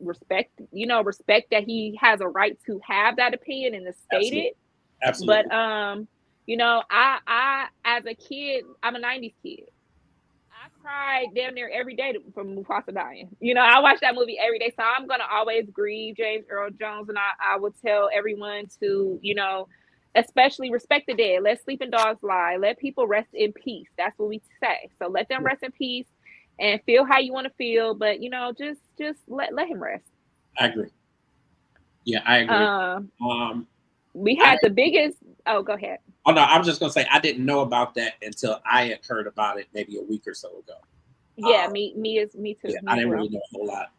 respect that he has a right to have that opinion and to state it. Absolutely. But you know, I as a kid, I'm a 90s kid. I cried damn near every day from Mufasa dying. You know, I watch that movie every day. So I'm going to always grieve James Earl Jones. And I would tell everyone to, you know, especially respect the dead. Let sleeping dogs lie. Let people rest in peace. That's what we say. So let them rest in peace and feel how you want to feel. But, you know, just let him rest. I agree. Yeah, I agree. We had the biggest. Oh, go ahead. Oh no, I was just gonna say I didn't know about that until I had heard about it maybe a week or so ago. Yeah, me too. Yeah, I didn't really know a whole lot,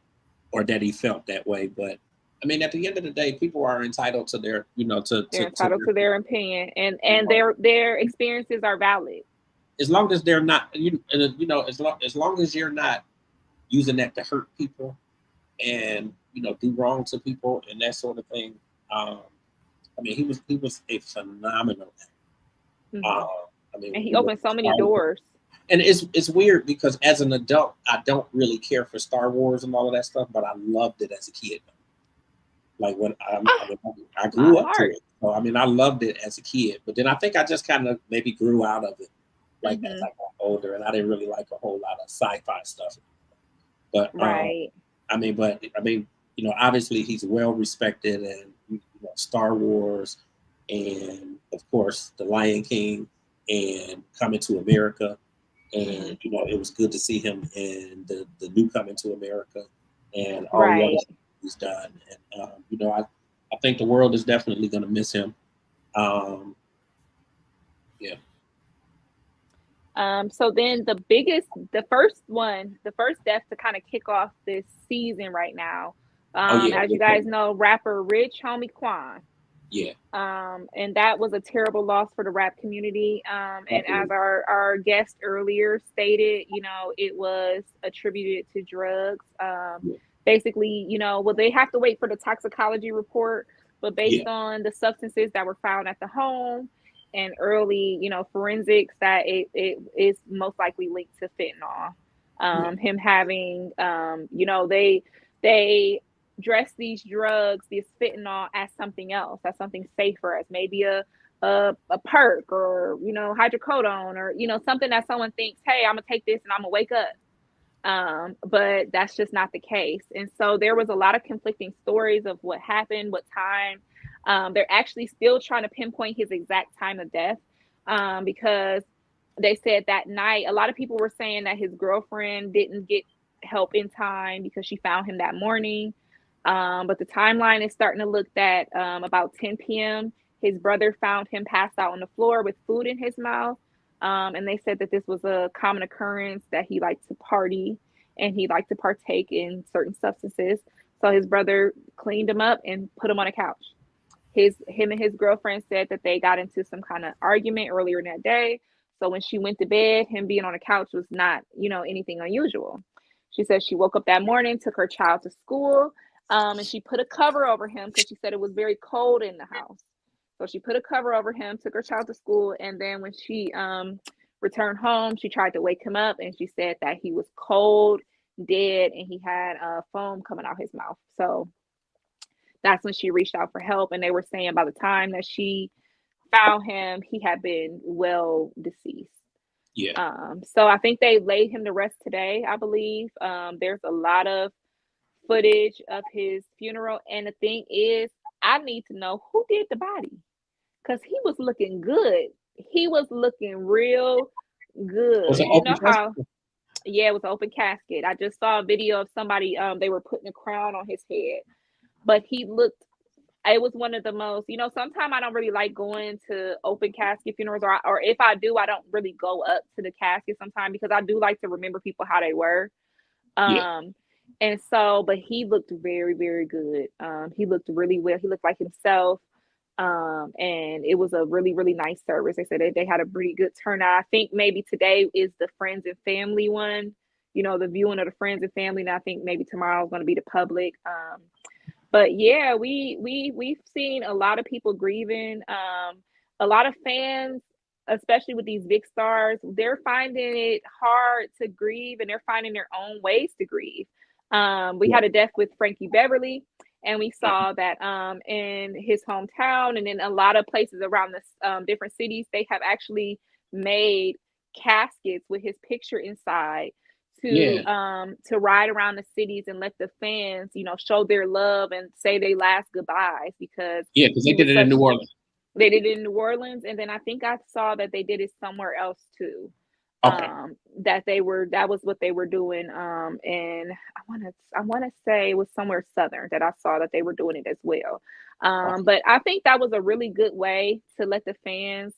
or that he felt that way. But I mean, at the end of the day, people are entitled to their, you know, they're entitled to their opinion, and their experiences are valid. As long as they're not, you know, as long as you're not using that to hurt people, and you know, do wrong to people and that sort of thing. I mean, he was a phenomenal actor. I mean, and he opened so many doors. And it's weird because as an adult, I don't really care for Star Wars and all of that stuff, but I loved it as a kid. Like when I My grew up to heart. it. So I mean, I loved it as a kid, but then I think I just kind of maybe grew out of it, like as I got older, and I didn't really like a whole lot of sci-fi stuff. But Right. I mean, you know, obviously he's well respected, and you know, Star Wars, and of course the Lion King, and Coming to America, and you know, it was good to see him in the new Coming to America, and all the other Right. stuff he's done. And you know, I think the world is definitely going to miss him. Yeah. So then the first death to kind of kick off this season right now. Oh yeah. As you guys know, rapper Rich Homie Quan. Yeah. And that was a terrible loss for the rap community. And as Absolutely. our guest earlier stated, you know, it was attributed to drugs. Yeah. Basically, you know, well, they have to wait for the toxicology report, but based Yeah. on the substances that were found at the home and early, you know, forensics, that it is most likely linked to fentanyl. Yeah. Him having, you know, they dress these drugs, this fentanyl, as something else, as something safer, as maybe a perk, or you know, hydrocodone, or you know, something that someone thinks, hey, I'm gonna take this and I'm gonna wake up. But that's just not the case. And so there was a lot of conflicting stories of what happened, what time. They're actually still trying to pinpoint his exact time of death, because they said that night, a lot of people were saying that his girlfriend didn't get help in time because she found him that morning. But the timeline is starting to look that about 10 p.m., his brother found him passed out on the floor with food in his mouth. And they said that this was a common occurrence, that he liked to party and he liked to partake in certain substances. So his brother cleaned him up and put him on a couch. Him and his girlfriend said that they got into some kind of argument earlier in that day. So when she went to bed, him being on a couch was not, you know, anything unusual. She said she woke up that morning, took her child to school, and she put a cover over him because she said it was very cold in the house. So she put a cover over him, took her child to school, and then when she returned home, she tried to wake him up, and she said that he was cold, dead, and he had foam coming out his mouth. So that's when she reached out for help, and they were saying by the time that she found him, he had been well deceased. Yeah. So I think they laid him to rest today, I believe. There's a lot of footage of his funeral, and the thing is, I need to know who did the body, because he was looking good. He was looking real Was good. it You open know how, casket? yeah, it was an open casket. I just saw a video of somebody, they were putting a crown on his head, but he looked, it was one of the most, you know, sometimes I don't really like going to open casket funerals, or if I do, I don't really go up to the casket sometimes, because I do like to remember people how they were. Yeah. And so, but he looked very, very good. He looked really well. He looked like himself. And it was a really, really nice service. They said they had a pretty good turnout. I think maybe today is the friends and family one, you know, the viewing of the friends and family. And I think maybe tomorrow is going to be the public. But yeah, we've seen a lot of people grieving. A lot of fans, especially with these big stars, they're finding it hard to grieve, and they're finding their own ways to grieve. We Yeah. had a death with Frankie Beverly, and we Mhm. saw that in his hometown, and in a lot of places around the different cities, they have actually made caskets with his picture inside Yeah. to ride around the cities and let the fans, you know, show their love and say they last goodbyes, because Yeah, because they he did was it in such, New Orleans. they did it in New Orleans, and then I think I saw that they did it somewhere else too. Okay. That was what they were doing. And I wanna say it was somewhere southern that I saw that they were doing it as well. Okay. But I think that was a really good way to let the fans,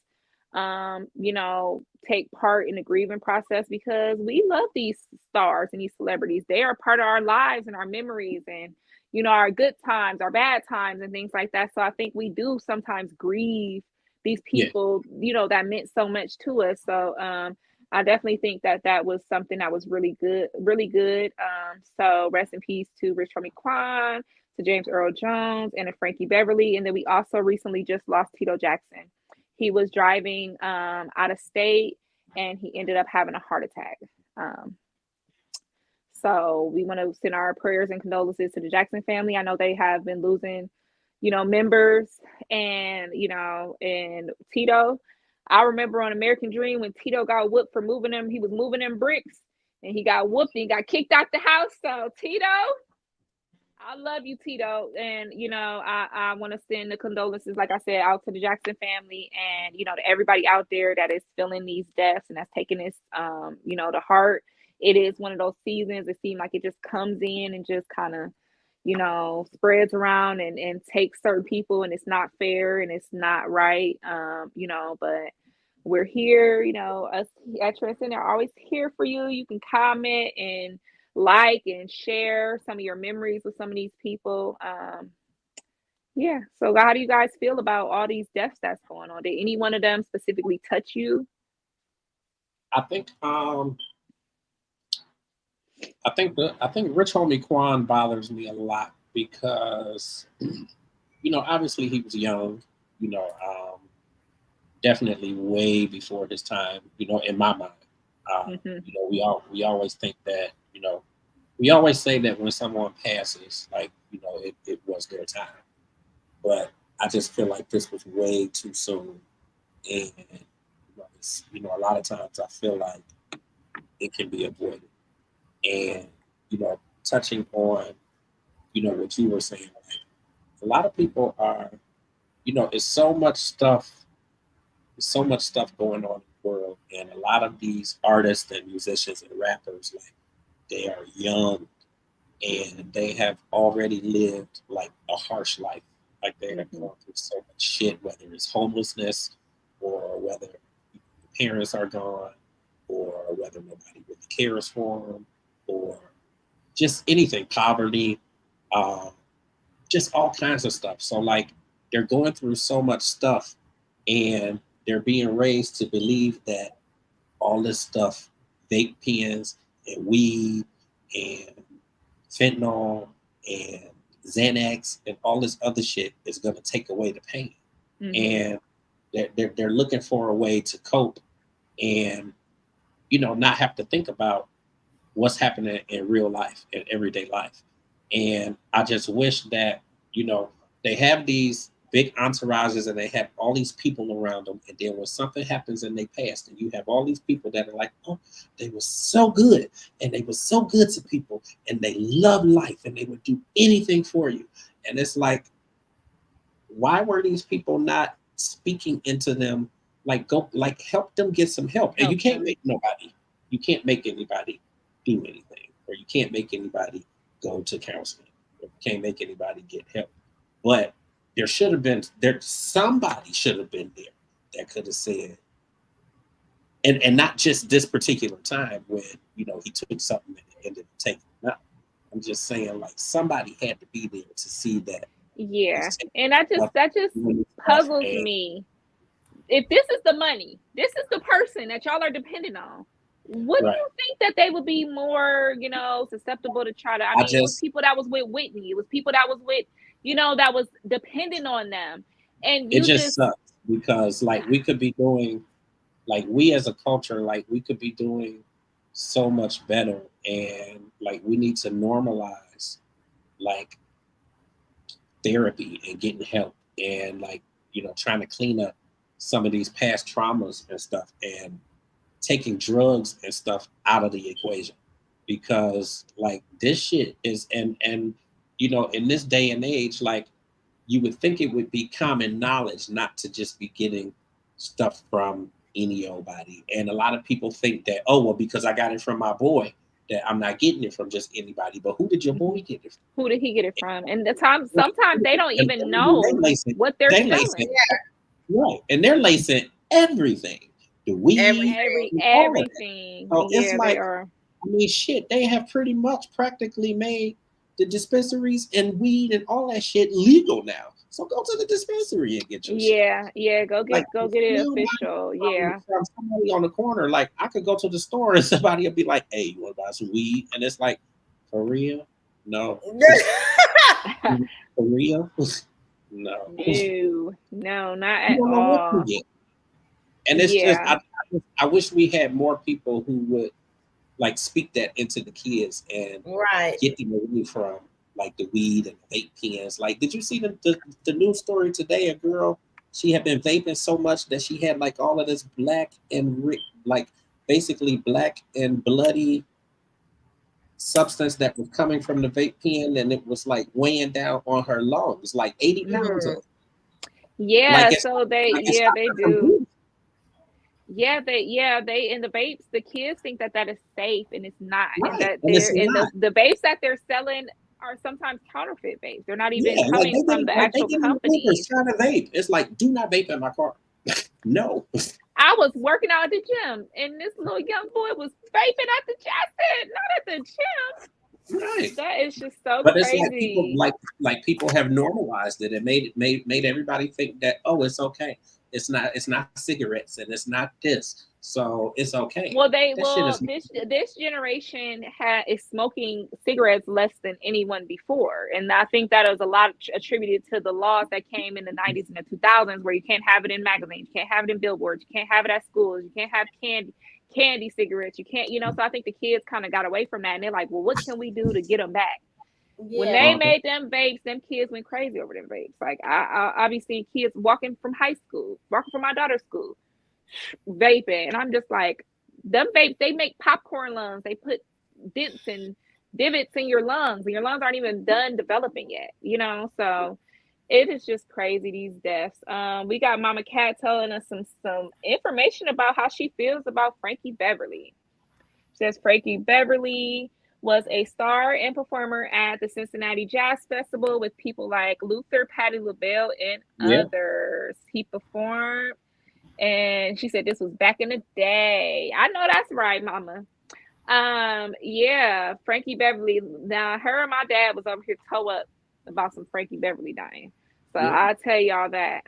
you know, take part in the grieving process, because we love these stars and these celebrities. They are part of our lives and our memories, and you know, our good times, our bad times, and things like that. So I think we do sometimes grieve these Yeah. people, you know, that meant so much to us. So I definitely think that that was something that was really good, really good. So rest in peace to Rich Homie Quan, to James Earl Jones, and to Frankie Beverly. And then we also recently just lost Tito Jackson. He was driving out of state, and he ended up having a heart attack. Um, So we want to send our prayers and condolences to the Jackson family. I know they have been losing, members, and and Tito. I remember on American Dream when Tito got whooped for moving him. He was moving them bricks, and he got whooped and he got kicked out the house. So Tito, I love you, Tito. And, I want to send the condolences, like I said, out to the Jackson family and, to everybody out there that is feeling these deaths and that's taking this, to heart. It is one of those seasons. It seems like it just comes in and just kind of, spreads around and takes certain people, and it's not fair and it's not right. But we're here, us at Transcending are always here for you. You can comment and like and share some of your memories with some of these people. Yeah. So how do you guys feel about all these deaths that's going on? Did any one of them specifically touch you? I think Rich Homie Quan bothers me a lot because obviously he was young, definitely way before his time, in my mind. We always think that, we always say that when someone passes, like, it was their time. But I just feel like this was way too soon. And, a lot of times I feel like it can be avoided. And, touching on, what you were saying, like, a lot of people are, it's so much stuff going on in the world. And a lot of these artists and musicians and rappers, like, they are young and they have already lived like a harsh life. Like they have gone through so much shit, whether it's homelessness or whether parents are gone or whether nobody really cares for them or just anything, poverty, just all kinds of stuff. So like they're going through so much stuff and they're being raised to believe that all this stuff, vape pens and weed and fentanyl and Xanax and all this other shit is going to take away the pain. And they're looking for a way to cope and, not have to think about what's happening in real life, in everyday life. And I just wish that, they have these big entourages and they have all these people around them. And then when something happens and they pass, and you have all these people that are like, oh, they were so good. And they were so good to people and they love life and they would do anything for you. And it's like, why were these people not speaking into them? Like, go, like, help them get some help. And you can't make anybody do anything, or you can't make anybody go to counseling, or you can't make anybody get help. But somebody should have been there that could have said, and not just this particular time when, he took something and ended up taking it out. I'm just saying, like, somebody had to be there to see that. Yeah. And that just puzzles me. If this is the money, this is the person that y'all are dependent on, wouldn't you think that they would be more, susceptible to try to, it was people that was with Whitney. It was people that was with, that was dependent on them. And it just sucks because like we could be doing, like we as a culture, like we could be doing so much better. And like we need to normalize like therapy and getting help and like, trying to clean up some of these past traumas and stuff and taking drugs and stuff out of the equation, because like this shit is, and in this day and age, like you would think it would be common knowledge not to just be getting stuff from anybody. And a lot of people think that, oh, well, because I got it from my boy, that I'm not getting it from just anybody. But who did your boy get it from? Who did he get it from? And sometimes they don't even know what they're selling. Right. And they're lacing everything. The weed, everything. So it's like, I mean, shit, they have pretty much practically made the dispensaries and weed and all that shit legal now. So go to the dispensary and get your shit. Yeah, go get it official. Yeah. From somebody on the corner, like I could go to the store and somebody will be like, hey, you want to buy some weed? And it's like, for real? No. For real? No. No, not at all. And it's just, I wish we had more people who would like speak that into the kids and Right. get them away from like the weed and vape pens. Like, did you see the news story today? A girl, she had been vaping so much that she had like all of this black and like basically black and bloody substance that was coming from the vape pen, and it was like weighing down on her lungs, like 80 pounds of it. Yeah, Like it's so they, like yeah, they do. breathing. They in the vapes, the kids think that that is safe, and it's not, and Right, that and it's they're in not. the vapes that they're selling are sometimes counterfeit vapes. They're not even Yeah, like coming from the they actual give them papers companies. trying to vape. It's like, do not vape in my car. No. I was working out at the gym, and this little young boy was vaping at the gym. I said, not at the gym. Right. That is just so But it's like people crazy. like people have normalized it and made everybody think that, oh, it's okay. It's not cigarettes and it's not this. So it's okay. Well, That shit is this generation is smoking cigarettes less than anyone before, and I think that is a lot attributed to the laws that came in the 90s and the 2000s, where you can't have it in magazines, you can't have it in billboards, you can't have it at schools, you can't have candy cigarettes, you can't, So I think the kids kind of got away from that, and they're like, well, what can we do to get them back? When Yeah. they made them vapes, them kids went crazy over them vapes. Like I be seeing kids walking from my daughter's school, vaping, and I'm just like, them vapes, they make popcorn lungs. They put dents and divots in your lungs, and your lungs aren't even done developing yet. So it is just crazy, these deaths. We got Mama Cat telling us some information about how she feels about Frankie Beverly. She says Frankie Beverly was a star and performer at the Cincinnati Jazz Festival with people like Luther, Patti LaBelle, and others. He performed, and she said this was back in the day. I know that's right, Mama. Yeah, Frankie Beverly. Now, her and my dad was over here toe up about some Frankie Beverly dying. So I'll tell y'all that.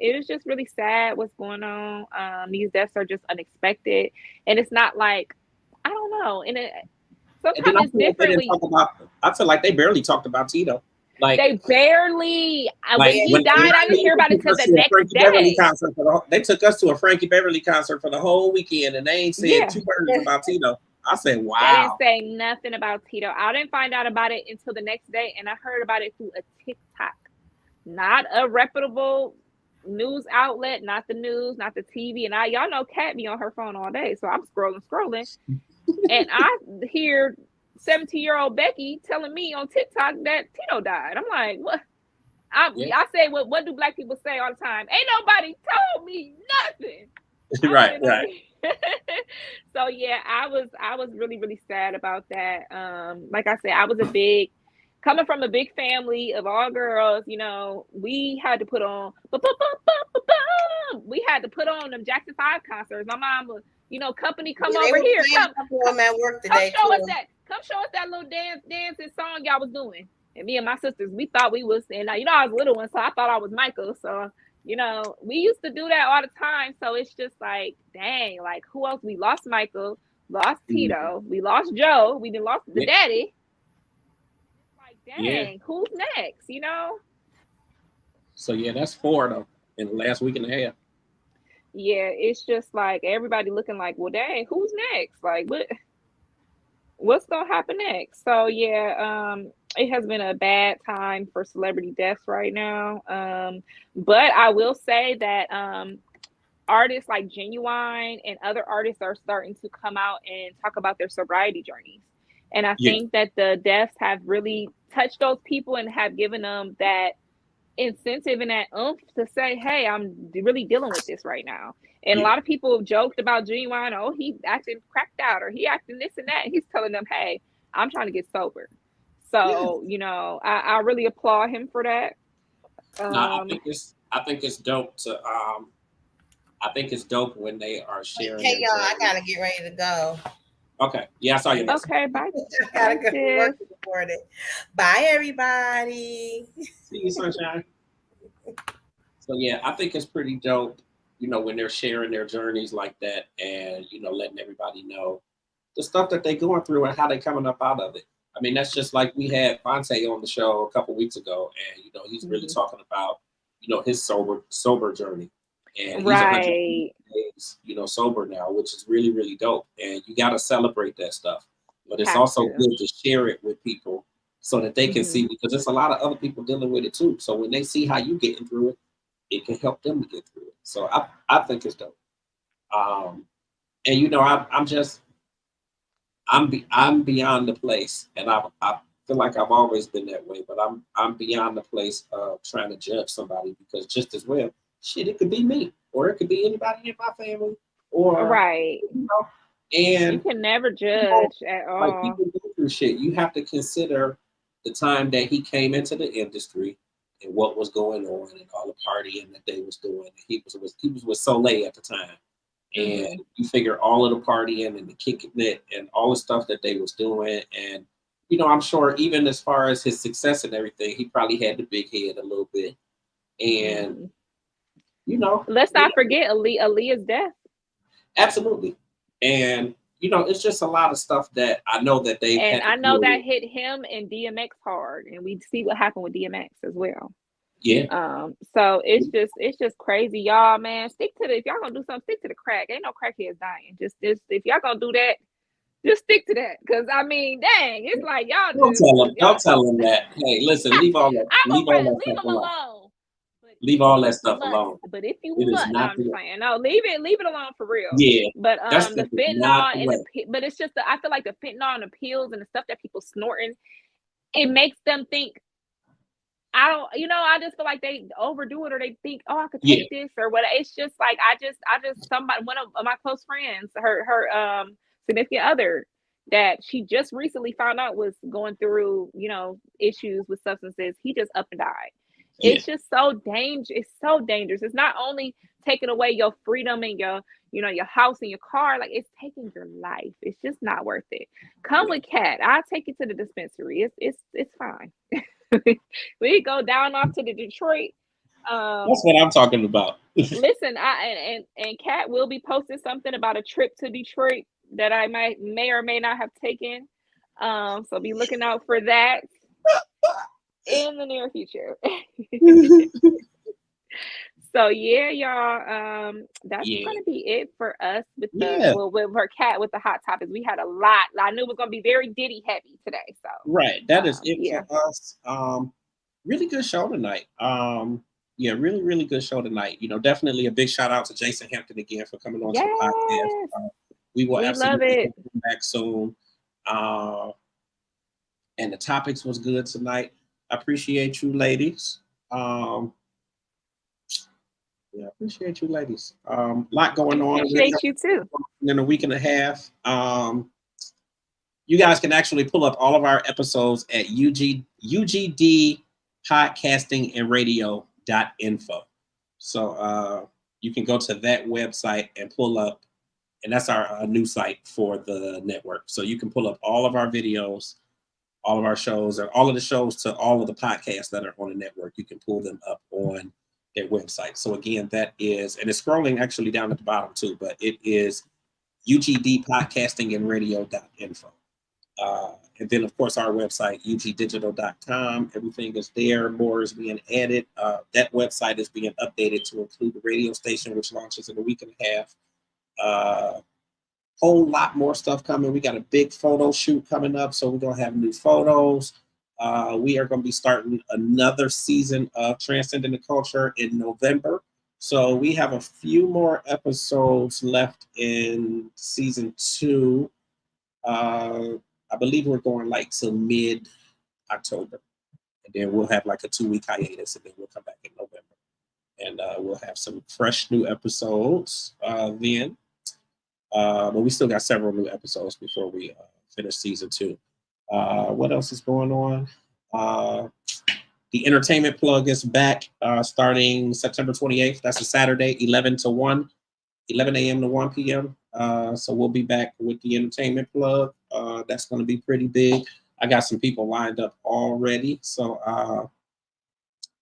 It was just really sad what's going on. These deaths are just unexpected, and it's not like, I don't know. And sometimes it's different. I feel like they barely talked about Tito. Like they barely. When he died, I didn't hear about it till the next day. They took us to a Frankie Beverly concert for the whole weekend, and they ain't said two words about Tito. I said, wow. They didn't say nothing about Tito. I didn't find out about it until the next day, and I heard about it through a TikTok, not a reputable news outlet, not the news, not the TV. And y'all know Kat be on her phone all day, so I'm scrolling, and I hear 17-year-old Becky telling me on TikTok that Tito died. I'm like, what? I say, what do black people say all the time? Ain't nobody told me nothing. Right. So yeah, I was really, really sad about that. Like I said, I was coming from a big family of all girls. We had to put on them Jackson 5 concerts. My mom was, company, come over here. Come at work today. Come show us that little dancing song y'all was doing. And me and my sisters, we thought we was, and I was a little one, so I thought I was Michael. So, we used to do that all the time. So it's just like, dang, like who else? We lost Michael, lost Tito, we lost Joe, we then lost the daddy. It's like, dang, who's next? So yeah, that's 4 though in the last week and a half. Yeah, it's just like everybody looking like, well, dang, who's next? Like, what's gonna happen next? So yeah, it has been a bad time for celebrity deaths right now. But I will say that artists like Genuine and other artists are starting to come out and talk about their sobriety journeys. And I think that the deaths have really touched those people and have given them that incentive and that oomph to say, hey, I'm really dealing with this right now. And a lot of people have joked about Genuine, oh, he acting cracked out or he acting this and that. He's telling them, hey, I'm trying to get sober. So, I really applaud him for that. I think it's dope to I think it's dope when they are sharing. Hey y'all, I gotta get ready to go. Okay. Yeah, I saw you. Okay, bye. I gotta go to work in the morning. Bye, everybody. See you, sunshine. So yeah, I think it's pretty dope, when they're sharing their journeys like that, and letting everybody know the stuff that they're going through and how they're coming up out of it. I mean, that's just like we had Fonte on the show a couple weeks ago, and he's really talking about his sober journey. and he's 100 Right. days, sober now, which is really, really dope. And you got to celebrate that stuff. But it's Have also to. good to share it with people so that they can see, because there's a lot of other people dealing with it too. So when they see how you getting through it, it can help them to get through it. So I think it's dope. And I'm beyond the place, and I feel like I've always been that way. But I'm beyond the place of trying to judge somebody, because just as well, shit, it could be me, or it could be anybody in my family, or Right. You and can never you know, judge at like all. people go through shit. You have to consider the time that he came into the industry and what was going on and all the partying that they was doing. He was with Soleil at the time. And you figure all of the partying and the kicking it and all the stuff that they was doing. And, I'm sure even as far as his success and everything, he probably had the big head a little bit. And, Let's not forget Aaliyah's death. absolutely. And, it's just a lot of stuff that I know that they've And had to I know deal that with. hit him and DMX hard. And we see what happened with DMX as well. Yeah. So it's just crazy, y'all, man. If y'all gonna do something, stick to the crack. Ain't no crackheads dying. Just if y'all gonna do that, just stick to that. Cause I mean, dang, it's like y'all Don't tell them that. Hey, listen, leave all that leave stuff them alone. alone. But Leave if all you that stuff must, alone. but if you It is must, no, not I'm the just way. saying, no, leave it alone for real. Yeah. But That the stuff is not fentanyl the and way. but it's just I feel like the fentanyl and the pills and the stuff that people snorting, it makes them think. I just feel like they overdo it, or they think, oh, I could Yeah. take this or what. It's just like I just one of my close friends, her significant other, that she just recently found out was going through, issues with substances. He just up and died. Yeah. It's just so dangerous. It's so dangerous. It's not only taking away your freedom and your house and your car, like it's taking your life. It's just not worth it. Come with Kat. I'll take you to the dispensary. It's fine. We go down off to the Detroit. That's what I'm talking about. Listen, and Kat will be posting something about a trip to Detroit that I may or may not have taken. So be looking out for that in the near future. So yeah, y'all. That's gonna be it for us with with her Kat with the hot topics. We had a lot. I knew it was gonna be very Diddy heavy today. So right, that is it for us. Really good show tonight. Really, really good show tonight. Definitely a big shout out to Jason Hampton again for coming on to the podcast. We will absolutely come back soon. And the topics was good tonight. I appreciate you, ladies. I appreciate you, ladies. Lot going on. Appreciate you too. In a week and a half. You guys can actually pull up all of our episodes at ugdpodcastingandradio.info. So you can go to that website and pull up, and that's our new site for the network. So you can pull up all of our videos, all of our shows, or all of the shows to all of the podcasts that are on the network. You can pull them up on their website. So again, that is, and it's scrolling actually down at the bottom too, but it is ugdpodcastingandradio.info. And then, of course, our website, ugdigital.com. Everything is there. More is being added. That website is being updated to include the radio station, which launches in a week and a half. Whole lot more stuff coming. We got a big photo shoot coming up, so we're going to have new photos. We are going to be starting another season of Transcending the Culture in November. So we have a few more episodes left in season 2. I believe we're going like till mid-October. And then we'll have like a 2-week hiatus, and then we'll come back in November. And we'll have some fresh new episodes then. But we still got several new episodes before we finish season 2. What else is going on? The entertainment plug is back starting September 28th. That's a Saturday, 11 a.m. to 1 p.m. So we'll be back with the entertainment plug. That's going to be pretty big. I got some people lined up already. So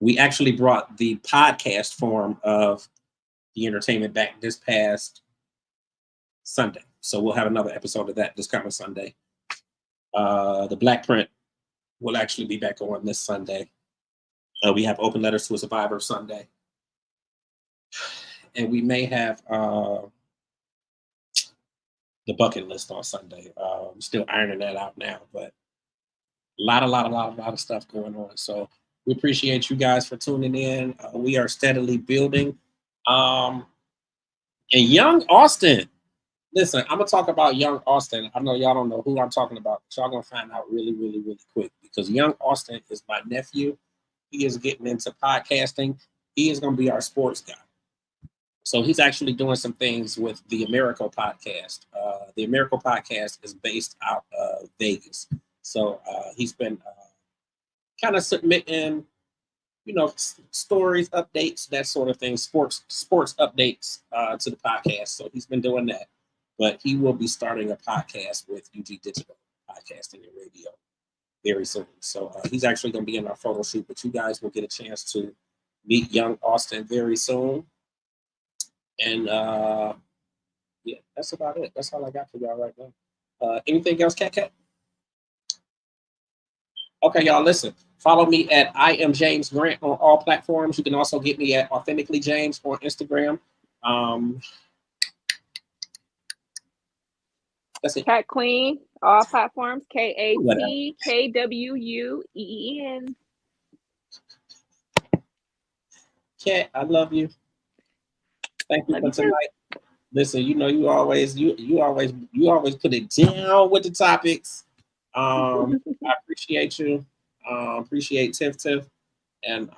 we actually brought the podcast form of the entertainment back this past Sunday. So we'll have another episode of that this coming Sunday. The Black Print will actually be back on this Sunday. We have Open Letters to a Survivor Sunday. and we may have the bucket list on Sunday. I'm still ironing that out now, but a lot of stuff going on. So we appreciate you guys for tuning in. We are steadily building. And young Austin, listen, I'm gonna talk about young Austin. I know y'all don't know who I'm talking about, but y'all gonna find out really quick, because young Austin is my nephew. He is getting into podcasting. He is gonna be our sports guy. So he's actually doing some things with the Americo podcast. The Americo podcast is based out of Vegas. So he's been kind of submitting, stories, updates, that sort of thing, sports updates to the podcast. So he's been doing that. But he will be starting a podcast with UG Digital Podcasting and Radio very soon. So he's actually going to be in our photo shoot, but you guys will get a chance to meet young Austin very soon. And yeah, that's about it. That's all I got for y'all right now. Anything else, Cat? Okay, y'all, listen. Follow me at I am James Grant on all platforms. You can also get me at Authentically James on Instagram. That's it. Cat Queen, all platforms. KATKWUEEN. Cat, I love you. Thank you for tonight. Listen, you always put it down with the topics. I appreciate you. Appreciate Tiff. And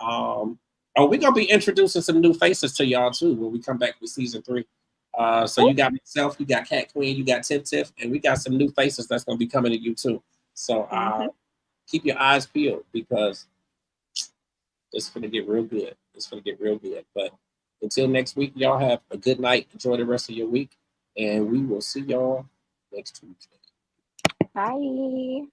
we're gonna be introducing some new faces to y'all too when we come back with season 3. So you got myself, you got Cat Queen, you got Tiff, and we got some new faces that's gonna be coming to you too. So keep your eyes peeled, because it's gonna get real good. But until next week, y'all have a good night. Enjoy the rest of your week, and we will see y'all next Tuesday. Bye.